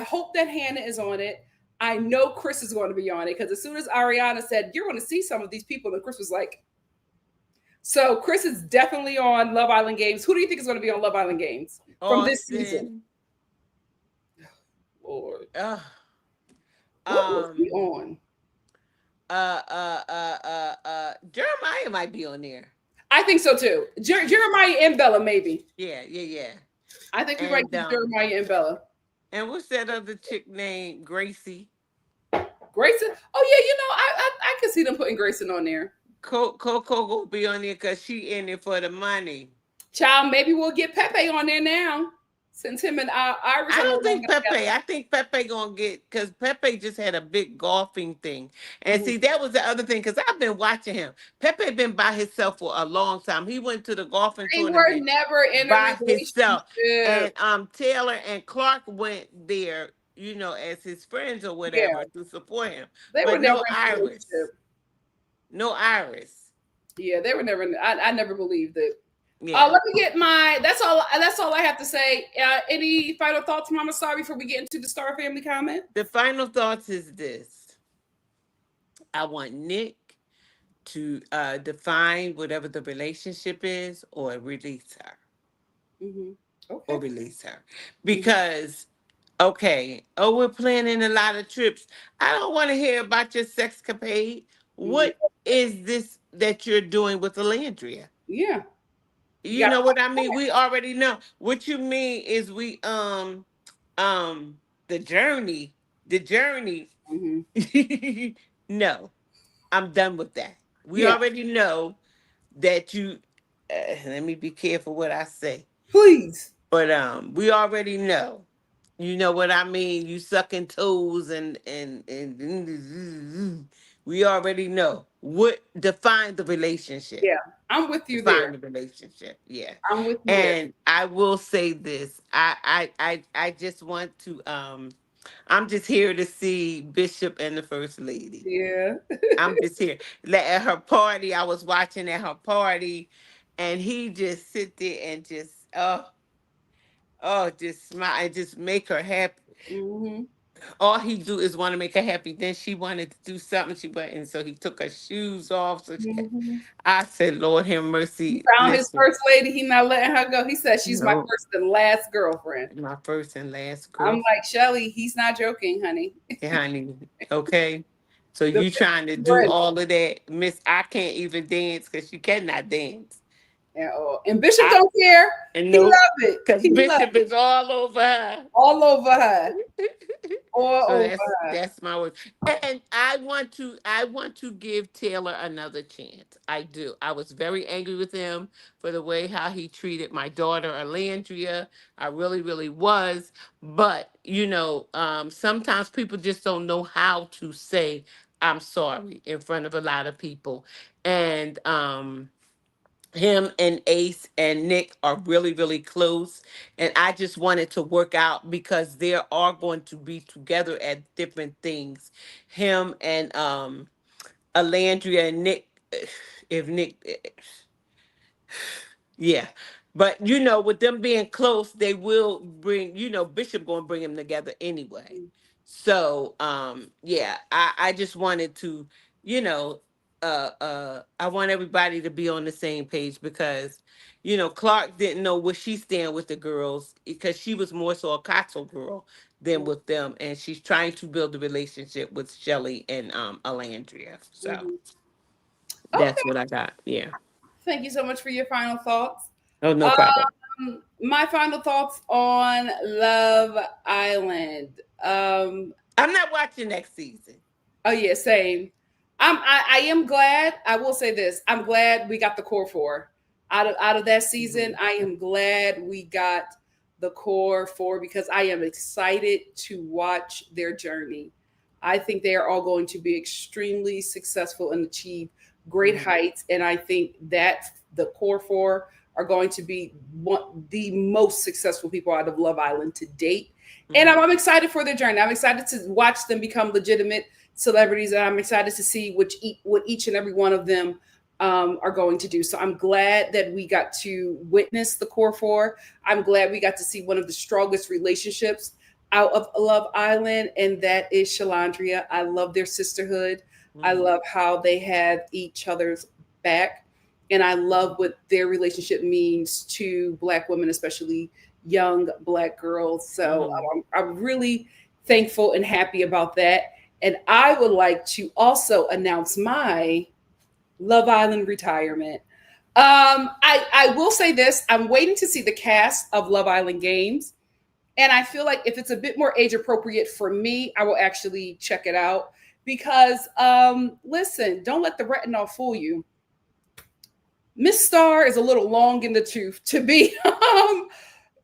hope that Hannah is on it. I know Chris is going to be on it because as soon as Ariana said, you're going to see some of these people, and Chris was like, so Chris is definitely on Love Island Games. Who do you think is going to be on Love Island Games from this season? Lord. What was he on? Jeremiah might be on there. I think so too. Jeremiah and Bella, maybe. Yeah. I think we might get Jeremiah and Bella. And what's that other chick named Gracie? Grayson? Oh yeah, I can see them putting Grayson on there. Coco will be on there because she in it for the money. Child, maybe we'll get Pepe on there now. Since him and Iris I are no don't think longer Pepe. together. I think Pepe gonna get because Pepe just had a big golfing thing, and Mhm. see that was the other thing because I've been watching him. Pepe been by himself for a long time. He went to the golfing They were tournament never in a by himself, relationship. and Taylor and Clark went there, as his friends or Yeah, whatever to support him, they were but never no in a Iris, relationship. no Iris. Yeah, they were never. I never believed it. Yeah. Let me get my. That's all. That's all I have to say. Any final thoughts, Mama Star, before we get into the Star Family comment? The final thoughts is this: I want Nick to define whatever the relationship is, or release her, Mm-hmm. or Okay. release her, Mm-hmm. because okay, oh, we're planning a lot of trips. I don't want to hear about your sexcapade. Mm-hmm. What is this that you're doing with Alandria? Yeah, you You got know what I mean? We already know. What you mean is um the journey, the journey. to. Mm-hmm. No, I'm done with that. We Yeah, already know that you. Let me be careful what I say, please. but we already know. You know what I mean? You sucking toes and we already know what define the relationship. Yeah, I'm with you there. Define the relationship. Yeah. I'm with you there. And I will say this. I just want to I'm just here to see Bishop and the First Lady. Yeah. I'm just here. Like at her party, I was watching at her party, and he just sit there and just just smile and just make her happy. Mm-hmm. All he do is want to make her happy. Then she wanted to do something, she went, and so he took her shoes off. Mm-hmm. I said, Lord have He mercy. found his Listen, first lady. He not letting her go. He said she's my no, first and last girlfriend. my first and last I'm girl. like, Shelly, he's not joking, honey. Yeah, honey. Okay. So The you trying to do friend. all of that, Miss? I can't even dance because you cannot dance. And Bishop I don't care. and He no, love it. because He love Bishop it. is all over her. All over her. All So over that's her. that's my word. And I want to give Taylor another chance. I do. I was very angry with him for the way how he treated my daughter Alandria. I really, really was. But sometimes people just don't know how to say I'm sorry in front of a lot of people. And him and Ace and Nick are really, really close. And I just wanted to work out because they are going to be together at different things. Him and Alandria and Nick, if Nick, yeah. But with them being close, they will bring, Bishop gonna bring them together anyway. So yeah, I just wanted to, you know, I want everybody to be on the same page because, Clark didn't know where she stand with the girls because she was more so a Cotto girl than with them, and she's trying to build a relationship with Shelly and Alandria. So Mhm. that's Okay. what I got. Yeah. Thank you so much for your final thoughts. Oh, no problem. My final thoughts on Love Island. I'm not watching next season. Oh yeah, same. I am glad. I will say this. I'm glad we got the core four out of that season. Mhm. I am glad we got the core four because I am excited to watch their journey. I think they are all going to be extremely successful and achieve great Mhm. heights. And I think that the core four are going to be the most successful people out of Love Island to date. And I'm, Mhm. I'm excited for their journey. I'm excited to watch them become legitimate celebrities, and I'm excited to see what each and every one of them are going to do. So I'm glad that we got to witness the core four. I'm glad we got to see one of the strongest relationships out of Love Island, and that is Shalandria. I love their sisterhood. I Mhm. love how they have each other's back, and I love what their relationship means to Black women, especially young Black girls. So Mhm. I'm really thankful and happy about that. And I would like to also announce my Love Island retirement. I will say this: I'm waiting to see the cast of Love Island Games, and I feel like if it's a bit more age appropriate for me, I will actually check it out. Because listen, don't let the retinol fool you. Miss Star is a little long in the tooth to be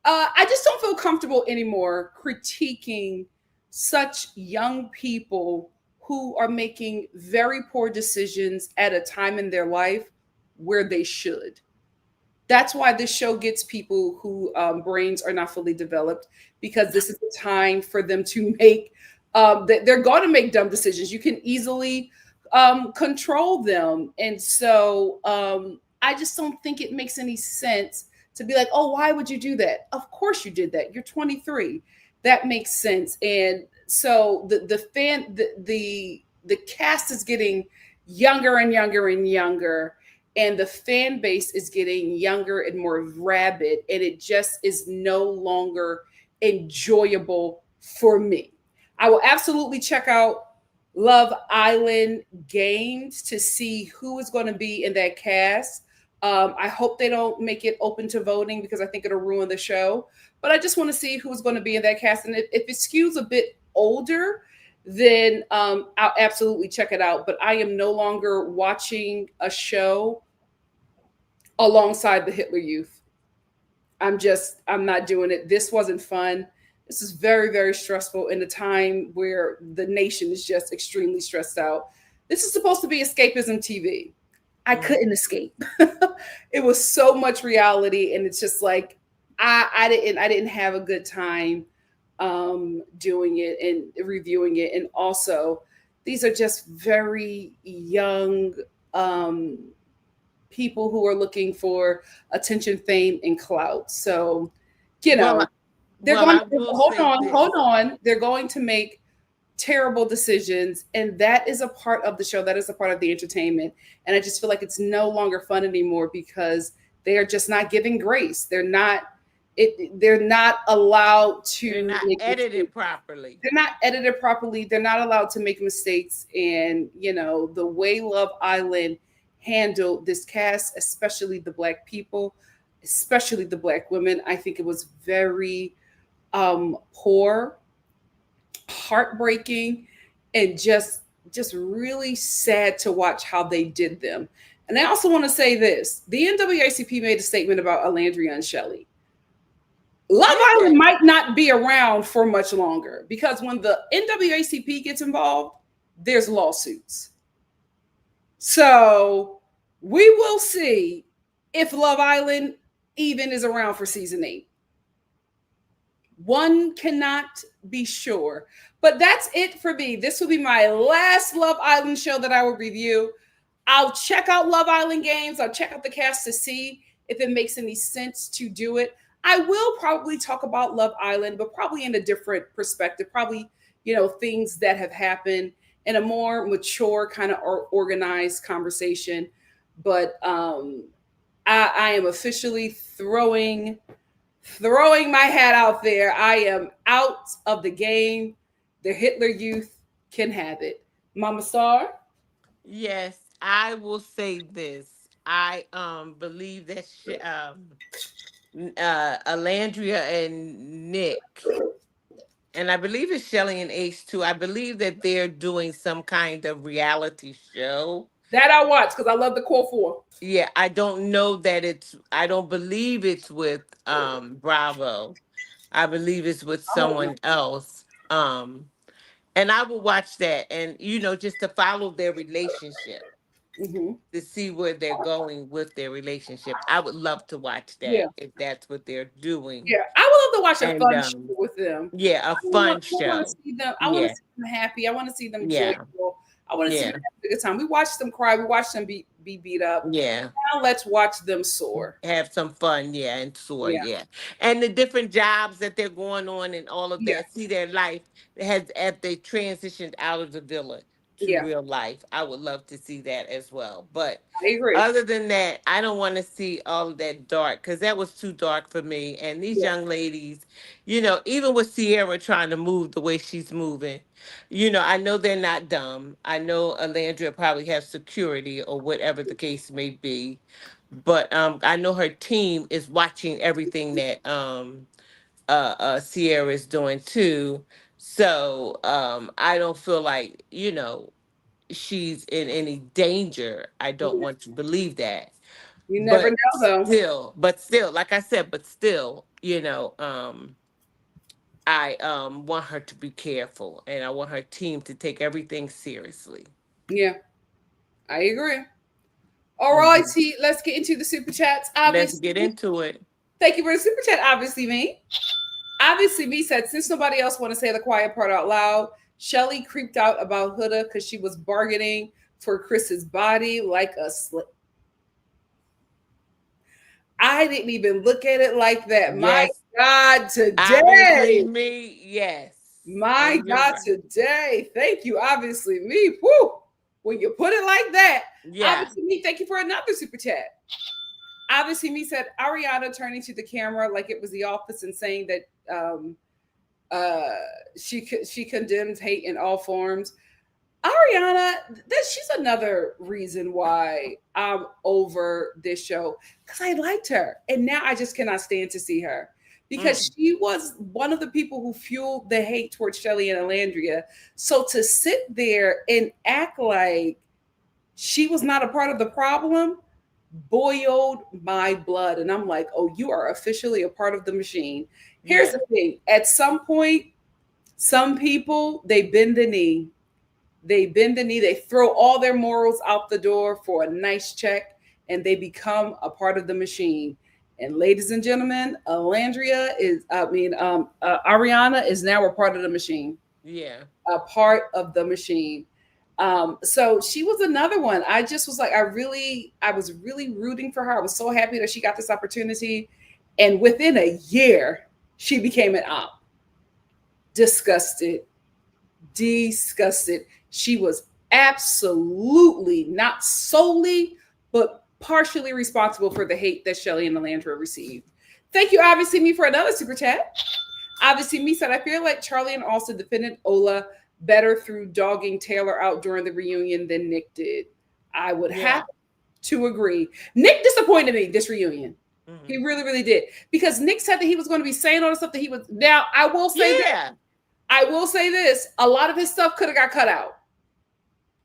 I just don't feel comfortable anymore critiquing such young people who are making very poor decisions at a time in their life where they should. That's why this show gets people who brains are not fully developed, because this is the time for them to make they're going to make dumb decisions. You can easily control them. And so I just don't think it makes any sense to be like, oh, why would you do that? Of course you did that. You're 23. That makes sense. And so the cast is getting younger and younger and younger, and the fan base is getting younger and more rabid, and it just is no longer enjoyable for me. I will absolutely check out Love Island games to see who is going to be in that cast. I hope they don't make it open to voting because I think it'll ruin the show. But I just want to see who's going to be in that cast, and if it skews a bit older, then I'll absolutely check it out. But I am no longer watching a show alongside the Hitler Youth. I'm not doing it. This wasn't fun. This is very, very stressful in a time where the nation is just extremely stressed out. This is supposed to be escapism TV. I Mm. couldn't escape. It was so much reality, and it's just like I didn't have a good time doing it and reviewing it. And also, these are just very young um, people who are looking for attention, fame, and clout. So, you Well, know, they're well, going I to will say this. hold on. They're going to make terrible decisions, and that is a part of the show. That is a part of the entertainment. And I just feel like it's no longer fun anymore because they are just not giving grace. They're not allowed They're to not make edited mistakes. properly. They're not edited properly. They're not allowed to make mistakes. And the way Love Island handled this cast, especially the black people, especially the black women, I think it was very poor, heartbreaking, and just really sad to watch how they did them. And I also want to say this: the NAACP made a statement about Alandria and Shelly. Love Did Island they? might not be around for much longer because when the NAACP gets involved, there's lawsuits. So we will see if Love Island even is around for season 8. One cannot be sure. But that's it for me. This will be my last Love Island show that I will review. I'll check out Love Island games. I'll check out the cast to see if it makes any sense to do it. I will probably talk about Love Island, but probably in a different perspective. Probably, things that have happened in a more mature, kind of organized conversation. But I am officially throwing my hat out there. I am out of the game. The Hitler Youth can have it. Mama Star? Yes, I will say this. I believe that Alandria and Nick, and I believe it's Shelly and Ace too. I believe that they're doing some kind of reality show. That I watch because I love the core four. Yeah, I don't know that I don't believe it's with Bravo. I believe it's with I hope someone else. And I will watch that, and just to follow their relationship, not. to see where they're going with their relationship. I would love to watch Yeah, that if that's what they're doing. yeah. I would love to watch a And fun show with them. yeah, a fun I want to show. see them. I want to Yeah, see them happy. I want to see them yeah, joyful. I want to see them yeah, have a good time. We watched them cry. We watched them be beat up. yeah. Now let's watch them soar. Have some fun, yeah, and tour, Yeah, yeah. And the different jobs that they're going on and all of yeah, that. See their life as they transitioned out of the villa to yeah. real life. I would love to see that as well. But I agree. other than that, I don't want to see all of that dark because that was too dark for me. And these Yeah, young ladies, even with Sierra trying to move the way she's moving, I know they're not dumb. I know Alandria probably has security or whatever the case may be, but I know her team is watching everything that Sierra is doing too. So I don't feel like she's in any danger. I don't yeah. want to believe that, You never know though. but still, like I said, but still, you know, I want her to be careful, and I want her team to take everything seriously. Yeah, I agree. All Hmm. righty, let's get into the super chats. Let's Obviously, get into it. thank you for the super chat. Obviously, me. Obviously, me said since nobody else want to say the quiet part out loud, Shelly creeped out about Huda because she was bargaining for Chris's body like a slip. I didn't even look at it like that. My Yes, God, obviously today. me. Yes, My and you're God, right. today. Thank you. Obviously, me. Woo. When you put it like that, Yeah, obviously, me. Thank you for another super chat. Obviously, me said Ariana turning to the camera like it was The Office and saying that uh, she condemns hate in all forms. Ariana, she's another reason why I'm over this show because I liked her, and now I just cannot stand to see her because mm, she was one of the people who fueled the hate towards Shelly and Alandria. So to sit there and act like she was not a part of the problem boiled my blood, and I'm like, oh, you are officially a part of the machine. Here's yeah, the thing: at some point, some people they bend the knee, they throw all their morals out the door for a nice check, and they become a part of the machine. And ladies and gentlemen, Ariana is now a part of the machine, yeah, a part of the machine. So she was another one. I just was like, I was really rooting for her. I was so happy that she got this opportunity. And within a year, she became an op. Disgusted, disgusted. She was absolutely not solely, but partially responsible for the hate that Shelly and Alandria received. Thank you, obviously, me for another super chat. Obviously, me said, I feel like Charlie and Austin defended Ola better through dogging Taylor out during the reunion than Nick did. I would have yeah. to agree. Nick disappointed me this reunion. He Hmm. really, really did. Because Nick said that he was going to be saying all the stuff that he was. Now, I will say this. Yeah, I will say this. A lot of his stuff could have got cut out.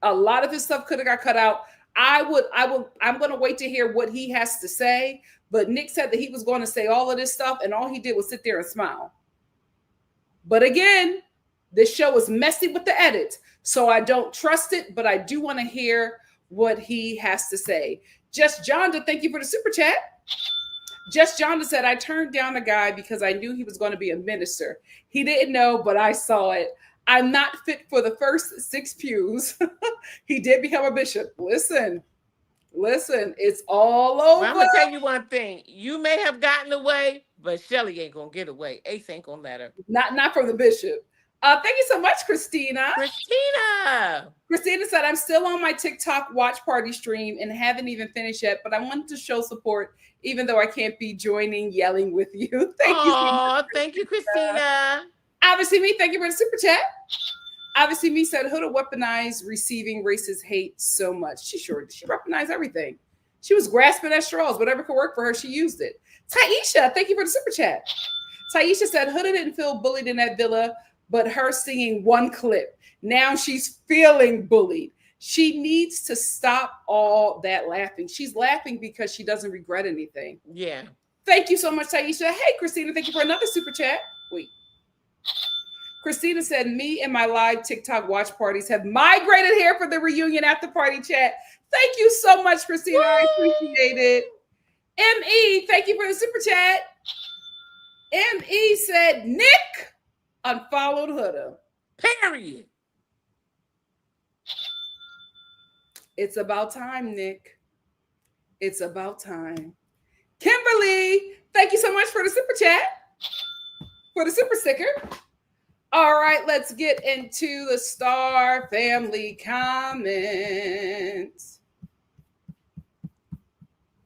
A lot of his stuff could have got cut out. I'm going to wait to hear what he has to say. But Nick said that he was going to say all of this stuff, and all he did was sit there and smile. But again, this show is messy with the edits, so I don't trust it, but I do want to hear what he has to say. Just Jonda, thank you for the super chat. Just Jonda said, I turned down a guy because I knew he was going to be a minister. He didn't know, but I saw it. I'm not fit for the first 6 pews. He did become a bishop. Listen, it's all well, I'm over. gonna tell you one thing. You may have gotten away, but Shelly ain't gonna get away. Ace ain't gonna let her. Not from the bishop. Thank you so much, Christina. Christina. Christina said, I'm still on my TikTok watch party stream and haven't even finished yet, but I wanted to show support even though I can't be joining yelling with you. Thank you so much. Oh, thank you, Christina. Obviously, me, thank you for the super chat. Obviously, me said, Huda weaponized receiving racist hate so much. She weaponized everything. She was grasping at straws. Whatever could work for her, she used it. Taisha, thank you for the super chat. Taisha said, Huda didn't feel bullied in that villa, but her singing one clip. Now she's feeling bullied. She needs to stop all that laughing. She's laughing because she doesn't regret anything. Yeah. Thank you so much, Taisha. Hey, Christina, thank you for another super chat. Wait. Christina said, me and my live TikTok watch parties have migrated here for the reunion after party chat. Thank you so much, Christina. Woo! I appreciate it. ME, thank you for the super chat. ME said, Nick unfollowed Huda. Period. It's about time, Nick. It's about time. Kimberly, thank you so much for the super chat, for the super sticker. All right, let's get into the Star family comments.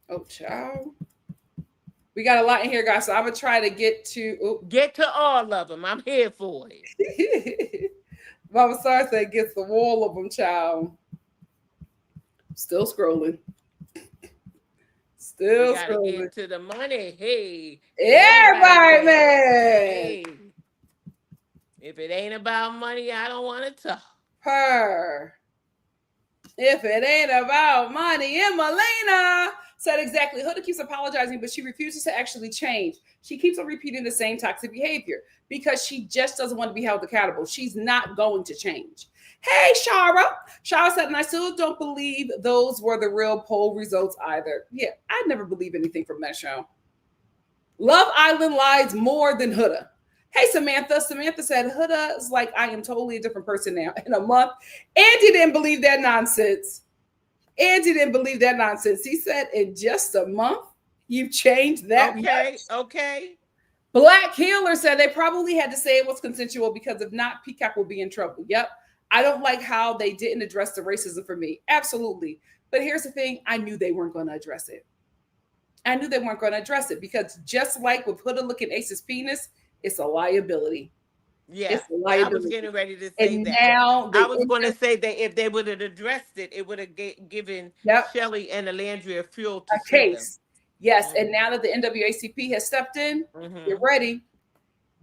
Oh, child. We got a lot in here, guys, so I'm going to try to get to... Get to all of them. I'm here for it. Mama Star said, gets the wall of them, child. Still scrolling. We Still gotta scrolling. get to the money. Hey, Everybody, man. Hey, if it ain't about money, I don't want to talk. Her. If it ain't about money, Emelina. said exactly. Huda keeps apologizing, but she refuses to actually change. She keeps on repeating the same toxic behavior because she just doesn't want to be held accountable. She's not going to change. Hey, Shara. Shara said, and I still don't believe those were the real poll results either. Yeah, I never believe anything from that show. Love Island lies more than Huda. Hey, Samantha. Samantha said, Huda is like, I am totally a different person now. In a month, Andy didn't believe that nonsense. Andy didn't believe that nonsense. He said, in just a month, you've changed that much. Okay. Black Healer said they probably had to say it was consensual because if not, Peacock will be in trouble. Yep. I don't like how they didn't address the racism for me. Absolutely. But here's the thing. I knew they weren't going to address it. I knew they weren't going to address it because just like with Huda looking Ace's penis, it's a liability. Yeah, it's a liability. I was getting ready to say and that. Now I was going to say that if they would have addressed it, it would have given Shelly and Alandria fuel to a case. Yes, and now that the NAACP has stepped in, get ready.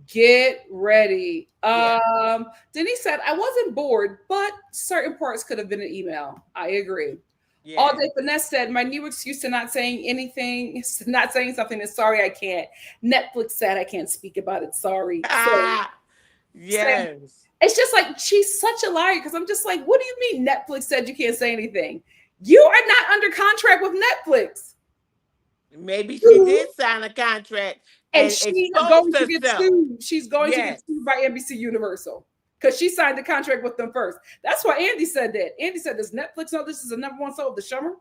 Get ready. Yeah. Denise said, I wasn't bored, but certain parts could have been an email. I agree. Yeah. All Day Finesse said, my new excuse to not saying anything, not saying something is sorry, I can't. Netflix said I can't speak about it. Sorry. Yes. So, it's just like, she's such a liar because I'm just like, what do you mean Netflix said you can't say anything? You are not under contract with Netflix. Maybe she did sign a contract and she's going to get sued. She's going to get sued by NBC Universal because she signed the contract with them first. That's why Andy said that. Andy said, does Netflix know this is the number one show of the summer?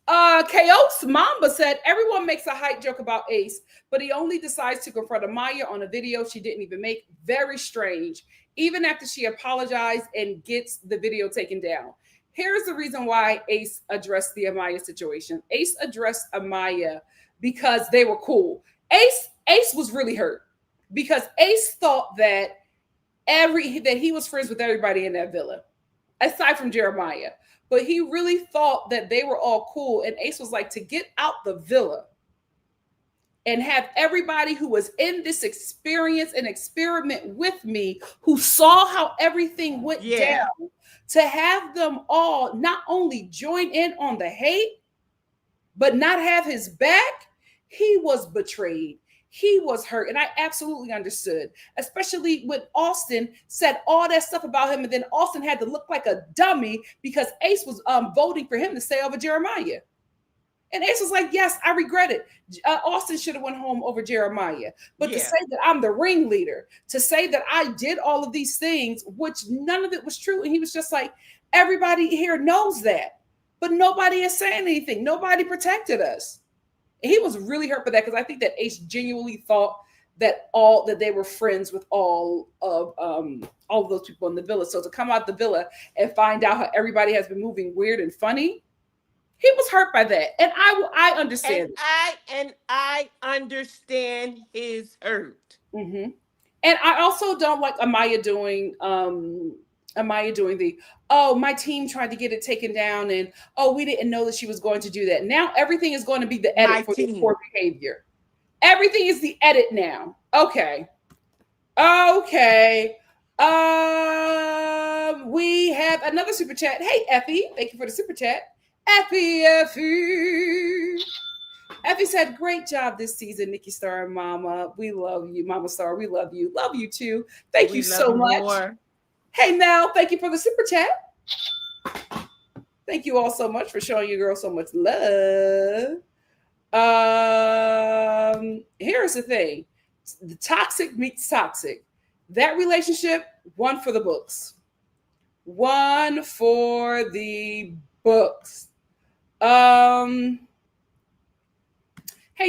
Chaos Mamba said, everyone makes a hype joke about Ace, but he only decides to confront Amaya on a video she didn't even make. Very strange. Even after she apologized and gets the video taken down. Here's the reason why Ace addressed the Amaya situation. Ace addressed Amaya because they were cool. Ace was really hurt because Ace thought that he was friends with everybody in that villa, aside from Jeremiah. But he really thought that they were all cool. And Ace was like, to get out the villa and have everybody who was in this experience and experiment with me, who saw how everything went down, to have them all not only join in on the hate, but not have his back, he was betrayed. He was hurt. And I absolutely understood, especially when Austin said all that stuff about him. And then Austin had to look like a dummy because Ace was voting for him to stay over Jeremiah. And Ace was like, yes, I regret it. Austin should have went home over Jeremiah. But to say that I'm the ringleader, to say that I did all of these things, which none of it was true. And he was just like, everybody here knows that. But nobody is saying anything. Nobody protected us. And he was really hurt by that because I think that Ace genuinely thought that they were friends with all of those people in the villa. So to come out the villa and find out how everybody has been moving weird and funny, he was hurt by that. And I understand. And I understand his hurt. Mm-hmm. And I also don't like Amaya doing the, oh, my team tried to get it taken down and, oh, we didn't know that she was going to do that. Now everything is going to be the edit for the poor behavior. Everything is the edit now. Okay. We have another super chat. Hey, Effie, thank you for the super chat. Effie. Effie said, great job this season, NikkiStar and Mama. We love you, Mama Star. We love you. Love you too. Thank you so much. More. Hey, Mel, thank you for the super chat. Thank you all so much for showing your girl so much love. Here's the thing. The toxic meets toxic. That relationship, one for the books. One for the books. Hey,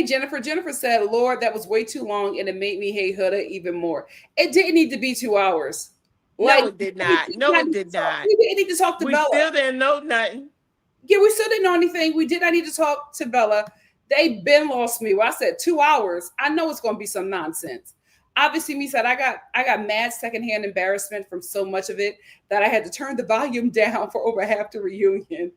Jennifer. Jennifer said, Lord, that was way too long and it made me hate Huda even more. It didn't need to be 2 hours. No, it did not. No, it did not. We didn't need to talk to Bella. We still didn't know nothing. Yeah, we still didn't know anything. We did not need to talk to Bella. They been lost me. Well, I said 2 hours. I know it's going to be some nonsense. Obviously, me said I got mad secondhand embarrassment from so much of it that I had to turn the volume down for over half the reunion.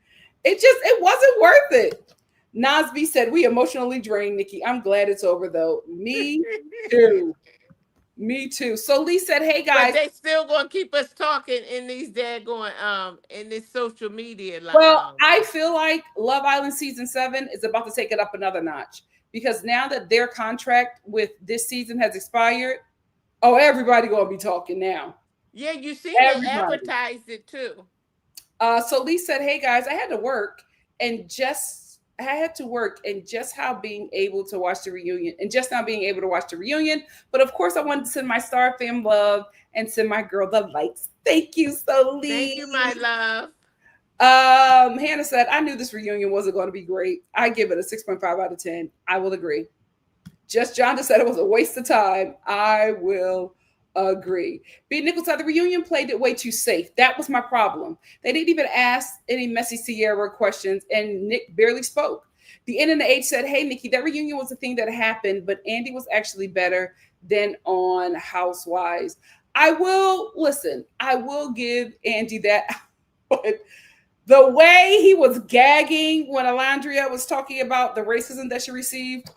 It wasn't worth it. Nasby said, we emotionally drained, Nikki. I'm glad it's over, though. Me too. Me too. So Lee said, "Hey But guys." they still gonna keep us talking in these daggone in this social media Well, I feel like Love Island season 7 is about to take it up another notch because now that their contract with this season has expired, oh, everybody gonna be talking now. Yeah, you see they Everybody. advertised it too. So Lee said, "Hey guys, I had to work and just how being able to watch the reunion and just now being able to watch the reunion. But of course, I wanted to send my Star fam love and send my girl the likes. Thank you, so Thank Lee." you, my love. Hannah said, "I knew this reunion wasn't going to be great. I give it a 6.5 out of 10. I will agree." Just John just said it was a waste of time. I will agree. B. Nichols said the reunion played it way too safe. That was my problem. They didn't even ask any messy Sierra questions, and Nick barely spoke. The N and the H said, "Hey, Nikki, that reunion was a thing that happened, but Andy was actually better than on Housewives." I will listen. I will give Andy that, but the way he was gagging when Alandria was talking about the racism that she received,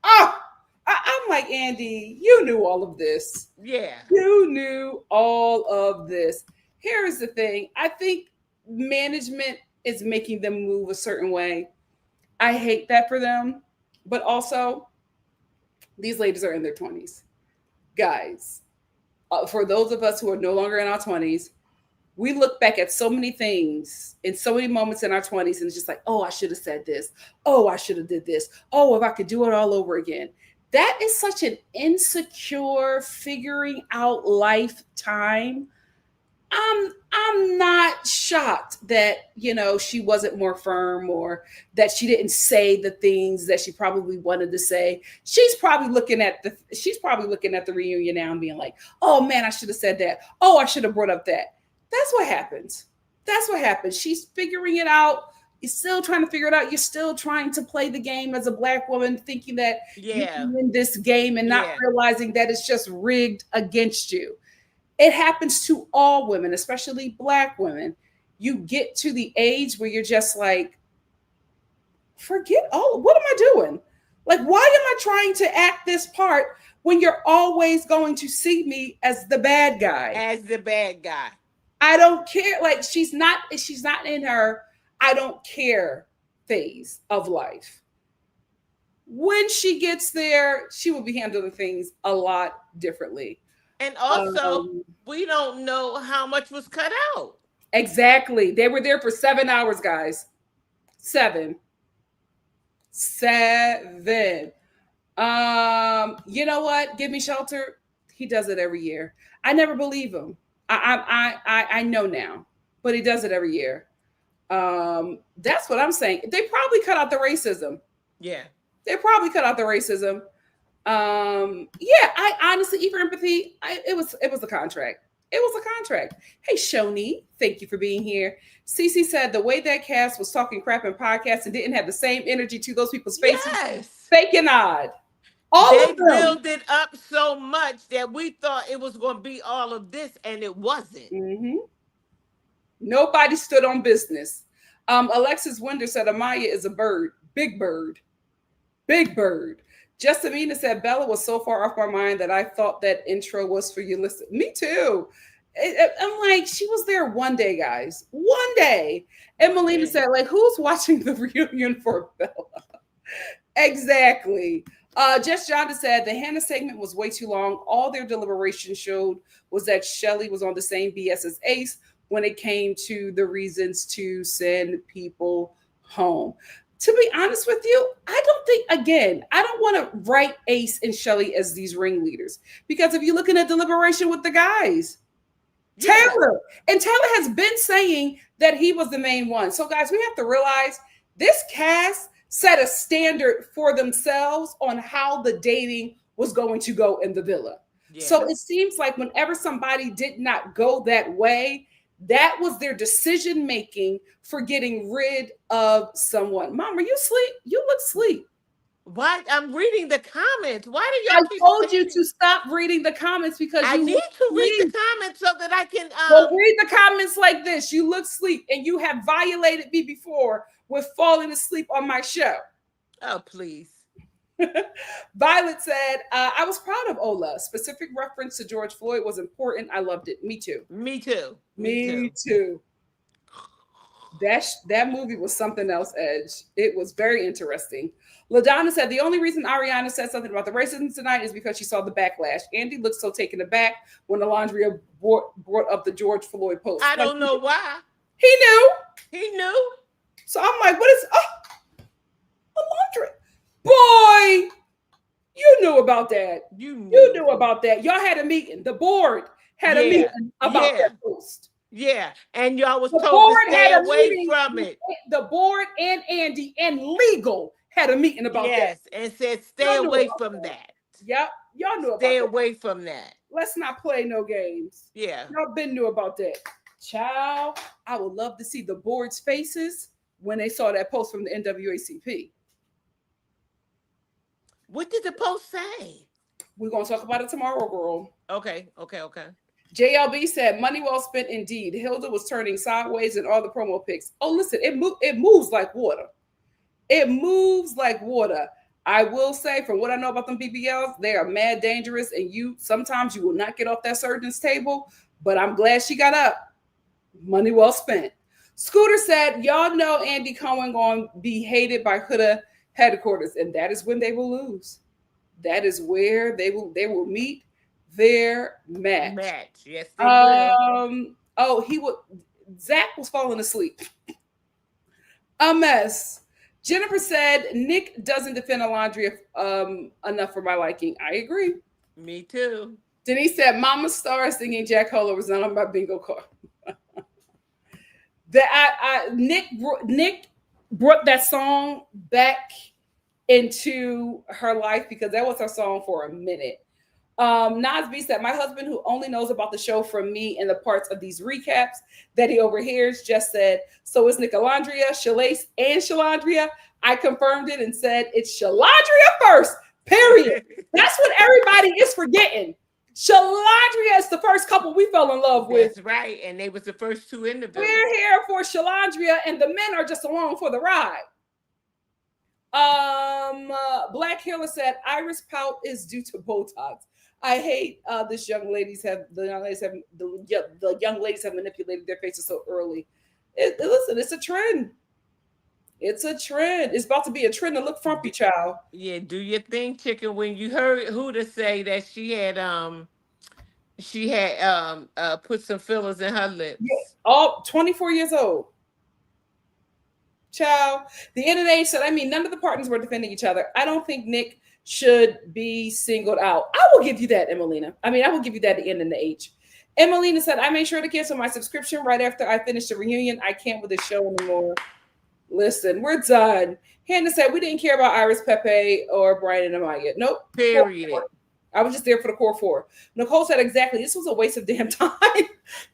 oh, I'm like, Andy, you knew all of this. Yeah. You knew all of this. Here is the thing. I think management is making them move a certain way. I hate that for them. But also, these ladies are in their 20s. Guys, for those of us who are no longer in our 20s, we look back at so many things in so many moments in our 20s and it's just like, oh, I should have said this. Oh, I should have did this. Oh, if I could do it all over again. That is such an insecure figuring out lifetime. I'm not shocked that, she wasn't more firm or that she didn't say the things that she probably wanted to say. She's probably looking at the reunion now and being like, "Oh man, I should have said that. Oh, I should have brought up that." That's what happens. That's what happens. She's figuring it out. You're still trying to figure it out. You're still trying to play the game as a Black woman, thinking that you Yeah. can win this game and not Yeah. realizing that it's just rigged against you. It happens to all women, especially Black women. You get to the age where you're just like, forget all, what am I doing? Like, why am I trying to act this part when you're always going to see me as the bad guy? As the bad guy. I don't care. Like, she's not in her I don't care phase of life. When she gets there, she will be handling things a lot differently. And also, Um, we don't know how much was cut out. exactly. They were there for 7 hours, guys. 7. 7. You know what? Give Me Shelter. He does it every year. I never believe him. I know now, but he does it every year. That's what I'm saying. They probably cut out the racism. Yeah. They probably cut out the racism. Yeah, I honestly, even empathy, it was a contract. It was a contract. Hey, Shoni, thank you for being here. Cece said the way that cast was talking crap in podcasts and didn't have the same energy to those people's faces. Yes. Fake and odd. All They of them. built it up so much that we thought it was going to be all of this, and it wasn't. Mm-hmm. Nobody stood on business. Alexis Winder said Amaya is a bird. Big bird. Big bird. Jessamina said Bella was so far off my mind that I thought that intro was for you. Listen, me too. I'm like, she was there one day, guys. One day. And Melina said, like, who's watching the reunion for Bella? Exactly. Jess Jonda said the Hannah segment was way too long. All their deliberation showed was that Shelly was on the same BS as Ace when it came to the reasons to send people home. To be honest with you, I don't think, again, I don't want to write Ace and Shelly as these ringleaders. Because if you're looking at deliberation with the guys, Taylor, and Taylor has been saying that he was the main one. So, guys, we have to realize this cast set a standard for themselves on how the dating was going to go in the villa. Yeah. So it seems like whenever somebody did not go that way, that was their decision making for getting rid of someone. Mom, are you asleep? You look asleep. Why? I'm reading the comments. Why do y'all? I told you to stop reading the comments because I need to read the comments so that I can. Well, read the comments like this. You look asleep, and you have violated me before with falling asleep on my show. Oh, please. Violet said, I was proud of Ola. Specific reference to George Floyd was important. I loved it. Me too. Me too. Me Me too. too. That movie was something else, Edge. It was very interesting. LaDonna said the only reason Ariana said something about the racism tonight is because she saw the backlash. Andy looked so taken aback when Alandria brought up the George Floyd post. I Like, don't know why. he knew. He knew. So I'm like, what is Alandria? Boy, you knew about that. You You knew. knew about that. Y'all had a meeting. The board had a Yeah. meeting about Yeah. that post. Yeah. And y'all was The told to board stay had a away meeting. from it. The board and Andy and legal had a meeting about that. Yes. And said stay Y'all knew away about from that. that. Yep. Y'all knew Stay about that. away from that. Let's not play no games. Yeah. Y'all been knew about that. Child, I would love to see the board's faces when they saw that post from the NWACP. What did the post say? We're going to talk about it tomorrow, girl. Okay. Okay. Okay. JLB said, money well spent indeed. Hilda was turning sideways in all the promo pics. Oh, listen, it moves like water. It moves like water. I will say, from what I know about them BBLs, they are mad dangerous, and sometimes you will not get off that surgeon's table, but I'm glad she got up. Money well spent. Scooter said, y'all know Andy Cohen going to be hated by Huda headquarters, and that is when they will lose. That is where they will meet their match. Yes, they will. Zach was falling asleep. A mess. Jennifer said Nick doesn't defend Alandria enough for my liking. I agree. Me too. Denise said Mama Star singing Jack Harlow was not on my bingo card. Nick brought that song back into her life because that was her song for a minute. Nas B said, my husband, who only knows about the show from me and the parts of these recaps that he overhears, just said, so is Nicolandrea, Shalace, and Shalandria. I confirmed it and said, it's Shalandria first, period. That's what everybody is forgetting. Shalandria is the first couple we fell in love with. That's right. And they was the first two in the building. We're here for Shalandria, and the men are just along for the ride. Black Healer said, iris pout is due to Botox. I hate the young ladies have manipulated their faces so early. Listen, it's a trend. It's a trend. It's about to be a trend to look frumpy, child. Yeah, do your thing, chicken. When you heard Huda say that she had put some fillers in her lips. Yeah, all 24 years old. Child. The internet said, none of the partners were defending each other. I don't think Nick should be singled out. I will give you that, Emelina. I will give you that at the end and the H. Emelina said, I made sure to cancel my subscription right after I finished the reunion. I can't with the show anymore. Listen, we're done. Hannah said, we didn't care about Iris, Pepe, or Brian and Amaya. Nope. Period. I was just there for the core four. Nicole said, exactly. This was a waste of damn time.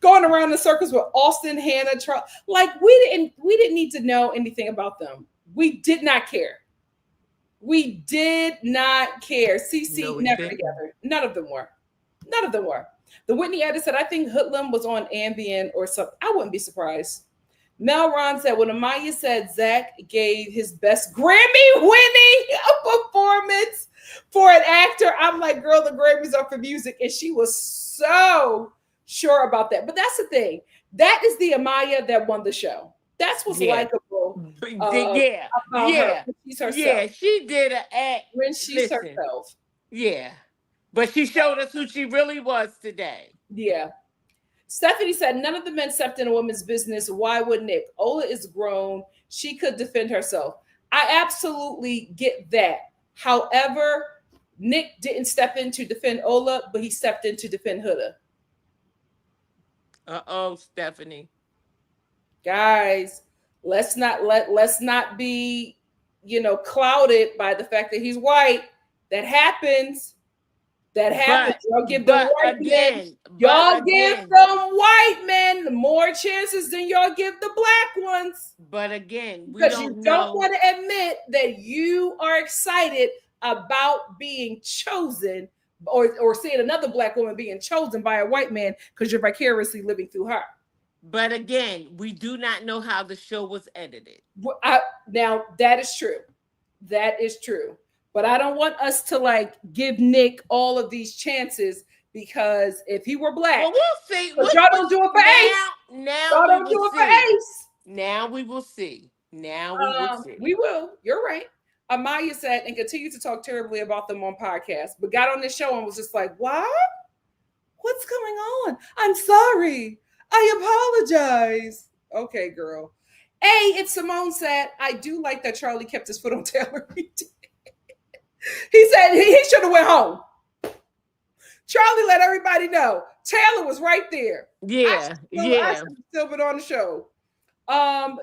Going around in circles with Austin, Hannah, Charles. Like, we didn't need to know anything about them. We did not care. We did not care. CC never together. None of them were. None of them were. The Whitney edit said, I think Hoodlum was on Ambien or something. I wouldn't be surprised. Mel Ron said, when Amaya said Zach gave his best Grammy-winning performance for an actor, I'm like, girl, the Grammys are for music. And she was so sure about that. But that's the thing. That is the Amaya that won the show. That's what's likable. Yeah. She's herself. Yeah, she did an act. When she's herself. Yeah. But she showed us who she really was today. Yeah. Stephanie said, none of the men stepped in a woman's business. Why would Nick? Ola is grown. She could defend herself. I absolutely get that. However, Nick didn't step in to defend Ola, but he stepped in to defend Huda. Uh-oh, Stephanie. Guys, let's not be, clouded by the fact that he's white. That happens. Y'all give them white men. Y'all give them white men more chances than y'all give the black ones. But again, because you don't want to admit that you are excited about being chosen or seeing another black woman being chosen by a white man because you're vicariously living through her. But again, we do not know how the show was edited. Now, that is true. That is true. But I don't want us to like give Nick all of these chances because if he were black, well, we'll see. but y'all don't do it for Ace. Now Y'all we don't will do it see. for Ace. Now we will see. Now we will see. We will. You're right. Amaya said and continued to talk terribly about them on podcasts, but got on this show and was just like, "What? What's going on? I'm sorry. I apologize." Okay, girl. It's Simone said, "I do like that Charlie kept his foot on Taylor." He said he should have went home. Charlie let everybody know Taylor was right there. Yeah, I should have still been on the show.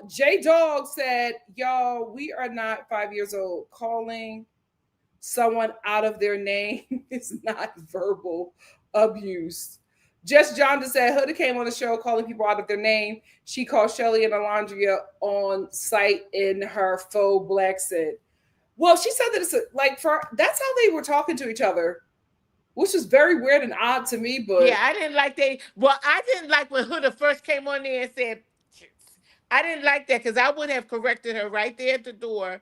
J Dog said, "Y'all, we are not 5 years old. Calling someone out of their name is not verbal abuse." Just John said, Huda came on the show calling people out of their name. She called Shelly and Alandria on site in her faux black scent. Well, she said that it's that's how they were talking to each other, which is very weird and odd to me. But yeah, I didn't like I didn't like when Huda first came on there and said, I didn't like that because I would have corrected her right there at the door.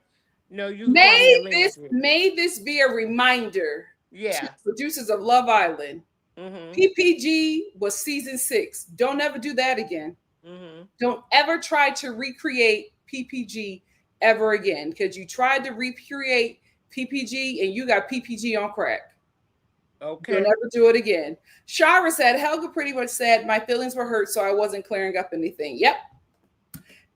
No, you can call me Alandria. May this be a reminder to producers of Love Island. Mm-hmm. PPG was season 6. Don't ever do that again. Mm-hmm. Don't ever try to recreate PPG ever again, because you tried to recreate PPG and you got PPG on crack. Okay. Don't ever do it again. Shara said, Helga pretty much said, my feelings were hurt, so I wasn't clearing up anything. Yep.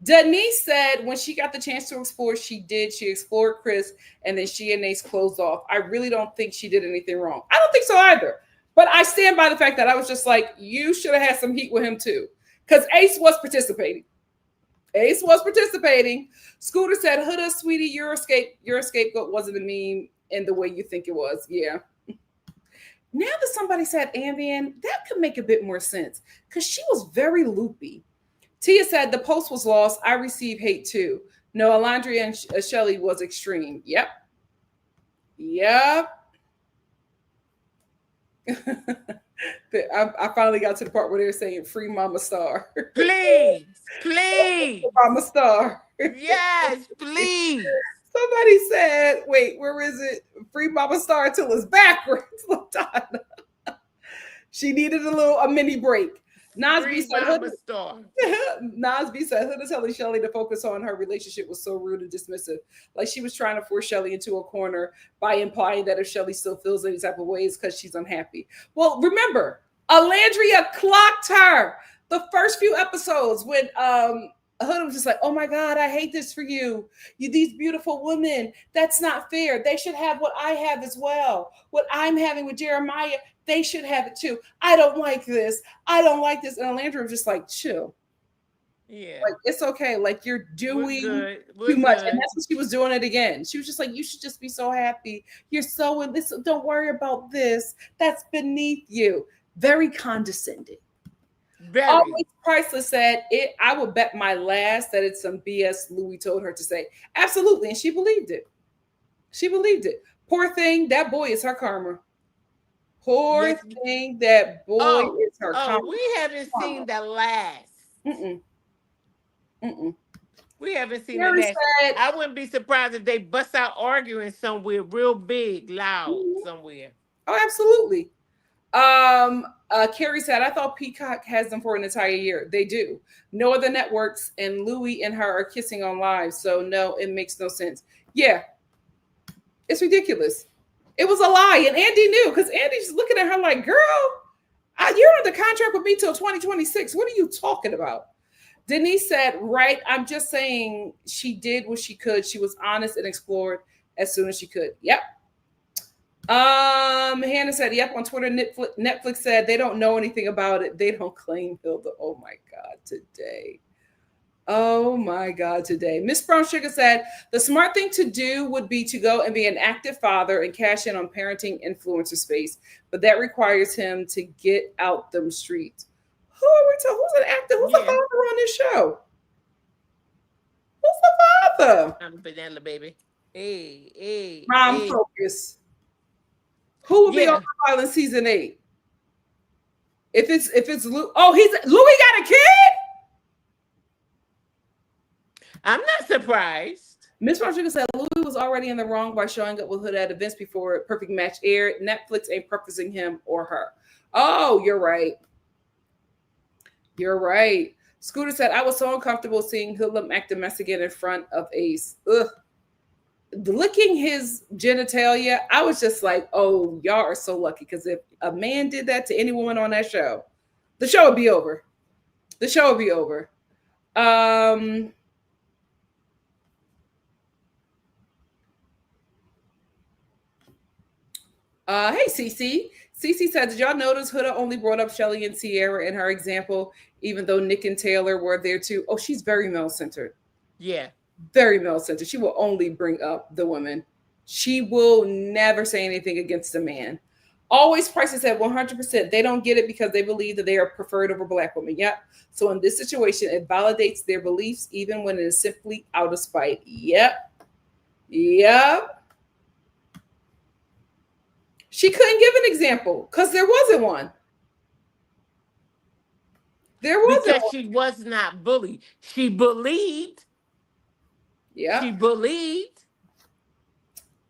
Denise said when she got the chance to explore, she did. She explored Chris, and then she and Ace closed off. I really don't think she did anything wrong. I don't think so either. But I stand by the fact that I was just like, you should have had some heat with him too. Because Ace was participating. Ace was participating. Scooter said, Huda, sweetie, your scapegoat wasn't a meme in the way you think it was. Yeah. Now that somebody said Ambien, that could make a bit more sense because she was very loopy. Tia said the post was lost. I received hate too. No, Alandria and Shelly was extreme. Yep. I finally got to the part where they were saying free Mama Star. Please. Mama Star. Yes, please. Somebody said, wait, where is it? Free Mama Star till it's backwards. She needed a mini break. Nasby said, Huda telling Shelly to focus on her relationship was so rude and dismissive. Like she was trying to force Shelly into a corner by implying that if Shelly still feels any type of ways because she's unhappy. Well, remember, Alandria clocked her the first few episodes when Huda was just like, oh my God, I hate this for you. These beautiful women. That's not fair. They should have what I have as well. What I'm having with Jeremiah, they should have it too. I don't like this. And Alandria was just like, chill. Yeah. Like, it's okay. Like, you're doing too much. And that's what she was doing it again. She was just like, you should just be so happy. You're so in this. Don't worry about this. That's beneath you. Very condescending. Always Priceless said, I would bet my last that it's some BS Louis told her to say. Absolutely. And she believed it. Poor thing. That boy is her karma. Poor thing. That boy is her karma. We haven't seen the last. We haven't seen the last. I wouldn't be surprised if they bust out arguing somewhere real big, loud somewhere. Oh, absolutely. Carrie said, I thought Peacock has them for an entire year. They do. No other networks, and Louis and her are kissing on live. So no, it makes no sense. Yeah. It's ridiculous. It was a lie. And Andy knew because Andy's looking at her like, girl, you're under contract with me till 2026. What are you talking about? Denise said, right. I'm just saying she did what she could. She was honest and explored as soon as she could. Yep. Hannah said, yep, on Twitter, Netflix said they don't know anything about it. They don't claim Hilda. Oh my God, today. Miss Brown Sugar said, the smart thing to do would be to go and be an active father and cash in on parenting influencer space. But that requires him to get out them streets. Who are we talking? Who's an actor? Who's the father on this show? Who's the father? I'm Vanilla, baby. Hey. Mom, focus. Who will be on Love Island season 8? If it's Louis Louis got a kid? I'm not surprised. Miss Rodriguez said Louis was already in the wrong by showing up with Huda at events before Perfect Match aired. Netflix ain't purposing him or her. Oh, you're right. You're right. Scooter said, I was so uncomfortable seeing Hoodlum act domestic in front of Ace. Ugh. Licking his genitalia, I was just like, oh, y'all are so lucky. Because if a man did that to any woman on that show, the show would be over. The show would be over. Hey, Cece. Cece said, did y'all notice Huda only brought up Shelly and Sierra in her example, even though Nick and Taylor were there too? Oh, she's very male-centered. Yeah. Very male-centered. She will only bring up the women. She will never say anything against a man. Always prices at 100%. They don't get it because they believe that they are preferred over black women. Yep. So in this situation, it validates their beliefs even when it is simply out of spite. Yep. Yep. She couldn't give an example because there wasn't one. There wasn't because one. she was not bullied. She believed. Yeah. She believed.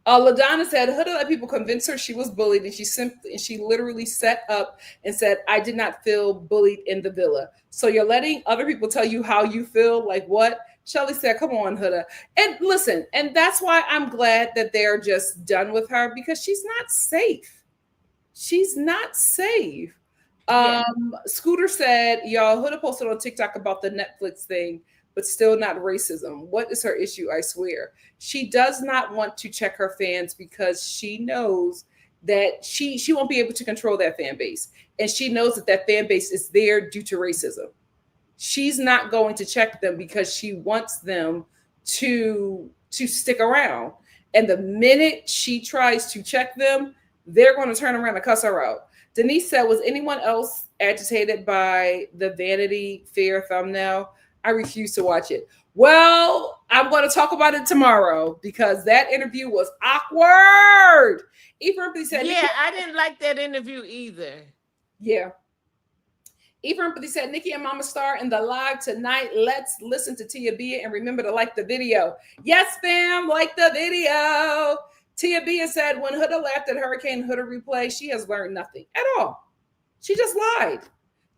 LaDonna said Huda let people convince her she was bullied, and she literally set up and said, "I did not feel bullied in the villa." So you're letting other people tell you how you feel. Like what? Shelly said, "Come on, Huda." And listen, and that's why I'm glad that they're just done with her because she's not safe. She's not safe. Yeah. Scooter said, y'all, Huda posted on TikTok about the Netflix thing, but still not racism. What is her issue? I swear. She does not want to check her fans because she knows that she won't be able to control that fan base. And she knows that that fan base is there due to racism. She's not going to check them because she wants them to stick around. And the minute she tries to check them, they're going to turn around and cuss her out. Denise said, was anyone else agitated by the Vanity Fair thumbnail? I refuse to watch it. Well, I'm going to talk about it tomorrow because that interview was awkward. Ephraim said, yeah, I didn't like that interview either. Yeah. Ephraim said, Nikki and Mama.Star in the live tonight. Let's listen to Tia Bia and remember to like the video. Yes, fam, like the video. Tia Bia said, when Huda laughed at Hurricane Huda replay, she has learned nothing at all. She just lied.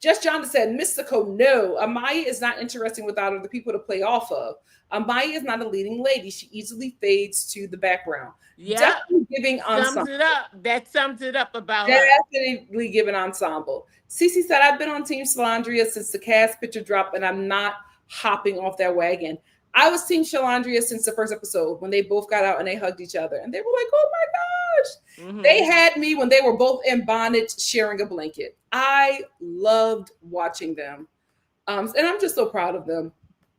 Just John said, Mystical, no. Amaya is not interesting without other people to play off of. Amaya is not a leading lady. She easily fades to the background. Yeah. Definitely giving ensemble. Sums it up. That sums it up about her. Definitely giving ensemble. Cece said, I've been on Team Shalandria since the cast picture dropped, and I'm not hopping off that wagon. I was Team Shalandria since the first episode when they both got out and they hugged each other. And they were like, oh my gosh. Mm-hmm. They had me when they were both in bondage sharing a blanket. I loved watching them. And I'm just so proud of them.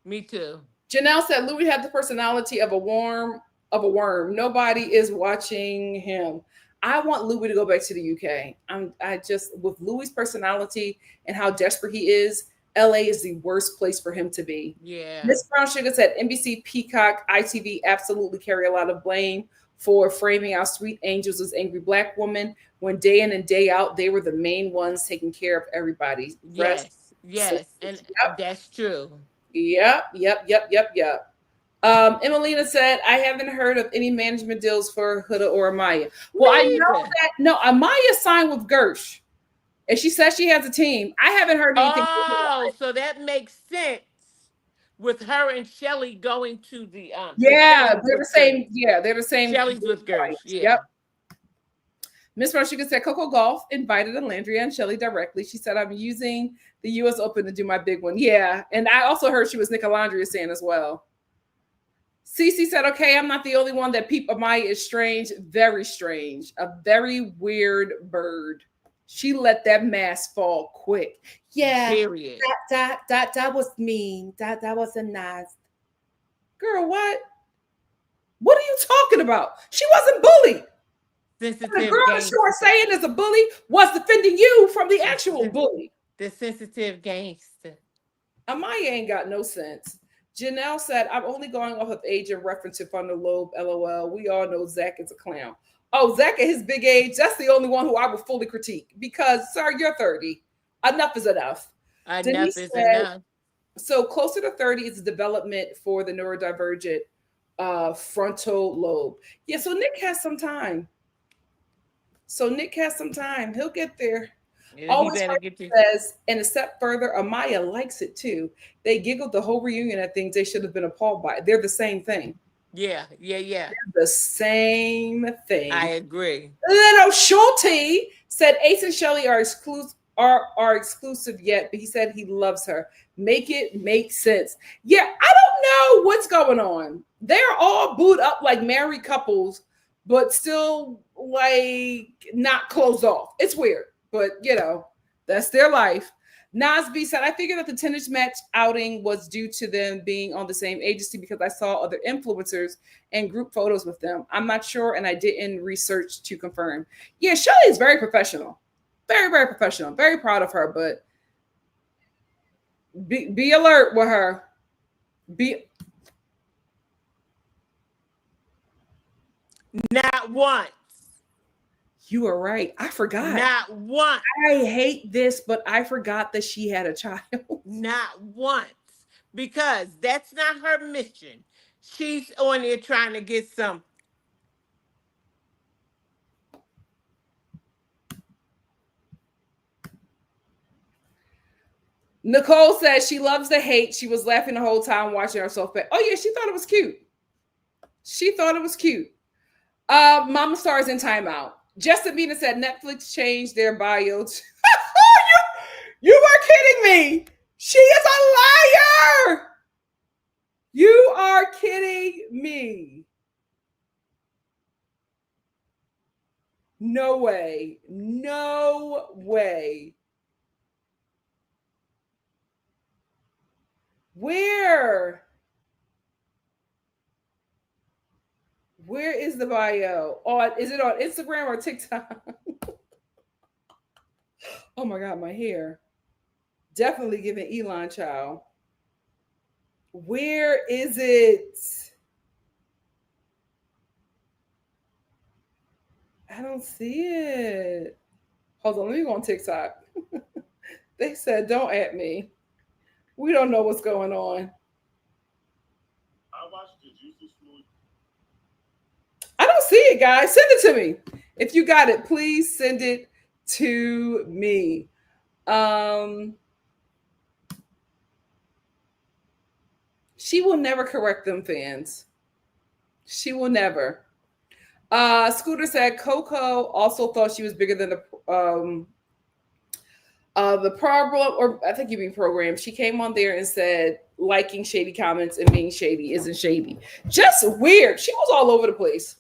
Me too. Janelle said, Louis had the personality of a worm. Nobody is watching him. I want Louis to go back to the UK. I just, with Louis' personality and how desperate he is, LA is the worst place for him to be. Yeah. Miss Brown Sugar said NBC, Peacock, ITV absolutely carry a lot of blame for framing our sweet angels as angry black women when day in and day out, they were the main ones taking care of everybody. Yes. And yep. That's true. Yep. Emelina said, I haven't heard of any management deals for Huda or Amaya. Well, I know that, no, Amaya signed with Gersh. And she says she has a team. I haven't heard anything. Oh, so that makes sense with her and Shelly going to the yeah, they're the same. Yeah, they're the same. Shelly's with Gersh. Yeah. Yep. Miss Rodriguez said Coco Golf invited Alandria and Shelly directly. She said, I'm using the US Open to do my big one. Yeah. And I also heard she was Nicolandrea saying as well. Cece said, okay, I'm not the only one that peep Amaya is strange. Very strange. A very weird bird. She let that mask fall quick. Yeah. Period. That was mean. That wasn't nice. Girl, what? What are you talking about? She wasn't bullied. Sensitive the girl that you are saying is a bully was defending you from the actual bully. The sensitive gangster. Amaya ain't got no sense. Janelle said, I'm only going off of age and reference to frontal lobe, LOL. We all know Zach is a clown. Oh, Zach at his big age, that's the only one who I would fully critique because, sir, you're 30. Enough is enough. Enough is enough. So closer to 30 is development for the neurodivergent. frontal lobe. Yeah, so Nick has some time. He'll get there. Yeah, he Always better get to. says, and a step further, Amaya likes it too. They giggled the whole reunion at things they should have been appalled by. They're the same thing. Yeah, yeah, yeah. The same I thing. agree. Little Schulte said Ace and Shelly are exclusive yet, but he said he loves her. Make it make sense. Yeah, I don't know what's going on. They're all booed up like married couples, but still like not closed off. It's weird, but that's their life. Nasby said, I figured that the tennis match outing was due to them being on the same agency because I saw other influencers and group photos with them. I'm not sure, and I didn't research to confirm. Yeah, Shelly is very professional. Very, very professional. I'm very proud of her, but be alert with her. Be Not once. You are right. I forgot. Not once. I hate this, but I forgot that she had a child. Not once. Because that's not her mission. She's on there trying to get some. Nicole says she loves the hate. She was laughing the whole time watching herself back. Oh yeah, she thought it was cute. She thought it was cute. Mama Star is in timeout. Justin said Netflix changed their bio. You are kidding me. She is a liar. You are kidding me. No way. No way. Where? Where is the bio? Is it on Instagram or TikTok? Oh my God, my hair. Definitely giving Elon child. Where is it? I don't see it. Hold on, let me go on TikTok. They said, don't at me. We don't know what's going on. I don't see it, guys. Send it to me. If you got it, please send it to me. She will never correct them fans. She will never. Scooter said Coco also thought she was bigger than the problem, or I think you mean program. She came on there and said liking shady comments and being shady isn't shady. Just weird. She was all over the place.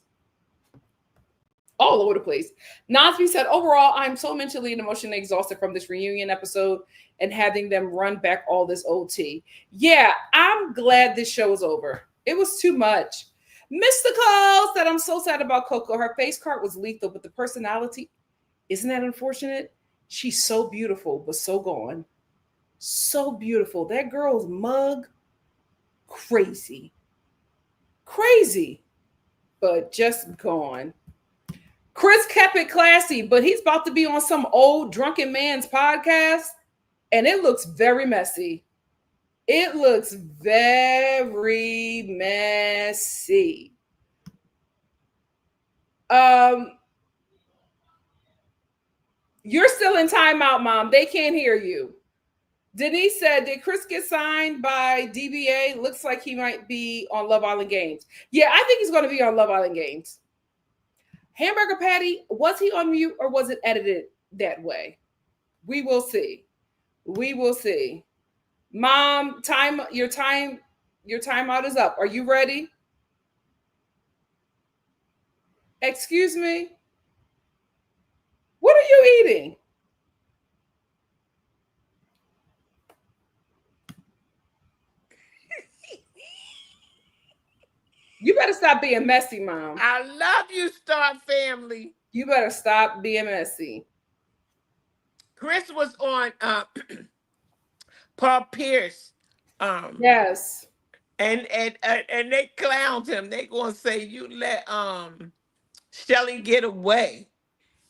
All over the place. Nasby said, overall, I'm so mentally and emotionally exhausted from this reunion episode and having them run back all this OT. Yeah, I'm glad this show is over. It was too much. Mystical said, I'm so sad about Coco. Her face card was lethal, but the personality, isn't that unfortunate? She's so beautiful, but so gone. So beautiful. That girl's mug, crazy. Crazy, but just gone. Chris kept it classy, but he's about to be on some old drunken man's podcast, and it looks very messy. It looks very messy. You're still in timeout, Mom. They can't hear you. Denise said, did Chris get signed by DBA? Looks like he might be on Love Island Games. Yeah, I think he's going to be on Love Island Games. Hamburger Patty, was he on mute or was it edited that way? We will see. We will see. Mom, your timeout is up. Are you ready? Excuse me? What are you eating? You better stop being messy, Mom. I love you, Star family. You better stop being messy. Chris was on Paul Pierce. Yes. And they clowned him. They gonna say you let Shelly get away.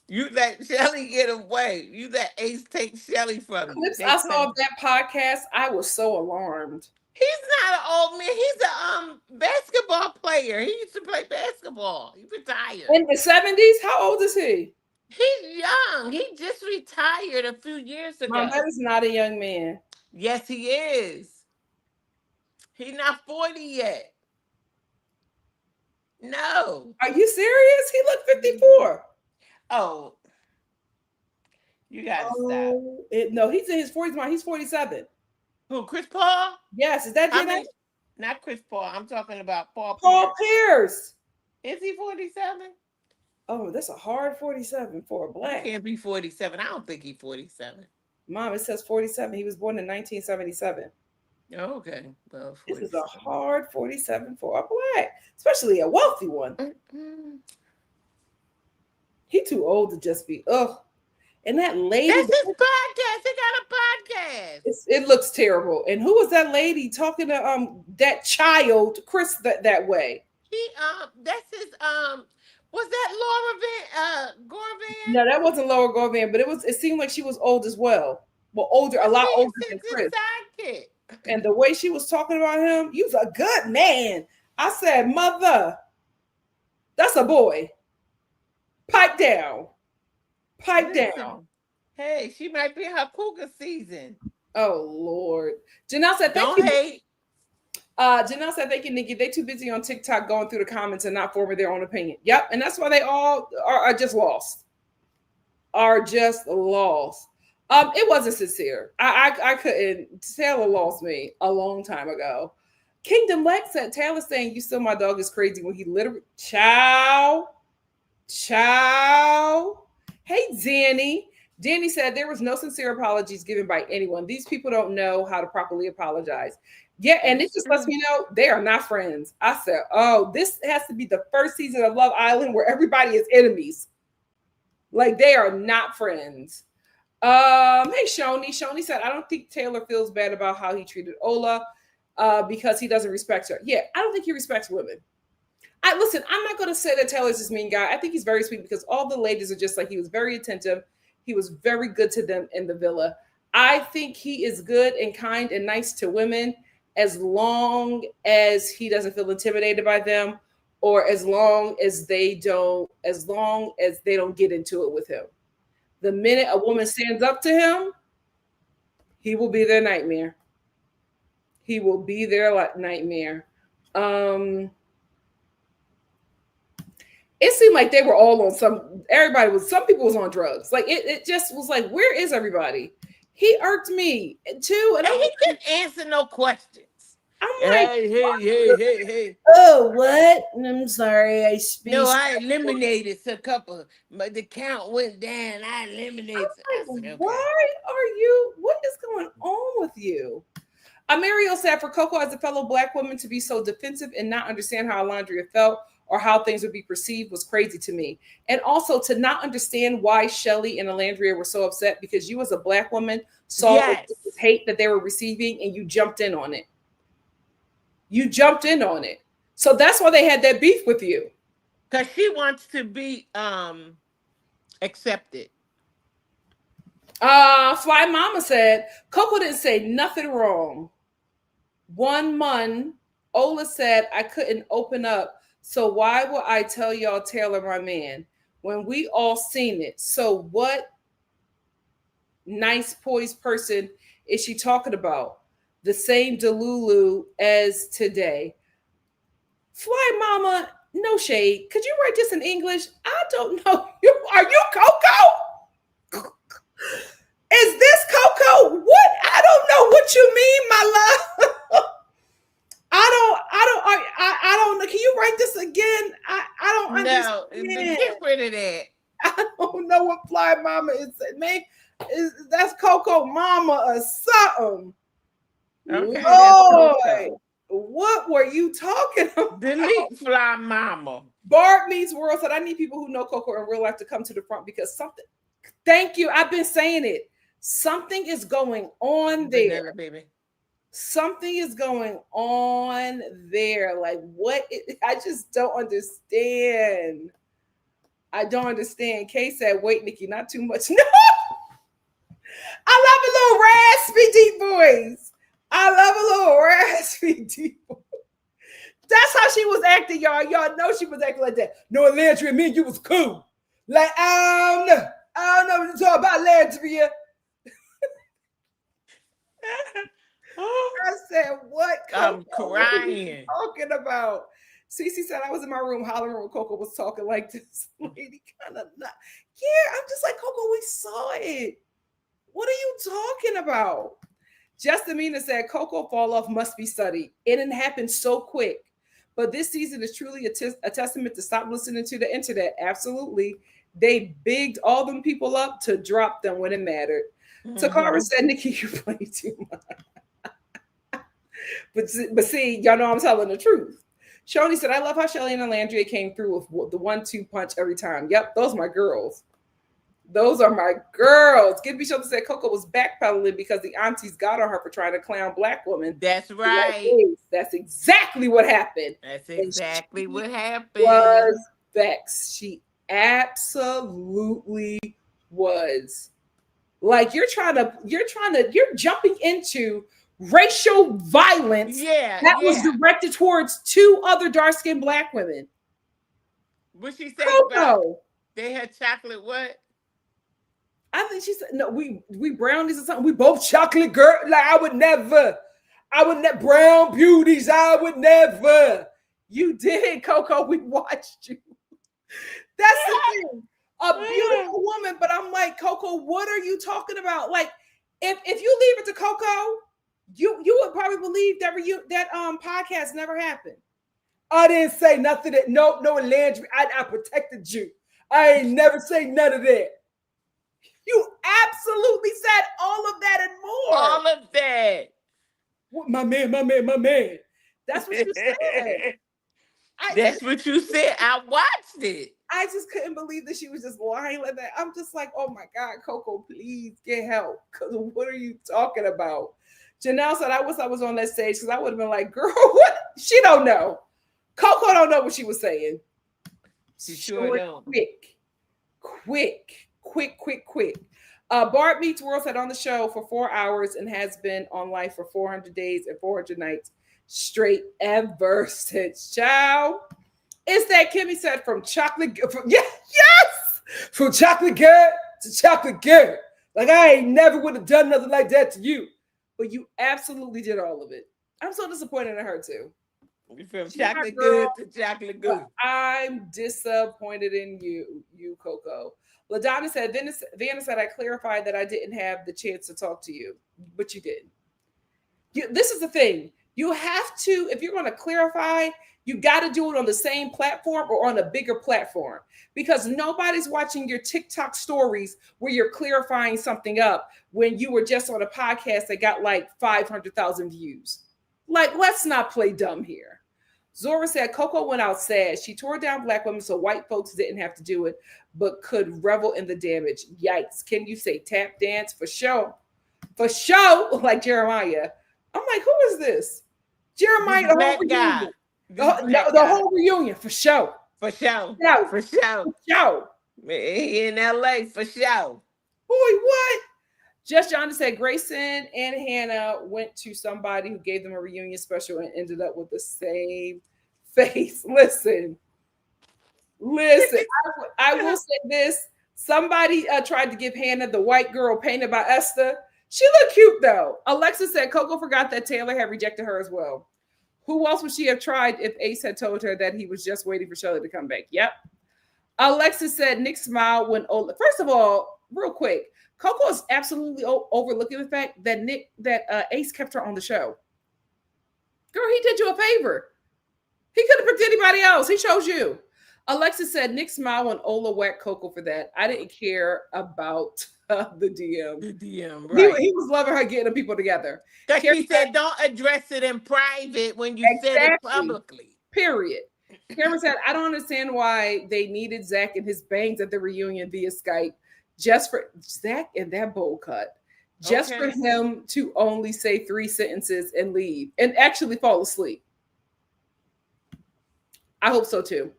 You let Shelly get away. You let Ace take Shelly from you. Clips I saw of that podcast, I was so alarmed. He's not an old man. He's a basketball player. He used to play basketball. He retired. In the 70s? How old is he? He's young. He just retired a few years Mom, that ago. is not a young man. Yes, he is. He's not 40 yet. No. Are you serious? He looked 54. Oh, you gotta stop. Oh, no, he's in his 40s, Mom. He's 47. Who, Chris Paul? Yes, is that I Gen mean, X? not Chris Paul. I'm talking about Paul Paul Pierce. Pierce. Is he 47? Oh, that's a hard 47 for a He black. can't be 47. I don't think he's 47. Mom, it says 47. He was born in 1977. Okay. Well, This is 47. a hard 47 for a black, especially a wealthy one. Mm-mm. He too old to just be, ugh. And that lady, That's his podcast. He got a podcast. it looks terrible. And who was that lady talking to that child, Chris, that way? He that's his was that Laura Gorvan? No, that wasn't Laura Govan, but it seemed like she was old as well. Well, older, a Well, lot older he's than his Chris. sidekick. And the way she was talking about him, he was a good man. I said, mother, that's a boy. Pipe down. Pipe Listen, down. hey, she might be in her cougar season. Oh Lord. Janelle said, thank Don't you. hate. Janelle said, thank you, Nikki. They too busy on TikTok going through the comments and not forming their own opinion. Yep. And that's why they all are just lost. Are just lost. It wasn't sincere. I couldn't. Taylor lost me a long time ago. Kingdom Lex said, Taylor saying you still my dog is crazy when he literally Chow. Hey, Danny. Danny said there was no sincere apologies given by anyone. These people don't know how to properly apologize. Yeah, and it just lets me know they are not friends. I said, oh, this has to be the first season of Love Island where everybody is enemies. Like they are not friends. Hey, Shoni said, I don't think Taylor feels bad about how he treated Ola because he doesn't respect her. Yeah, I don't think he respects women. Listen, I'm not going to say that Taylor's this mean guy. I think he's very sweet because all the ladies are just like, he was very attentive. He was very good to them in the villa. I think he is good and kind and nice to women as long as he doesn't feel intimidated by them or as long as they don't get into it with him. The minute a woman stands up to him, he will be their nightmare. He will be their nightmare. It seemed like they were all on some people was on drugs. Like it just was like, where is everybody? He irked me too. And he couldn't answer no questions. I'm like, hey. Oh, what? I'm sorry. I speak. No, I eliminated a couple. But the count went down. I eliminated. Like, I said, okay. why are you? What is going on with you? Amario said, for Coco as a fellow Black woman to be so defensive and not understand how Alandria felt or how things would be perceived was crazy to me. And also to not understand why Shelly and Alandria were so upset because you as a Black woman saw this hate that they were receiving and you jumped in on it. You jumped in on it. So that's why they had that beef with you. Because she wants to be accepted. Fly Mama said, Coco didn't say nothing wrong. 1 month, Ola said, I couldn't open up. So why would I tell y'all Taylor, my man, when we all seen it? So what nice poised person is she talking about? The same Delulu as today. Fly Mama, no shade. Could you write this in English? I don't know. Are you Coco? Is this Coco? What? I don't know what you mean, my love. I don't know. Can you write this again? I don't understand. No, get rid of that. I don't know what Fly Mama is. Man, that's Coco Mama or something. Okay, Lord, what were you talking about? Delete Fly Mama. Bart Meets World said, I need people who know Coco in real life to come to the front because something. Thank you. I've been saying it. Something is going on there. Vanilla, baby. Something is going on there. Like what? I just don't understand. I don't understand. Kay said, wait, Nikki, not too much. No. I love a little raspy deep voice. I love a little raspy deep. That's how she was acting, y'all. Y'all know she was acting like that. No, Alandria, me and you was cool. Like, I don't know what to talk about, Alandria. I said, what, Coco? I'm crying. Talking about? Cece said I was in my room hollering when Coco was talking like this. Lady kind of not. Yeah, I'm just like, Coco, we saw it. What are you talking about? Justin Mina said Coco fall off must be studied. It didn't happen so quick. But this season is truly a testament to stop listening to the internet. Absolutely. They bigged all them people up to drop them when it mattered. Takara said, Nikki, you play too much. but see, y'all know I'm telling the truth. Shoni said, I love how Shelly and Alandria came through with the 1-2 punch every time. Yep, those are my girls. Those are my girls. Gibby Shelton said Coco was backpedaling because the aunties got on her for trying to clown black women. That's right. That's exactly what happened. That's exactly what happened. Was vexed. She absolutely was. Like you're jumping into racial violence that was directed towards 2 other dark-skinned black women. What she said about they had chocolate what? I think she said, no, we brownies or something. We both chocolate girl. Like I would never brown beauties. I would never. You did, Coco. We watched you. That's the thing. A beautiful woman, but I'm like, Coco, what are you talking about? Like, if you leave it to Coco, you would probably believe that podcast never happened. I didn't say nothing. That no, Alandria. I protected you. I ain't never say none of that. You absolutely said all of that and more. All of that. My man. That's what you said. That's what you said. I watched it. I just couldn't believe that she was just lying like that. I'm just like, oh my God, Coco, please get help. Because what are you talking about? Janelle said, I wish I was on that stage because I would have been like, girl, what? She don't know. Coco don't know what she was saying. She sure don't. Quick. Bart Meets World said on the show for 4 hours and has been on life for 400 days and 400 nights straight ever since. Ciao. It's that Kimmy said from chocolate. From chocolate girl to chocolate girl. Like I ain't never would have done nothing like that to you. But you absolutely did all of it. I'm so disappointed in her too. From chocolate good to chocolate good. I'm disappointed in you, Coco. LaDonna said, Vanna said, I clarified that I didn't have the chance to talk to you, but you did. This is the thing. You have to, if you're going to clarify, you got to do it on the same platform or on a bigger platform because nobody's watching your TikTok stories where you're clarifying something up when you were just on a podcast that got like 500,000 views. Like, let's not play dumb here. Zora said Coco went out sad. She tore down black women so white folks didn't have to do it, but could revel in the damage. Yikes. Can you say tap dance? For sure. For sure. Like Jeremiah. I'm like, who is this? Jeremiah, the whole reunion. The whole reunion. For sure. For sure. No. For sure. For sure. In LA, for sure. Boy, what? Just John said Grayson and Hannah went to somebody who gave them a reunion special and ended up with the same face. Listen. I will say this. Somebody tried to give Hannah the white girl painted by Esther. She looked cute though. Alexa said Coco forgot that Taylor had rejected her as well. Who else would she have tried if Ace had told her that he was just waiting for Shelly to come back? Yep. Alexa said Nick smiled when Ola. First of all, real quick, Coco is absolutely overlooking the fact that Ace kept her on the show. Girl, he did you a favor. He could have picked anybody else. He chose you. Alexa said Nick smiled when Ola whacked Coco for that. I didn't care about the DM. The DM, right. He was loving her getting the people together. Because she said don't address it in private when you said it publicly. Period. Cameron said, I don't understand why they needed Zach and his bangs at the reunion via Skype. Just for Zach and that bowl cut. Just for him to only say 3 sentences and leave and actually fall asleep. I hope so too.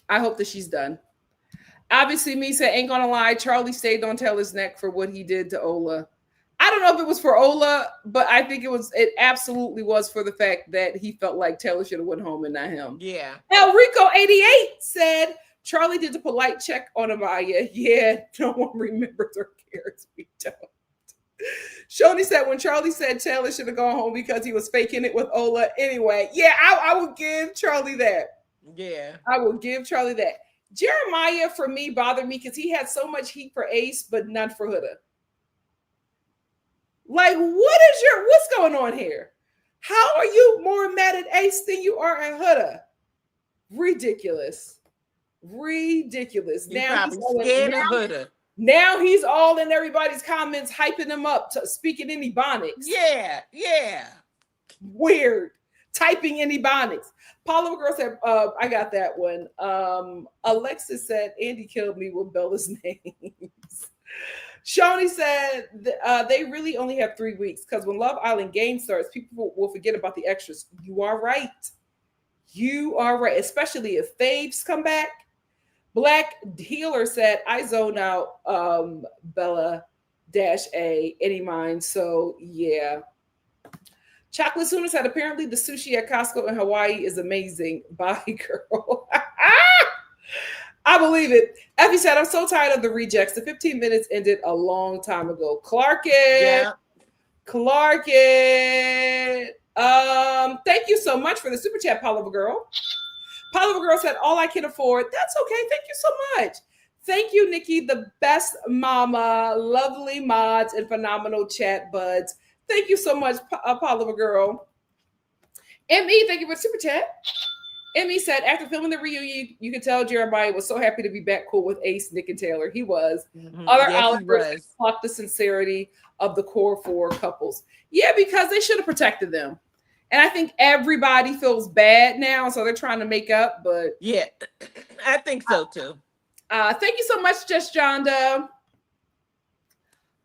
I hope that she's done. Obviously, me said, ain't gonna lie, Charlie stayed on Taylor's neck for what he did to Ola. I don't know if it was for Ola, but I think it absolutely was for the fact that he felt like Taylor should have went home and not him. Yeah. El Rico 88 said Charlie did the polite check on Amaya. Yeah, no one remembers or cares. We don't. Shoni said when Charlie said Taylor should have gone home because he was faking it with Ola. Anyway, yeah, I would give Charlie that. Yeah. I will give Charlie that. Jeremiah, for me, bothered me because he had so much heat for Ace, but none for Huda. Like, what's going on here? How are you more mad at Ace than you are at Huda? Ridiculous. Ridiculous. You probably scared of Huda. Now he's all in everybody's comments, hyping him up, speaking in Ebonics. Yeah, yeah. Weird. Typing in Ebonics. Paula Girl said, I got that one. Alexis said, Andy killed me with Bella's names. Shoni said, they really only have 3 weeks because when Love Island game starts, people will forget about the extras. You are right. You are right. Especially if faves come back. Black Healer said, I zone out Bella -A any mind. So yeah. Chocolate Sooner said, apparently the sushi at Costco in Hawaii is amazing. Bye, girl. I believe it. Effie said, I'm so tired of the rejects. The 15 minutes ended a long time ago. Clark it. Thank you so much for the super chat, Poliva Girl. Poliva Girl said, all I can afford. That's okay. Thank you so much. Thank you, Nikki, the best mama, lovely mods, and phenomenal chat buds. Thank you so much, Poliva Girl. M.E., thank you for the super chat. Emmy said, after filming the reunion, you could tell Jeremiah was so happy to be back cool with Ace, Nick, and Taylor. He was. Other Islanders clocked the sincerity of the core 4 couples. Yeah, because they should have protected them. And I think everybody feels bad now, so they're trying to make up. But yeah, I think so too. Thank you so much, Just Jonda.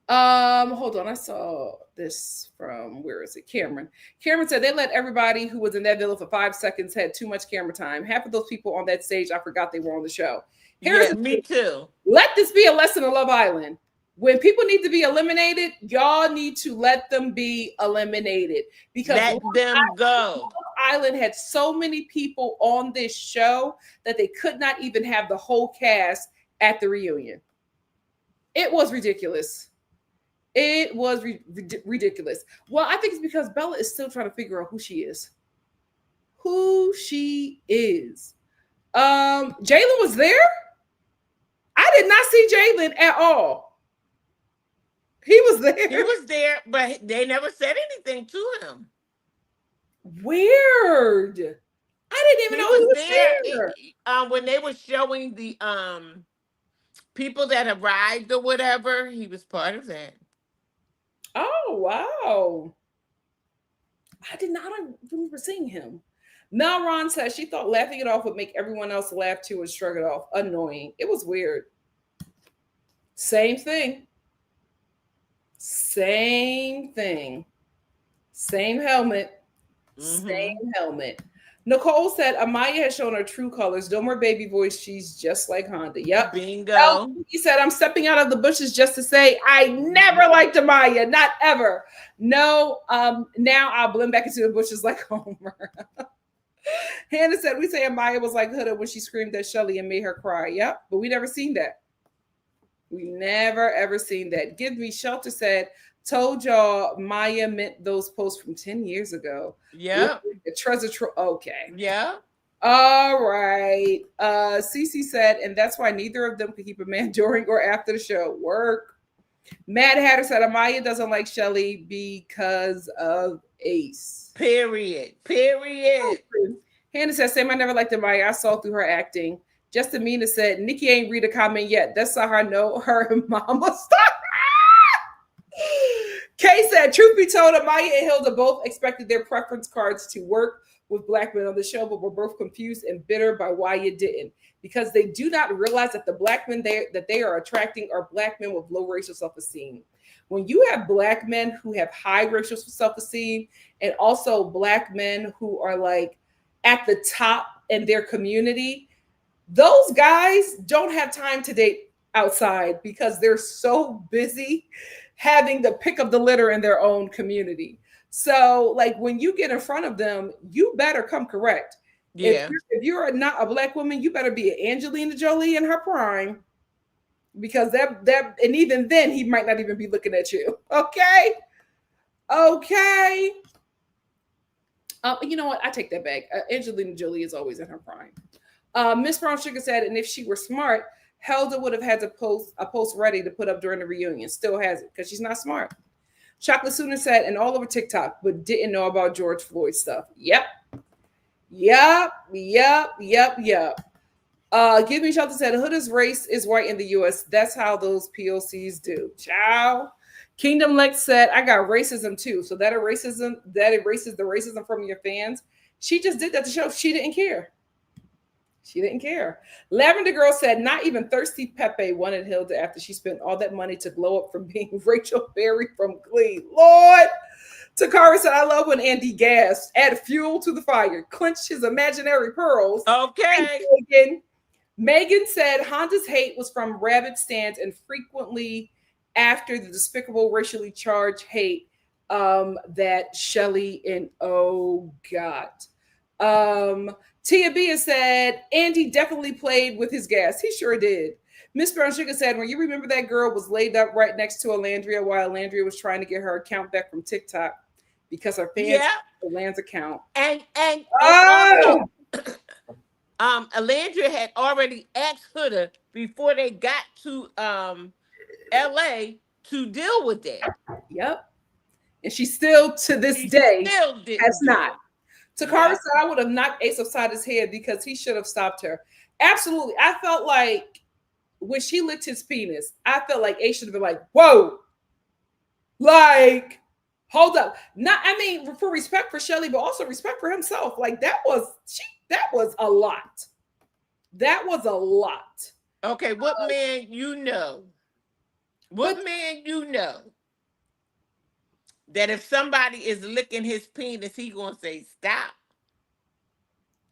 Hold on, I saw this from, where is it? Cameron. Cameron said they let everybody who was in that villa for 5 seconds had too much camera time. Half of those people on that stage, I forgot they were on the show. Yeah, me too. Let this be a lesson of Love Island. When people need to be eliminated, y'all need to let them be eliminated. Because let them go. Love Island had so many people on this show that they could not even have the whole cast at the reunion. It was ridiculous. It was ridiculous. Well, I think it's because Bella is still trying to figure out who she is. Who she is. Jalen was there? I did not see Jalen at all. He was there. He was there, but they never said anything to him. Weird. I didn't even know he was there. When they were showing the people that arrived or whatever, he was part of that. Oh, wow. I did not remember seeing him. Mel Ron says she thought laughing it off would make everyone else laugh too and shrug it off. Annoying. It was weird. Same thing. Same thing. Same helmet. Same helmet. Nicole said Amaya has shown her true colors. No more baby voice. She's just like Honda. Yep. Bingo. He said, I'm stepping out of the bushes just to say I never liked Amaya. Not ever. No. Now I'll blend back into the bushes like Homer. Hannah said, we say Amaya was like Huda when she screamed at Shelly and made her cry. Yep. But we never seen that. We never, ever seen that. Give Me Shelter said, told y'all Maya meant those posts from 10 years ago. Yeah. Okay. Yeah. All right. Cece said, and that's why neither of them could keep a man during or after the show. Work. Mad Hatter said, Amaya doesn't like Shelly because of Ace. Period. Hannah said, same, I never liked Amaya. I saw through her acting. Just Amina said, Nikki ain't read a comment yet. That's how I know her mama started. Kay said, truth be told, Amaya and Hilda both expected their preference cards to work with black men on the show, but were both confused and bitter by why it didn't. Because they do not realize that the black men that they are attracting are black men with low racial self-esteem. When you have black men who have high racial self-esteem and also black men who are like at the top in their community, those guys don't have time to date outside because they're so busy having the pick of the litter in their own community. So, like, when you get in front of them, you better come correct. Yeah. If you're not a black woman, you better be an Angelina Jolie in her prime, because and even then he might not even be looking at you. Okay, okay. You know what? I take that back. Angelina Jolie is always in her prime. Miss Brown Sugar said, and if she were smart, Helda would have had to post a post ready to put up during the reunion. Still has it because she's not smart. Chocolate Sooner said, and all over TikTok, but didn't know about George Floyd stuff. Yep. Give Me Shelter said, Huda's race is white in the US. That's how those POCs do. Ciao. Kingdom Lex said, I got racism too. So that erases the racism from your fans. She just did that to show she didn't care. She didn't care. Lavender Girl said, not even Thirsty Pepe wanted Hilda after she spent all that money to glow up from being Rachel Berry from Glee. Lord. Takara said, I love when Andy gasped, add fuel to the fire, clenched his imaginary pearls. Okay. Megan said, Honda's hate was from rabid stands and frequently after the despicable racially charged hate that Shelly and got. Tia Bia said, Andy definitely played with his gas. He sure did. Miss Brown Sugar said, when you remember that girl was laid up right next to Alandria while Alandria was trying to get her account back from TikTok because her fans the Land's account. And also, Alandria had already asked Huda before they got to LA to deal with that. Yep. And she still, to this day, has not. Takara said, I would have knocked Ace upside his head because he should have stopped her. Absolutely. I felt like when she licked his penis, I felt like Ace should have been like, whoa, like, hold up. Not, I mean, for respect for Shelly, but also respect for himself. Like, that was a lot. That was a lot. Okay, what man you know? What man you know that if somebody is licking his penis, he gonna say stop?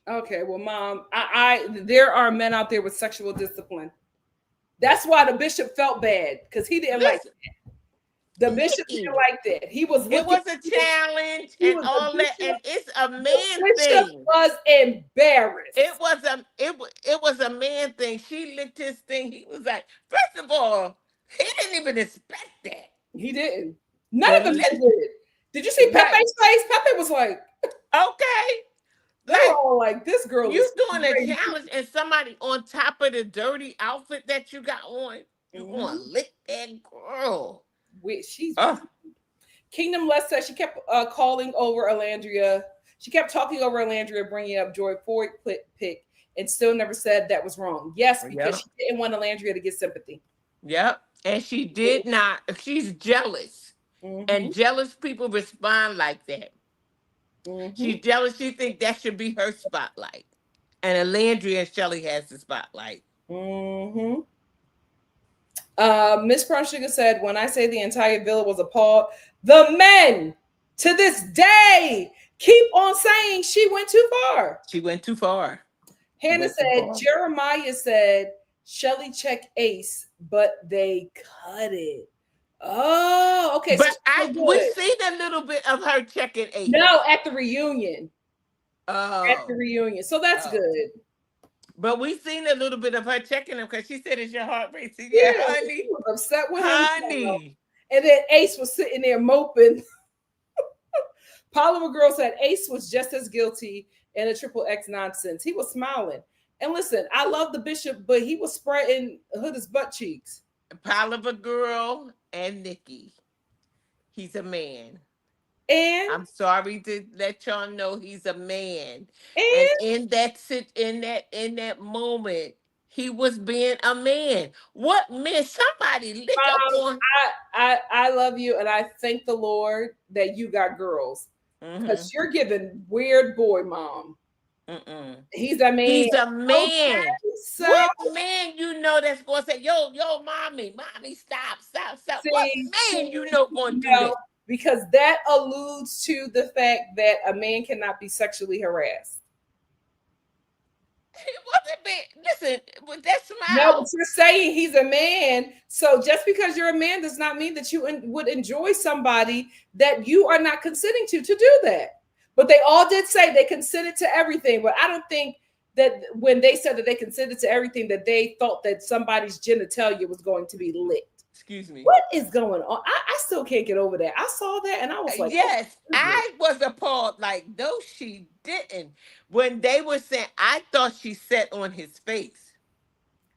Okay, well, Mom, there are men out there with sexual discipline. That's why the bishop felt bad, because he didn't like that. The bishop didn't like that. It was a challenge and all that, and it's a man the thing. Bishop was embarrassed. It was a man thing. She licked his thing. He was like, first of all, he didn't even expect that. He didn't. None of them did. Did you see Pepe's face? Pepe was like, okay. They were all like, this girl you is doing crazy. A challenge and somebody on top of the dirty outfit that you got on, you gonna lick that girl. She's Kingdom Les said she kept calling over Alandria. She kept talking over Alandria, bringing up Joy Ford pick, and still never said that was wrong. Yes, because she didn't want Alandria to get sympathy. Yep, and she did not. She's jealous, and jealous people respond like that. She's jealous. She thinks that should be her spotlight, and Alandria and Shelly has the spotlight. Miss Brown Sugar said, when I say the entire villa was appalled, the men to this day keep on saying she went too far. She went too far. Hannah said, Jeremiah said, Shelly check Ace, but they cut it. Oh, okay. But we've seen a little bit of her checking Ace. No, at the reunion. At the reunion. So that's good. But we've seen a little bit of her checking him because she said, is your heart racing? Yeah, honey. She was upset with him. And then Ace was sitting there moping. Polymer Girl said Ace was just as guilty in a triple X nonsense. He was smiling. And listen, I love the bishop, but he was spreading Huda's butt cheeks. Polymer Girl and Nikki. He's a man. And I'm sorry to let y'all know he's a man. And in that moment, he was being a man. What man? Somebody lick up on. I love you, and I thank the Lord that you got girls, because you're giving weird boy mom. He's a man. He's a man. Okay, so what man you know that's gonna say, yo, mommy, stop. See, what man you know gonna do that? Because that alludes to the fact that a man cannot be sexually harassed. He wasn't big. Listen, with that No, but smile. you're saying he's a man. So just because you're a man does not mean that you would enjoy somebody that you are not consenting to do that. But they all did say they consented to everything. But I don't think that when they said that they consented to everything, that they thought that somebody's genitalia was going to be licked. Excuse me. What is going on? I still can't get over that. I saw that and I was like, oh, Yes, I was appalled. Like, no, she didn't. When they were saying, I thought she sat on his face.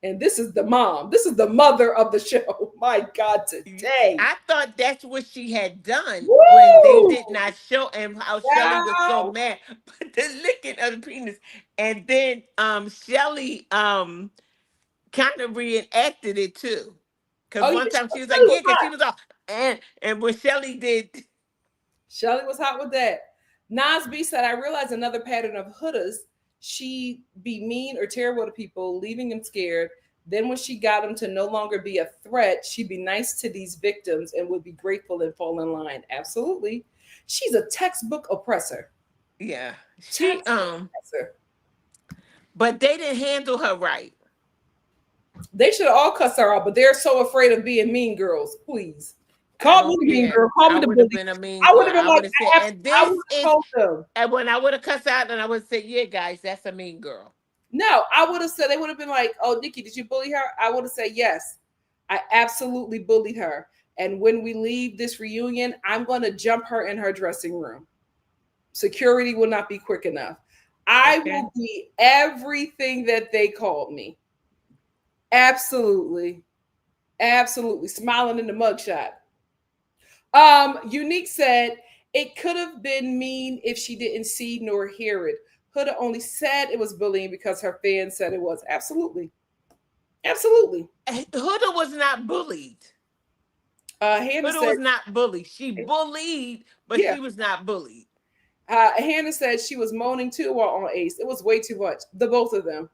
and this is the mom. This is the mother of the show. My God, today. I thought that's what she had done when they Woo! did not show, and how Shelly was so Wow. mad. But the licking of the penis. And then Shelly kind of reenacted it too. Cause Oh, yeah, one time she was like, Shelly was yeah, cause she hot. was all and when Shelly did. Shelly was hot with that. Nas B said, I realized another pattern of Hudas. She be mean or terrible to people, leaving them scared. Then when she got them to no longer be a threat, she'd be nice to these victims and would be grateful and fall in line. Absolutely. She's a textbook oppressor. Yeah. She Textbook oppressor. but they didn't handle her right. They should have all cussed her out, but they're so afraid of being mean girls. Please. I Call me don't the mean care. girl. Call I me the would have bully. been a mean I would girl. have been I like, would have said, and I this would have is, told them. and when I would have cussed out, and I would say, yeah, guys, that's a mean girl. No, I would have said, they would have been like, oh, Nikki, did you bully her? I would have said, yes, I absolutely bullied her. And when we leave this reunion, I'm going to jump her in her dressing room. Security will not be quick enough. I Okay. will be everything that they called me. Absolutely. Absolutely. Smiling in the mugshot. Unique said, it could have been mean if she didn't see nor hear it. Huda only said it was bullying because her fans said it was. Absolutely. Absolutely. Huda was not bullied. Hannah Huda said, was not bullied. She bullied, but yeah. she was not bullied. Hannah said she was moaning too while on Ace. It was way too much. The both of them.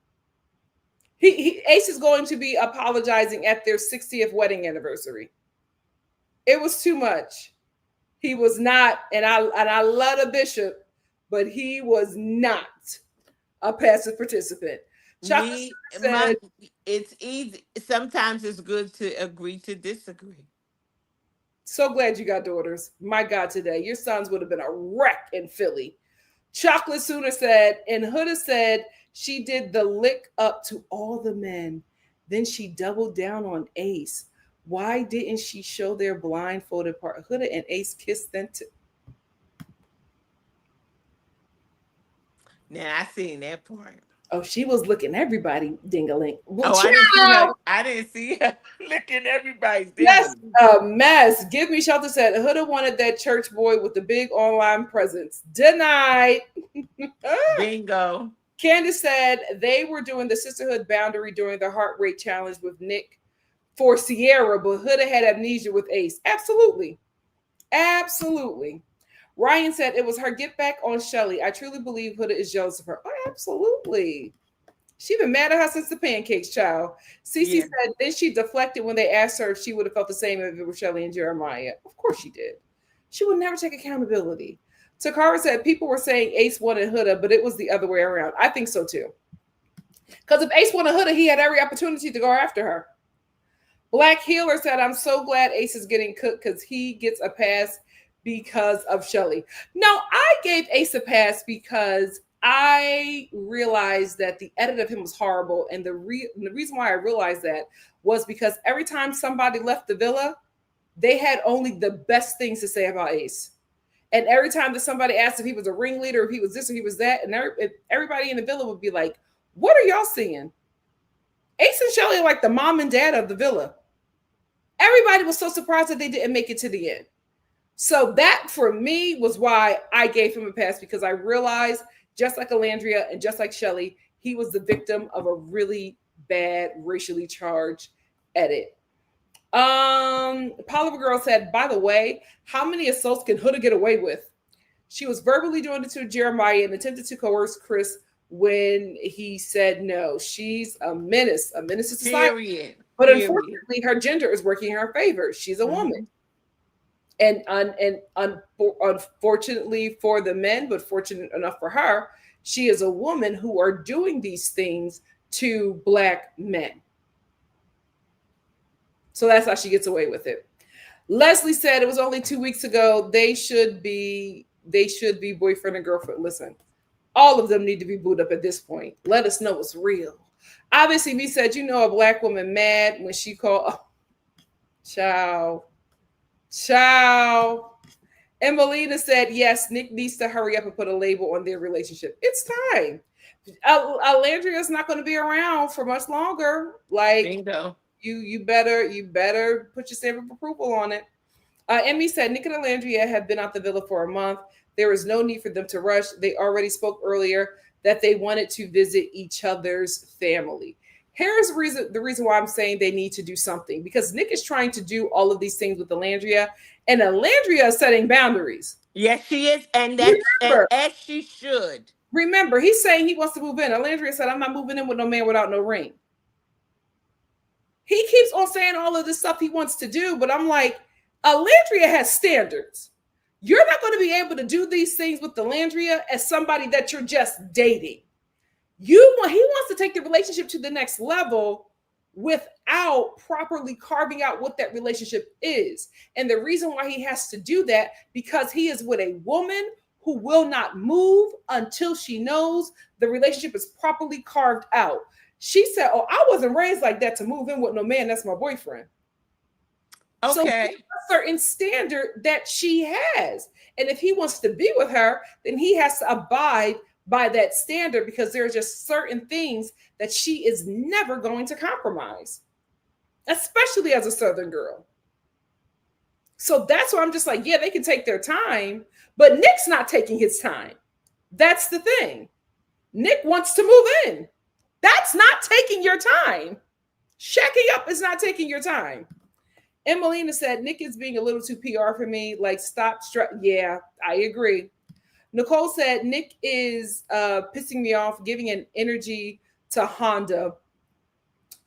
Ace is going to be apologizing at their 60th wedding anniversary. It was too much. He was not, and I love the bishop, but he was not a passive participant. Chocolate Me, said, it's easy. Sometimes it's good to agree to disagree. so glad you got daughters. My God, today your sons would have been a wreck in Philly. Chocolate Sooner said, and Huda said she did the lick up to all the men. Then she doubled down on Ace. Why didn't she show their blindfolded part? Huda and Ace kissed then too. Now I seen that part. Oh, she was looking everybody ding-a-ling. Well, Oh, I didn't see her. child, I didn't see her licking everybody's that's dingling. a mess. Give Me Shelter said Huda wanted that church boy with the big online presence. Denied. Bingo. Candace said they were doing the sisterhood boundary during the heart rate challenge with Nick for Sierra, but Huda had amnesia with Ace. Absolutely. Absolutely. Ryan said it was her get back on Shelly. I truly believe Huda is jealous of her. Oh, absolutely. She been mad at her since the pancakes, child. Cece Yeah. said then she deflected when they asked her if she would have felt the same if it were Shelly and Jeremiah. Of course she did. She would never take accountability. Takara said people were saying Ace wanted Huda, but it was the other way around. I think so too. Because if Ace wanted Huda, he had every opportunity to go after her. Black Healer said, I'm so glad Ace is getting cooked because he gets a pass because of Shelly. No, I gave Ace a pass because I realized that the edit of him was horrible. And the reason why I realized that was because every time somebody left the villa, they had only the best things to say about Ace. And every time that somebody asked if he was a ringleader, if he was this or he was that, and everybody in the villa would be like, what are y'all seeing? Ace and Shelly are like the mom and dad of the villa. Everybody was so surprised that they didn't make it to the end. So that for me was why I gave him a pass, because I realized, just like Alandria and just like Shelly, he was the victim of a really bad racially charged edit. Poliver Girl said, by the way, how many assaults can Huda get away with? She was verbally doing it to Jeremiah and attempted to coerce Chris when he said no. She's a menace to society. Period. But Period. unfortunately, her gender is working in her favor. She's a woman. And unfortunately for the men, but fortunate enough for her, she is a woman who are doing these things to Black men. So that's how she gets away with it. Leslie said it was only 2 weeks ago. They should be boyfriend and girlfriend. Listen, all of them need to be booed up at this point. Let us know it's real. Obviously, me said, a Black woman mad when she called. Oh, ciao. Ciao. And Melina said, yes, Nick needs to hurry up and put a label on their relationship. It's time. Alandria is not going to be around for much longer. Like, bingo. you better put your stamp of approval on it. Emmy said, Nick and Alandria have been out the villa for a month. There is no need for them to rush. They already spoke earlier that they wanted to visit each other's family. Here's the reason why I'm saying they need to do something, because Nick is trying to do all of these things with Alandria, and Alandria is setting boundaries. Yes, she is, and as she should. Remember, he's saying he wants to move in. Alandria said, I'm not moving in with no man without no ring. He keeps on saying all of this stuff he wants to do, but I'm like, Alandria has standards. You're not going to be able to do these things with Alandria as somebody that you're just dating. He wants to take the relationship to the next level without properly carving out what that relationship is. And the reason why he has to do that, because he is with a woman who will not move until she knows the relationship is properly carved out. She said, oh, I wasn't raised like that to move in with no man that's my boyfriend. Okay. So there's a certain standard that she has. And if he wants to be with her, then he has to abide by that standard, because there are just certain things that she is never going to compromise, especially as a Southern girl. So that's why I'm just like, yeah, they can take their time, but Nick's not taking his time. That's the thing. Nick wants to move in. That's not taking your time. Shacking up is not taking your time. And Melina said, Nick is being a little too PR for me. Like, stop. Yeah, I agree. Nicole said, Nick is pissing me off, giving an energy to Honda.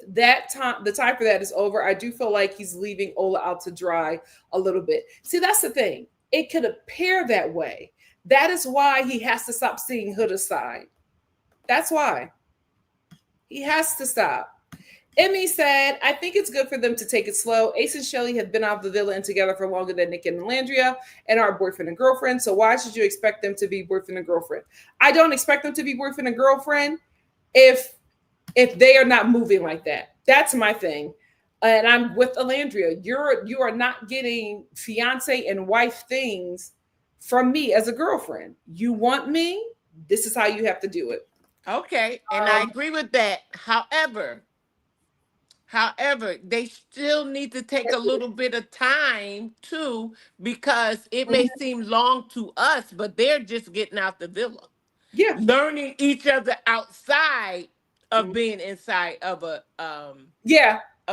That time, the time for that is over. I do feel like he's leaving Ola out to dry a little bit. See, that's the thing. It could appear that way. That is why he has to stop seeing Huda's side. That's why. He has to stop. Emmy said, I think it's good for them to take it slow. Ace and Shelly have been out of the villa and together for longer than Nick and Nicolandrea and are boyfriend and girlfriend. So why should you expect them to be boyfriend and girlfriend? I don't expect them to be boyfriend and girlfriend if they are not moving like that. That's my thing. And I'm with Alandria. You are not getting fiance and wife things from me as a girlfriend. You want me? This is how you have to do it. Okay, and I agree with that. However, they still need to take a little bit of time too, because it may seem long to us, but they're just getting out the villa. Yeah. Learning each other outside of being inside of a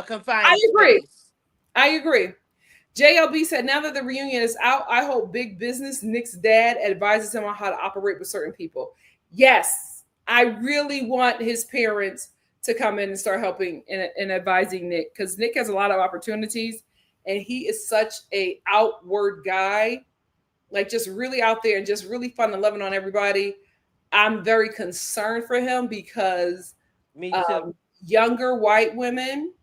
confined I agree. space. I agree. JLB said, now that the reunion is out, I hope big business Nick's dad advises him on how to operate with certain people. Yes, I really want his parents to come in and start helping and advising Nick, because Nick has a lot of opportunities and he is such a outward guy, like just really out there and just really fun and loving on everybody. I'm very concerned for him because Me too. Younger white women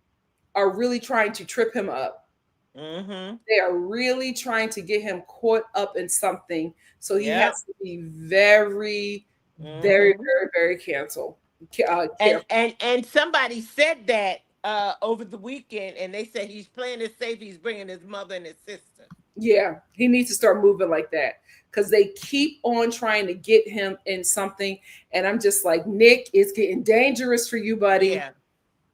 are really trying to trip him up. Mm-hmm. They are really trying to get him caught up in something. So he has to be very, very, very, very careful. And somebody said that over the weekend, and they said he's playing it safe. He's bringing his mother and his sister. Yeah, he needs to start moving like that, because they keep on trying to get him in something. And I'm just like, Nick, it's getting dangerous for you, buddy. Yeah.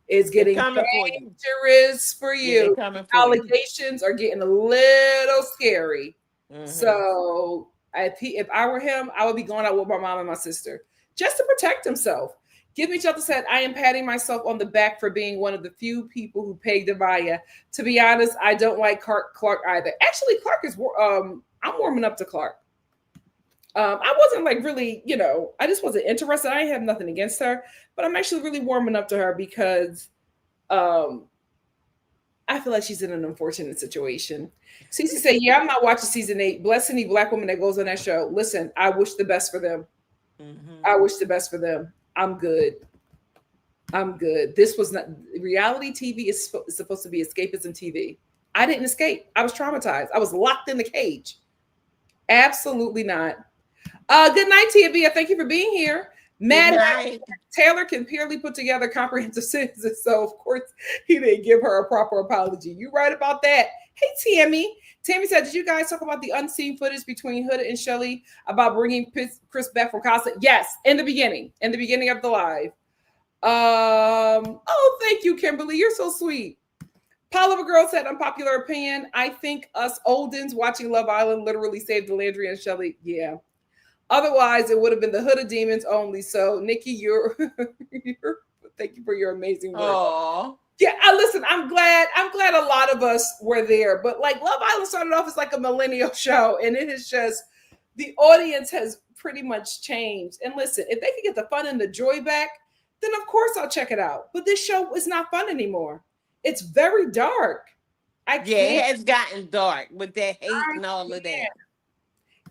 It's getting dangerous for you. Allegations are getting a little scary. Mm-hmm. So if I were him, I would be going out with my mom and my sister just to protect himself. Give each other said, I am patting myself on the back for being one of the few people who paid Devaya. To be honest, I don't like Clark either. Actually, Clark is, I'm warming up to Clark. I wasn't like really, I just wasn't interested. I have nothing against her, but I'm actually really warming up to her because I feel like she's in an unfortunate situation. Cece said, yeah, I'm not watching season 8. Bless any Black woman that goes on that show. Listen, I wish the best for them. I wish the best for them. I'm good. I'm good. This was not reality TV is supposed to be escapism TV. I didn't escape. I was traumatized. I was locked in the cage. Absolutely not. Good night, Tia. Thank you for being here. Good Matt night. Taylor can purely put together comprehensive sentences, so of course he didn't give her a proper apology. You right about that. Hey, Tammy. Tammy said, "Did you guys talk about the unseen footage between Huda and Shelly about bringing Chris back from Casa?" Yes, in the beginning of the live. Oh, thank you, Kimberly. You're so sweet. Paula Girl said, "Unpopular opinion. I think us Oldens watching Love Island literally saved Alandria and Shelly." Yeah. Otherwise, it would have been the Huda demons only. So, Nikki, thank you for your amazing work. Oh, yeah. Listen, I'm glad a lot of us were there. But like Love Island started off as like a millennial show, and it is just the audience has pretty much changed. And listen, if they can get the fun and the joy back, then of course I'll check it out. But this show is not fun anymore. It's very dark. it has gotten dark with that hate and all of that.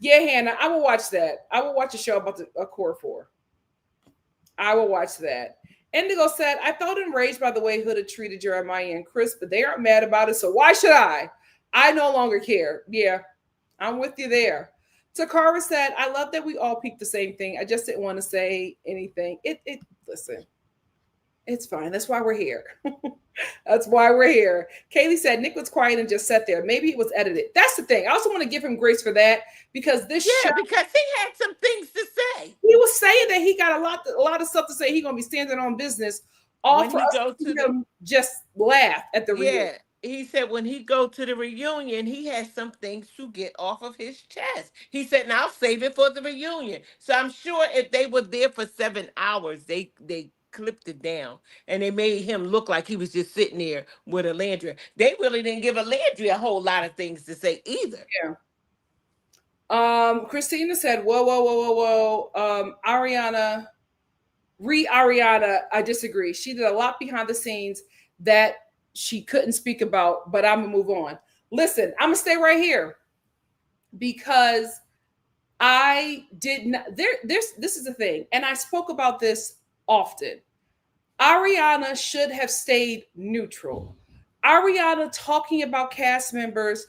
Yeah, Hannah, I will watch that. I will watch a show about a core four. I will watch that. Indigo said, "I felt enraged by the way Huda treated Jeremiah and Chris, but they aren't mad about it, so why should I? I no longer care." Yeah, I'm with you there. Takara said, "I love that we all peaked the same thing. I just didn't want to say anything. Listen, it's fine. That's why we're here." That's why we're here. Kaylee said, "Nick was quiet and just sat there. Maybe it was edited." That's the thing. I also want to give him grace for that because this show, because he had some things to say. He was saying that he got a lot of stuff to say. He's gonna be standing on business. All when for us to see him just laugh at the reunion. He said when he go to the reunion, he has some things to get off of his chest. He said, "Now I'll save it for the reunion." So I'm sure if they were there for 7 hours, they clipped it down and they made him look like he was just sitting there with Alandria. They really didn't give Alandria a whole lot of things to say either. Yeah. Christina said, whoa. Ariana, I disagree. She did a lot behind the scenes that she couldn't speak about, but I'm gonna move on. Listen, I'm gonna stay right here because I did not this is the thing, and I spoke about this often. Ariana should have stayed neutral. Ariana talking about cast members,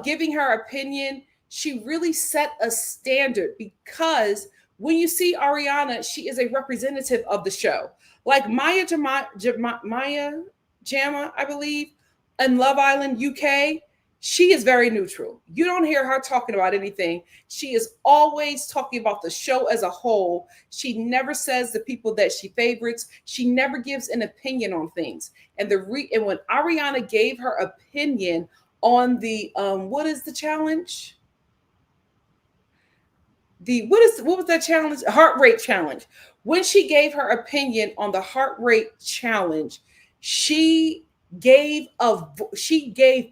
giving her opinion, she really set a standard because when you see Ariana, she is a representative of the show. Like Maya Jama, I believe, in Love Island UK, she is very neutral. You don't hear her talking about anything. She is always talking about the show as a whole. She never says the people that she favorites. She never gives an opinion on things. And and when Ariana gave her opinion on the what is the challenge? What was that challenge? Heart rate challenge. When she gave her opinion on the heart rate challenge, she gave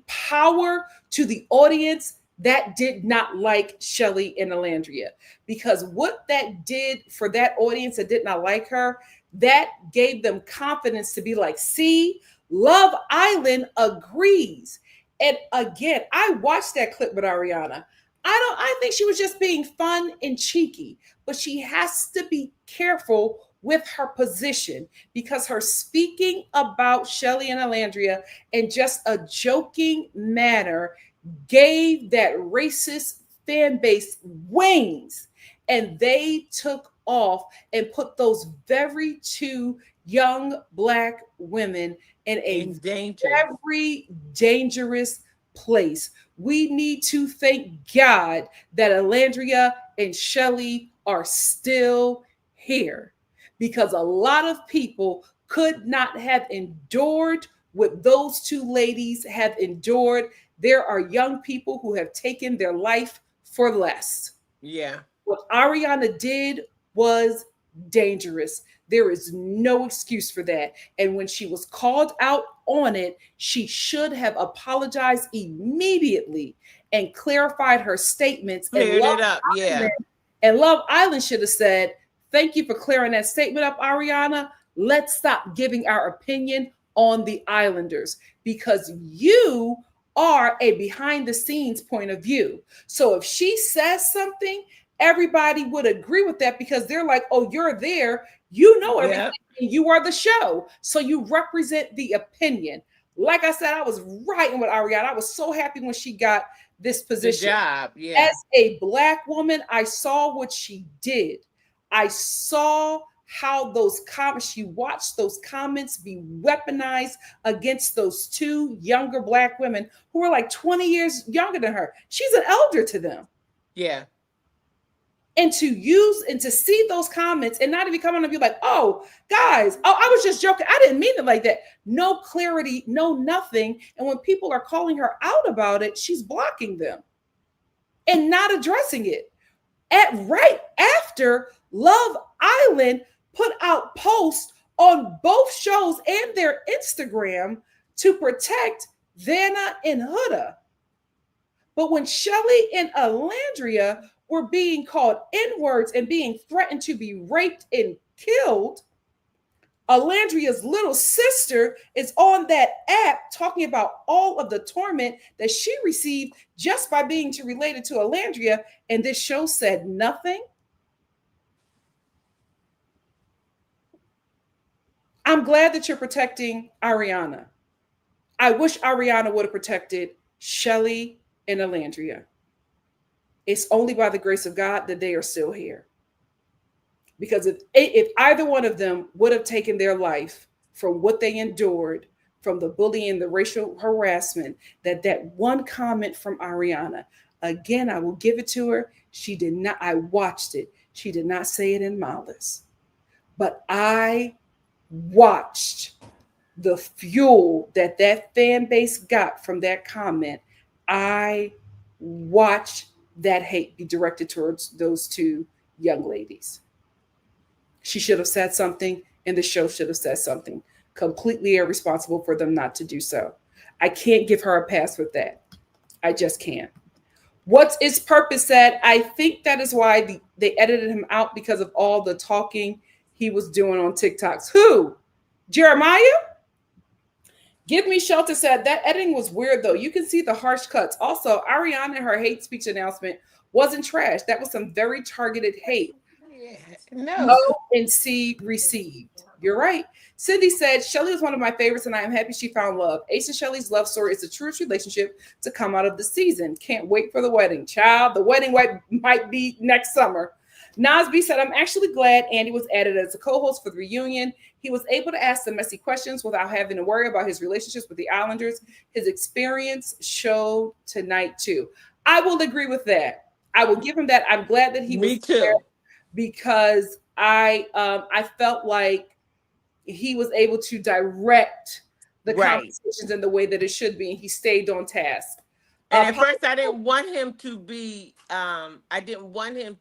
power to the audience that did not like Shelly and Alandria, because what that did for that audience that did not like her, that gave them confidence to be like, see, Love Island agrees. And again, I watched that clip with Ariana. I think she was just being fun and cheeky, but she has to be careful with her position because her speaking about Shelly and Alandria in just a joking manner gave that racist fan base wings, and they took off and put those very two young Black women in a very dangerous place. We need to thank God that Alandria and Shelly are still here, because a lot of people could not have endured what those two ladies have endured. There are young people who have taken their life for less. Yeah. What Ariana did was dangerous. There is no excuse for that. And when she was called out on it, she should have apologized immediately and clarified her statements. Cleared it up, And Love Island should have said, "Thank you for clearing that statement up, Ariana. Let's stop giving our opinion on the Islanders because you are a behind the scenes point of view. So if she says something everybody would agree with that because they're like, oh, you're there, you know everything, and you are the show. So you represent the opinion. Like I said, I was writing with Ariana. I was so happy when she got this position. The job, yeah. As a Black woman, I saw what she did. I saw how those comments, she watched those comments be weaponized against those two younger Black women who were like 20 years younger than her. She's an elder to them. Yeah. And to use and to see those comments and not even come on and be like, oh, guys, oh, I was just joking. I didn't mean it like that. No clarity, no nothing. And when people are calling her out about it, she's blocking them and not addressing it. Right after Love Island put out posts on both shows and their Instagram to protect Vanna and Huda. But when Shelly and Alandria were being called N-words and being threatened to be raped and killed, Alandria's little sister is on that app talking about all of the torment that she received just by being related to Alandria, and this show said nothing. I'm glad that you're protecting Ariana. I wish Ariana would have protected Shelly and Alandria. It's only by the grace of God that they are still here. Because if either one of them would have taken their life from what they endured, from the bullying, the racial harassment, that one comment from Ariana, again, I will give it to her. She did not, I watched it. She did not say it in malice. But I watched the fuel that fan base got from that comment. I watched that hate be directed towards those two young ladies. She should have said something, and the show should have said something. Completely irresponsible for them not to do so. I can't give her a pass with that. I just can't. What's its purpose said? I think that is why they edited him out, because of all the talking he was doing on TikToks. Who? Jeremiah? Give Me Shelter said that editing was weird, though. You can see the harsh cuts. Also, Ariana and her hate speech announcement wasn't trash. That was some very targeted hate. No, and C received. You're right. Cindy said, Shelly was one of my favorites, and I am happy she found love. Ace and Shelly's love story is the truest relationship to come out of the season. Can't wait for the wedding. Child, the wedding might be next summer. Nasby said, I'm actually glad Andy was added as a co-host for the reunion. He was able to ask some messy questions without having to worry about his relationships with the Islanders. His experience showed tonight, too. I will agree with that. I will give him that. I'm glad that he was there, because I felt like he was able to direct the conversations in the way that it should be, and he stayed on task. And at first, I didn't want him to be. I didn't want him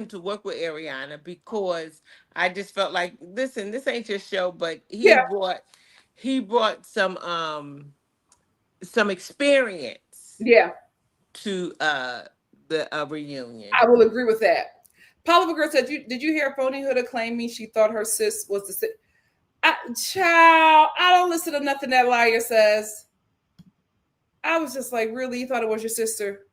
to work with Ariana, because I just felt like, listen, this ain't your show, but he brought some experience. Yeah. To the reunion. I will agree with that. Paula Girl said, did you hear Phony Huda claiming she thought her sis was the sis? Child, I don't listen to nothing that liar says. I was just like, really? You thought it was your sister?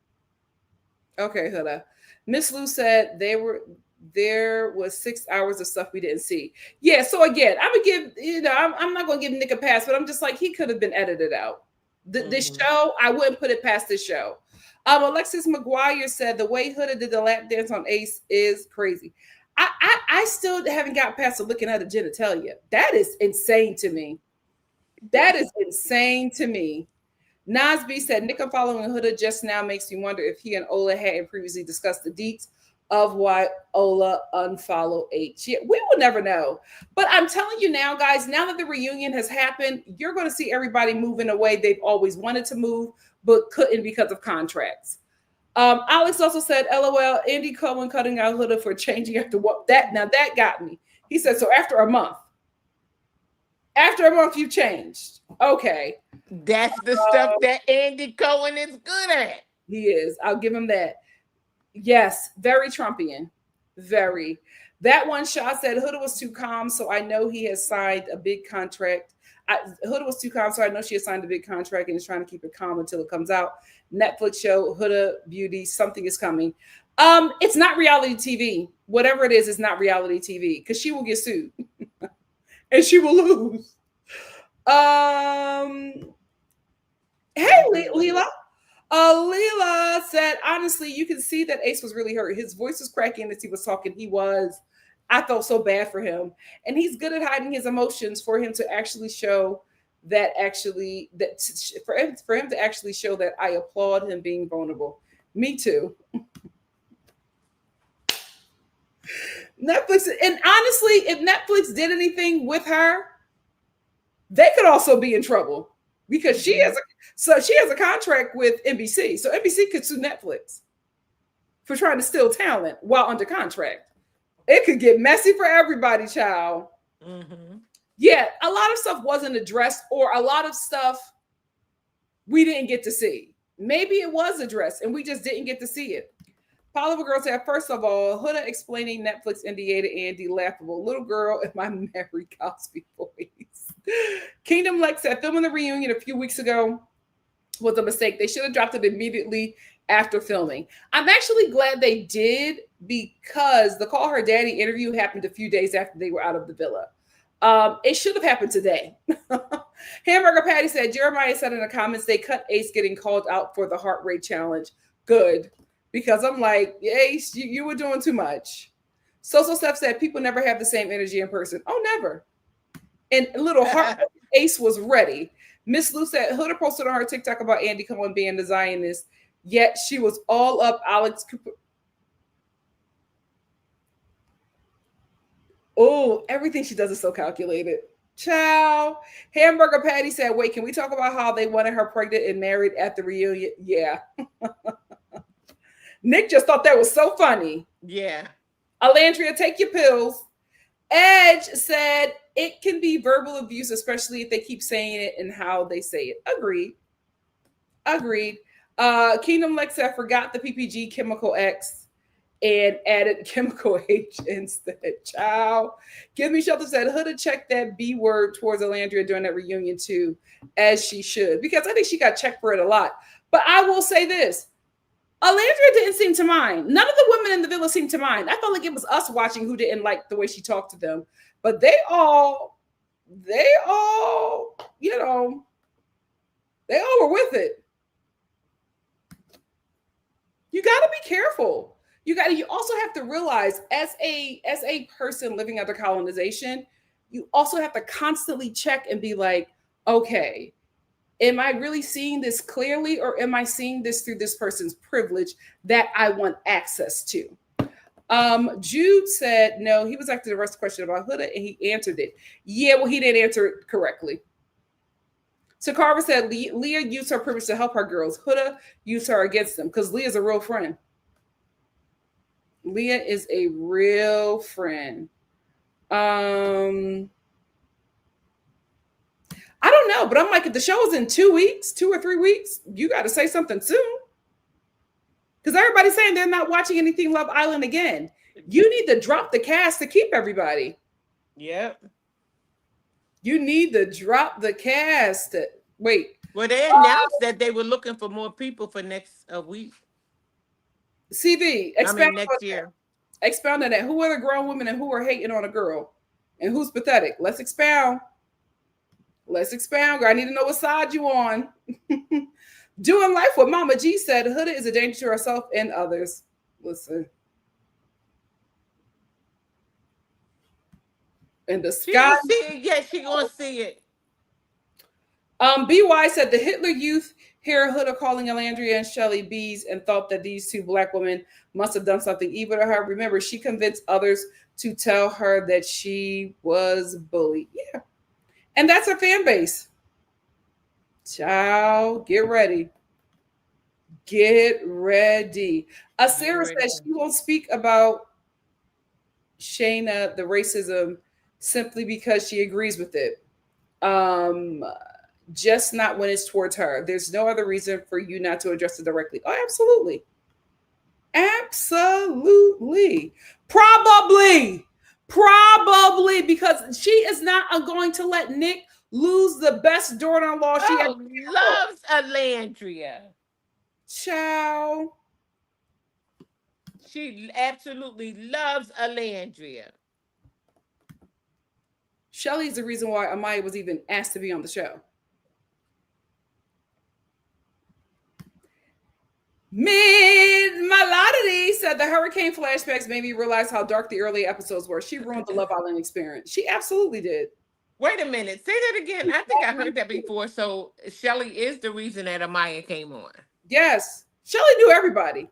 Okay, Huda. Miss Lou said there was 6 hours of stuff we didn't see. Yeah, so again, I'm not gonna give Nick a pass, but I'm just like, he could have been edited out. This show, I wouldn't put it past this show. Alexis McGuire said the way Huda did the lap dance on Ace is crazy. I still haven't got past looking at the genitalia. That is insane to me. That is insane to me. Nasby said, Nick following Huda just now makes me wonder if he and Ola hadn't previously discussed the deets of why Ola unfollowed H. Yeah, we will never know. But I'm telling you now, guys, now that the reunion has happened, you're going to see everybody move in a way they've always wanted to move, but couldn't because of contracts. Alex also said, LOL, Andy Cohen cutting out Huda for changing after what? Now that got me. He said, so after a month you changed. Okay. That's the stuff that Andy Cohen is good at. He is. I'll give him that. Yes, very Trumpian. Very. That one shot said Huda was too calm, so I know he has signed a big contract. Huda was too calm, so I know she assigned a big contract and is trying to keep it calm until it comes out. Netflix show Huda Beauty, something is coming. It's not reality TV. Whatever it is, it's not reality TV because she will get sued and she will lose. Hey, Leela. Leela said, honestly, you can see that Ace was really hurt. His voice was cracking as he was talking. He was. I felt so bad for him. And he's good at hiding his emotions for him to actually show that for him to actually show that I applaud him being vulnerable. Me too. Netflix, and honestly, if Netflix did anything with her, they could also be in trouble because she has a contract with NBC. So NBC could sue Netflix for trying to steal talent while under contract. It could get messy for everybody, child. Mm-hmm. Yeah, a lot of stuff wasn't addressed, or a lot of stuff we didn't get to see. Maybe it was addressed and we just didn't get to see it. Oliver Girl said, first of all, Huda explaining Netflix NDA to Andy, laughable. Little girl in my Mary Cosby voice. Kingdom Lex said, filming the reunion a few weeks ago was a mistake. They should have dropped it immediately after filming. I'm actually glad they did because the Call Her Daddy interview happened a few days after they were out of the villa. It should have happened today. Hamburger Patty said, Jeremiah said in the comments, they cut Ace getting called out for the heart rate challenge. Good. Because I'm like, Ace, you were doing too much. So Steph said, people never have the same energy in person. Oh, never. And little heart Ace was ready. Miss Lou said, Huda posted on her TikTok about Andy Cohen being the Zionist, yet she was all up Alex Cooper. Oh, everything she does is so calculated. Ciao. Hamburger Patty said, wait, can we talk about how they wanted her pregnant and married at the reunion? Yeah. Nick just thought that was so funny. Yeah. Alandria, take your pills. Edge said it can be verbal abuse, especially if they keep saying it and how they say it. Agreed. Kingdom Lex said, forgot the PPG chemical X and added chemical H instead. Ciao. Give Me Shelter said, Huda checked that B word towards Alandria during that reunion too, as she should, because I think she got checked for it a lot. But I will say this. Alandria didn't seem to mind. None of the women in the villa seemed to mind. I felt like it was us watching who didn't like the way she talked to them. But they all, you know, they all were with it. You got to be careful. You also have to realize as a person living under colonization, you also have to constantly check and be like, okay, am I really seeing this clearly, or am I seeing this through this person's privilege that I want access to? Jude said, no, he was asking the rest of the question about Huda and he answered it. Yeah, well, he didn't answer it correctly. So Carver said, Leah used her privilege to help her girls. Huda used her against them because Leah's a real friend. Leah is a real friend. I don't know, but I'm like, if the show is in 2 weeks, 2 or 3 weeks, you got to say something soon. Because everybody's saying they're not watching anything Love Island again. You need to drop the cast to keep everybody. Yep. You need to drop the cast. Wait. Well, they announced that they were looking for more people for next week. CV, next year. Expound on that. Who are the grown women and who are hating on a girl? And who's pathetic? Let's expound. Girl. I need to know what side you on. Doing life with Mama G said, Huda is a danger to herself and others. Listen. In the sky. She gonna see it. Yeah, she gonna see it. BY said the Hitler Youth hear Huda calling Alandria and Shelly bees and thought that these two Black women must have done something evil to her. Remember, she convinced others to tell her that she was bullied. Yeah. And that's her fan base. Child, get ready. Sarah says she won't speak about Shayna, the racism, simply because she agrees with it. Just not when it's towards her. There's no other reason for you not to address it directly. Oh, absolutely. Probably, because she is not going to let Nick lose the best daughter-in-law she ever Oh, loves Alandria. Ciao. She absolutely loves Alandria. Shelly's the reason why Amaya was even asked to be on the show. Mid Melody said the hurricane flashbacks made me realize how dark the early episodes were. She ruined the Love Island experience. She absolutely did. Wait a minute. Say that again. I think I heard that before. So Shelly is the reason that Amaya came on. Yes. Shelly knew everybody.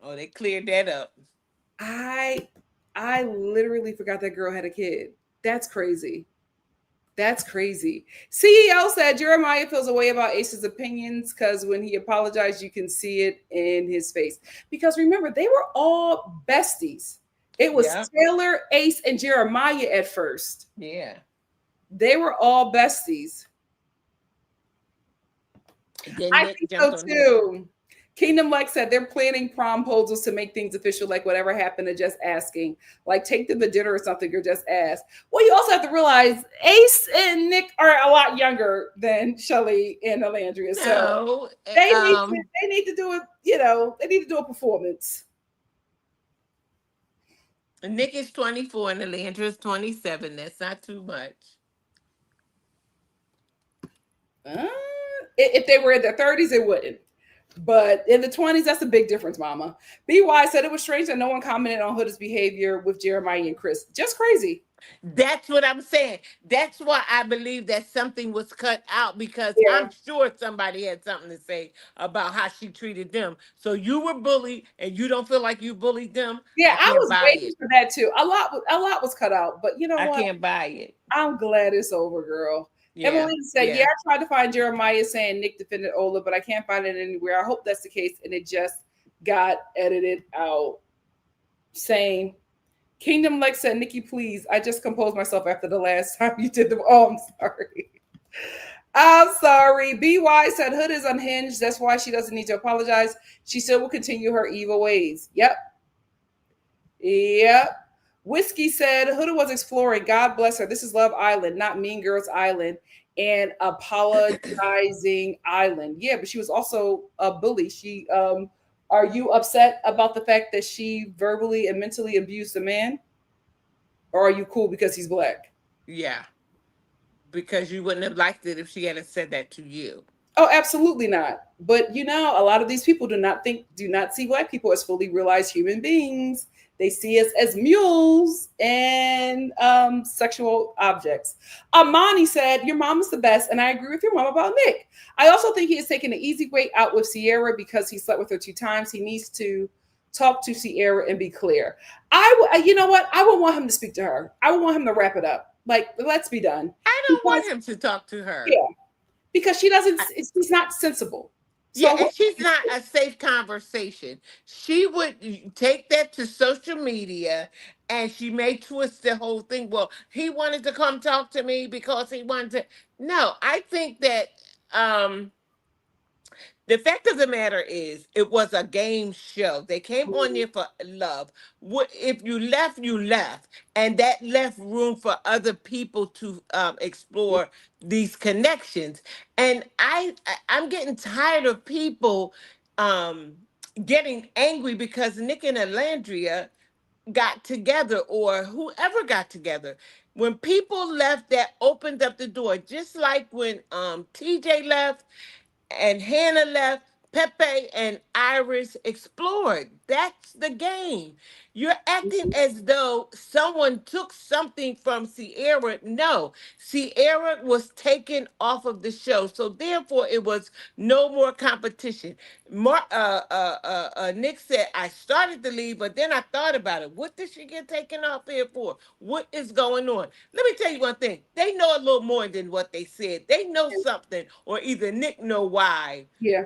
Oh, they cleared that up. I I literally forgot that girl had a kid. That's crazy. That's crazy. CEO said Jeremiah feels a way about Ace's opinions because when he apologized, you can see it in his face. Because remember, they were all besties. It was Yeah. Taylor, Ace, and Jeremiah at first. Yeah. They were all besties. Then I Nick think jumped so on him. too. Kingdom Like said they're planning promposals to make things official, like whatever happened to just asking. Like take them to dinner or something or just ask. Well, you also have to realize Ace and Nick are a lot younger than Shelly and Alandria. So No. they need to do it, they need to do a performance. Nick is 24 and Alandra is 27. That's not too much. Uh, if they were in their 30s, it wouldn't. But in the 20s, that's a big difference, mama. BY said it was strange that no one commented on Huda's behavior with Jeremiah and Chris. Just crazy. That's what I'm saying. That's why I believe that something was cut out because Yeah. I'm sure somebody had something to say about how she treated them. So you were bullied and you don't feel like you bullied them. Yeah, I I can't was buy waiting it. for that too. A lot was cut out, but you know I what? can't buy it. I'm glad it's over, girl. Yeah. Emily said, "Yeah, Yeah. I tried to find Jeremiah saying Nick defended Ola, but I can't find it anywhere. I hope that's the case, and it just got edited out." Same. Kingdom Lex said, "Nikki, please. I just composed myself after the last time you did the. Oh, I'm sorry. I'm sorry. BY said Hood is unhinged. That's why she doesn't need to apologize. She still will continue her evil ways. Yep. Yep. Whiskey said Huda was exploring. God bless her. This is Love Island, not Mean Girls Island and apologizing island. Yeah, but she was also a bully. She are you upset about the fact that she verbally and mentally abused a man? Or are you cool because he's black? Yeah. Because you wouldn't have liked it if she hadn't said that to you. Oh, absolutely not. But a lot of these people do not see black people as fully realized human beings. They see us as mules and sexual objects. Amani said, "Your mom is the best," and I agree with your mom about Nick. I also think he is taking the easy way out with Sierra because he slept with her 2 times. He needs to talk to Sierra and be clear. You know what? I would want him to speak to her. I would want him to wrap it up. Like, let's be done. I don't want Because him to talk to her. yeah, because she's not sensible. Yeah, So and she's not a safe conversation. She would take that to social media and she may twist the whole thing. Well, he wanted to come talk to me because he wanted to. No, I think that um the fact of the matter is, it was a game show. They came on there for love. If you left, you left, and that left room for other people to explore these connections. And I'm getting tired of people um, getting angry because Nick and Alandria got together, or whoever got together. When people left, that opened up the door. Just like when TJ left and Hannah left, Pepe and Iris explored. That's the game. You're acting as though someone took something from Sierra. No, Sierra was taken off of the show, so therefore it was no more competition. Nick said, "I started to leave, but then I thought about it. What did she get taken off here for? What is going on?" Let me tell you one thing. They know a little more than what they said. They know something, or either Nick know why yeah,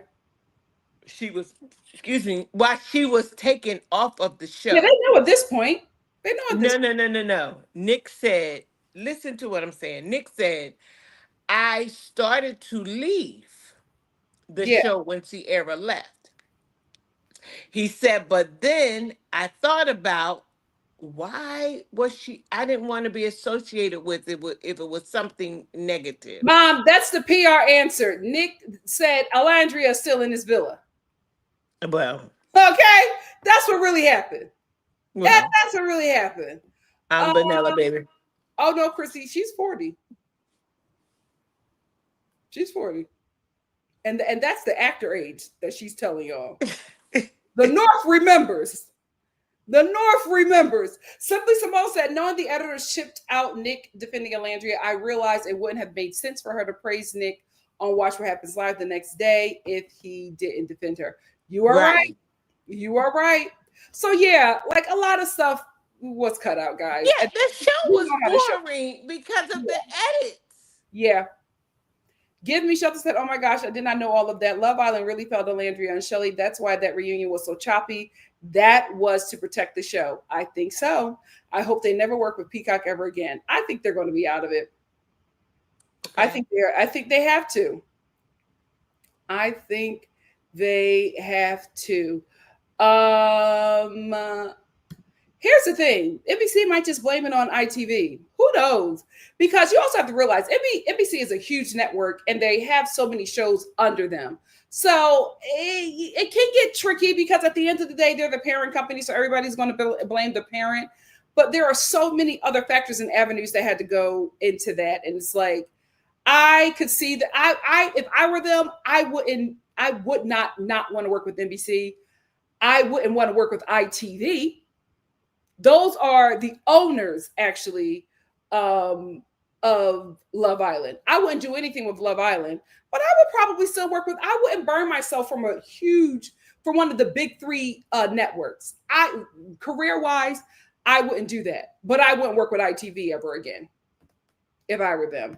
she was, excuse me, why she was taken off of the yeah, they show. know at this point. They know at this No, point. no, no, no, no. Nick said, listen to what I'm saying. Nick said, "I started to leave the Yeah, show when Sierra left." He said, "But then I thought about why was she? I didn't want to be associated with it if it was something negative. Mom, that's the PR answer. Nick said Alandria is still in his villa. Well, Okay, that's what really happened. well, That's what really happened. I'm vanilla, baby. Oh no, Chrissy, she's 40. She's 40. And that's the actor age that she's telling y'all. The North remembers. The North remembers. Simply Simone said, knowing the editor shipped out Nick defending Alandria, I realized it wouldn't have made sense for her to praise Nick on Watch What Happens Live the next day if he didn't defend her. You are right. You are right. So yeah, like a lot of stuff was cut out, guys. Yeah, the show was boring because of the edits. Yeah. Give Me Shelter said, oh my gosh, I did not know all of that. Love Island really felt Alandria and Shelly. That's why that reunion was so choppy. That was to protect the show. I think so. I hope they never work with Peacock ever again. I think they're going to be out of it. Okay. I think they have to. I think they have to. Here's the thing. NBC might just blame it on ITV. Who knows? Because you also have to realize NBC is a huge network and they have so many shows under them. So it can get tricky because at the end of the day, they're the parent company. So everybody's going to blame the parent. But there are so many other factors and avenues that had to go into that. And it's like, I could see that if I were them, I would not want to work with NBC. I wouldn't want to work with ITV. Those are the owners, actually, of Love Island. I wouldn't do anything with Love Island, but I would probably still work with. I wouldn't burn myself from one of the big three networks. Career-wise, I wouldn't do that, but I wouldn't work with ITV ever again if I were them.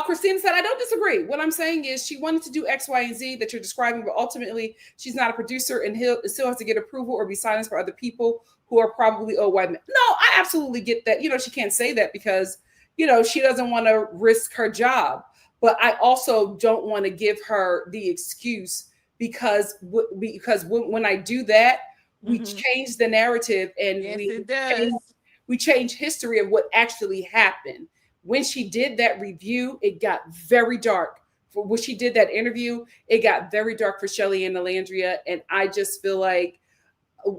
Christina said, I don't disagree. What I'm saying is she wanted to do X, Y, and Z that you're describing, but ultimately she's not a producer and still has to get approval or be silenced for other people who are probably old white men. No, I absolutely get that. She can't say that because, she doesn't want to risk her job. But I also don't want to give her the excuse because when I do that, we change the narrative and we change history of what actually happened. When she did that review, it got very dark. When she did that interview, it got very dark for Shelly and Nicolandrea. And I just feel like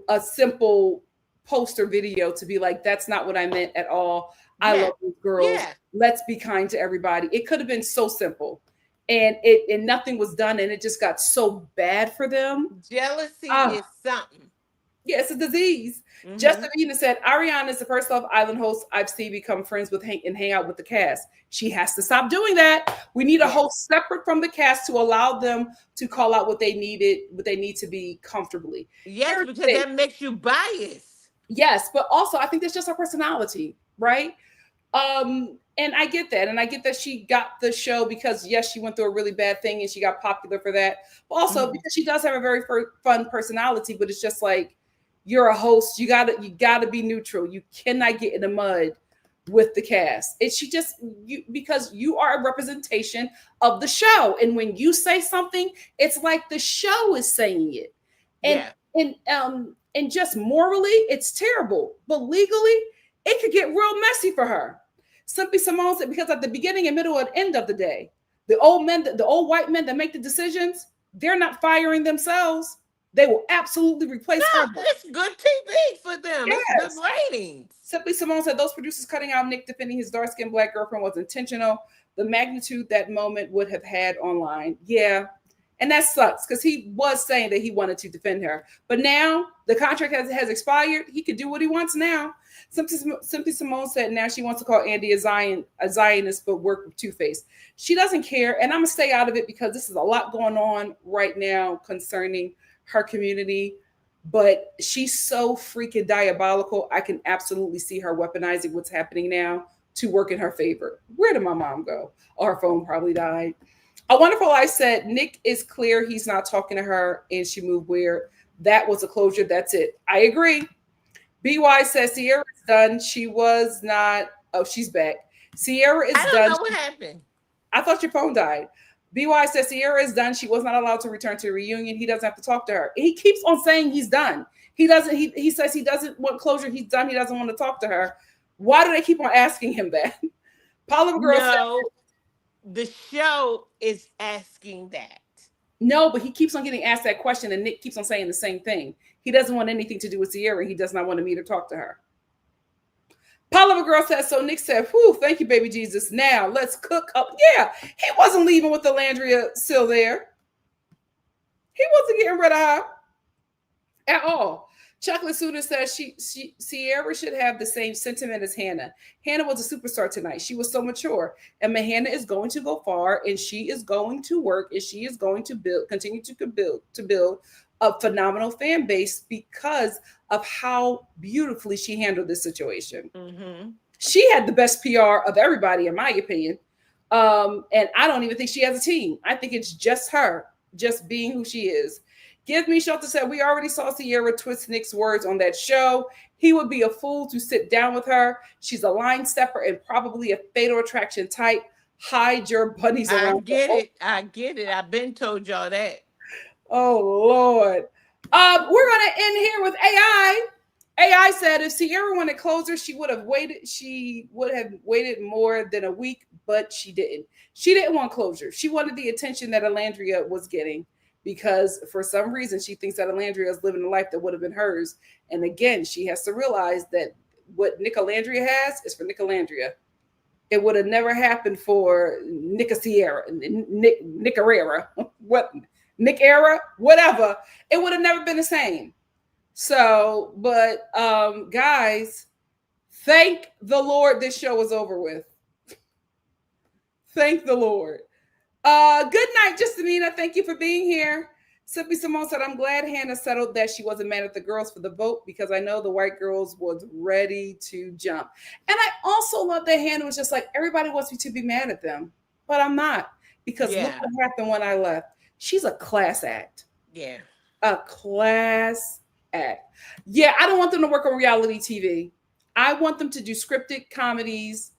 a simple poster video to be like, that's not what I meant at all. I love these girls. Yeah. Let's be kind to everybody. It could have been so simple. And nothing was done. And it just got so bad for them. Jealousy is something. Yeah, it's a disease. Justin Venus said, Ariana is the first Love Island host I've seen become friends with and hang out with the cast. She has to stop doing that. We need a host separate from the cast to allow them to call out what they need to be comfortably. Yes, because that makes you biased. Yes, but also I think that's just her personality, right? And I get that. And I get that she got the show because, yes, she went through a really bad thing and she got popular for that. But also because she does have a very fun personality, but it's just like, you're a host. You gotta be neutral. You cannot get in the mud with the cast. Because you are a representation of the show. And when you say something, it's like the show is saying it. And just morally, it's terrible. But legally, it could get real messy for her. Simply Simone said, because at the beginning and middle and end of the day, the old white men that make the decisions, they're not firing themselves. They will absolutely replace her. It's good TV for them. Yes. It's good ratings. Simply Simone said those producers cutting out Nick defending his dark-skinned Black girlfriend was intentional. The magnitude that moment would have had online. Yeah. And that sucks because he was saying that he wanted to defend her. But now the contract has expired. He could do what he wants now. Simply Simone said now she wants to call Andy a Zionist, but work with Two-Face. She doesn't care. And I'm going to stay out of it because this is a lot going on right now concerning her community, but she's so freaking diabolical. I can absolutely see her weaponizing what's happening now to work in her favor. Where did my mom go? Oh, her phone probably died. A Wonderful Life said, Nick is clear he's not talking to her and she moved weird. That was a closure. That's it. I agree. BY says Sierra is done. She was not. Oh, she's back. Sierra is done. I don't know what happened. I thought your phone died. BY says Sierra is done. She was not allowed to return to the reunion. He doesn't have to talk to her. He keeps on saying he's done. He doesn't. He says he doesn't want closure. He's done. He doesn't want to talk to her. Why do they keep on asking him that? Paula Girl No, the show is asking that. No, but he keeps on getting asked that question, and Nick keeps on saying the same thing. He doesn't want anything to do with Sierra. He does not want to meet or talk to her. Paula Girl says, so Nick said, whew, thank you, baby Jesus. Now let's cook up. Yeah, he wasn't leaving with Alandria still there. He wasn't getting rid of her at all. Chocolate Suda says Sierra should have the same sentiment as Hannah. Hannah was a superstar tonight. She was so mature. And Hannah is going to go far, and she is going to work, and she is going to continue to build a phenomenal fan base because of how beautifully she handled this situation. Mm-hmm. She had the best PR of everybody, in my opinion. And I don't even think she has a team. I think it's just her, just being who she is. Give Me Shelter said, we already saw Sierra twist Nick's words on that show. He would be a fool to sit down with her. She's a line stepper and probably a fatal attraction type. Hide your bunnies around. I get it. I've been told y'all that. Oh, Lord. We're going to end here with AI. AI said if Sierra wanted closer, she would have waited. She would have waited more than a week, but she didn't. She didn't want closure. She wanted the attention that Alandria was getting, because for some reason she thinks that Alandria is living a life that would have been hers. And again, she has to realize that what Nicolandrea has is for Nicolandrea. It would have never happened for Nicolandrea, what Nick era, whatever. It would have never been the same. So, but guys, thank the Lord this show is over with. Thank the Lord. Good night, Justinina. Thank you for being here. Sippy Simone said, I'm glad Hannah settled that she wasn't mad at the girls for the vote, because I know the white girls was ready to jump. And I also love that Hannah was just like, everybody wants me to be mad at them, but I'm not, because look what happened when I left. She's a class act. Yeah. A class act. Yeah, I don't want them to work on reality TV. I want them to do scripted comedies,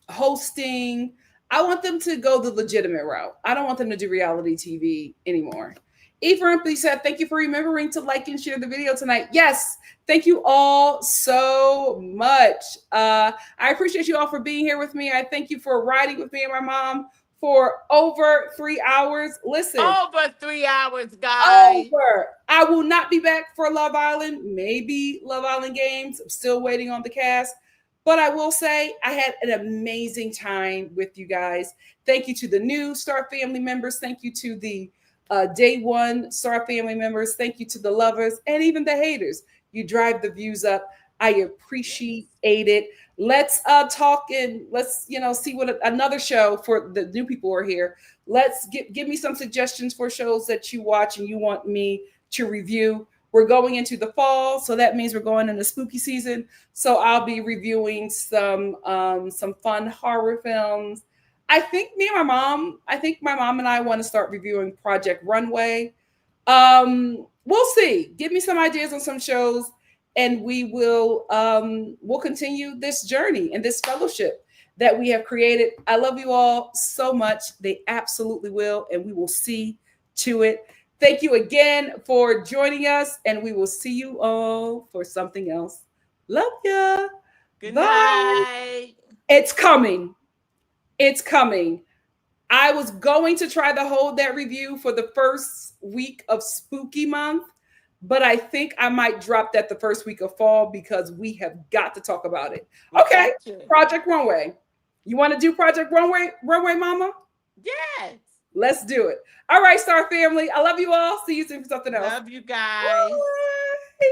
hosting. I want them to go the legitimate route. I don't want them to do reality TV anymore. Eve Rumpy said, thank you for remembering to like and share the video tonight. Yes, thank you all so much. I appreciate you all for being here with me. I thank you for riding with me and my mom for over 3 hours. Listen. Over 3 hours, guys. Over. I will not be back for Love Island. Maybe Love Island Games. I'm still waiting on the cast. But I will say I had an amazing time with you guys. Thank you to the new Star family members. Thank you to the day one Star family members. Thank you to the lovers and even the haters. You drive the views up. I appreciate it. Let's talk and let's see what another show for the new people who are here. Let's give me some suggestions for shows that you watch and you want me to review. We're going into the fall, so that means we're going into spooky season. So I'll be reviewing some fun horror films. I think my mom and I want to start reviewing Project Runway. We'll see. Give me some ideas on some shows, and we'll continue this journey and this fellowship that we have created. I love you all so much. They absolutely will, and we will see to it. Thank you again for joining us, and we will see you all for something else. Love ya. Good night. It's coming. It's coming. I was going to try to hold that review for the first week of Spooky Month, but I think I might drop that the first week of fall because we have got to talk about it. Okay, Project Runway. You want to do Project Runway, Mama? Yes. Let's do it. All right, Star family. I love you all. See you soon for something else. Love you guys. Bye.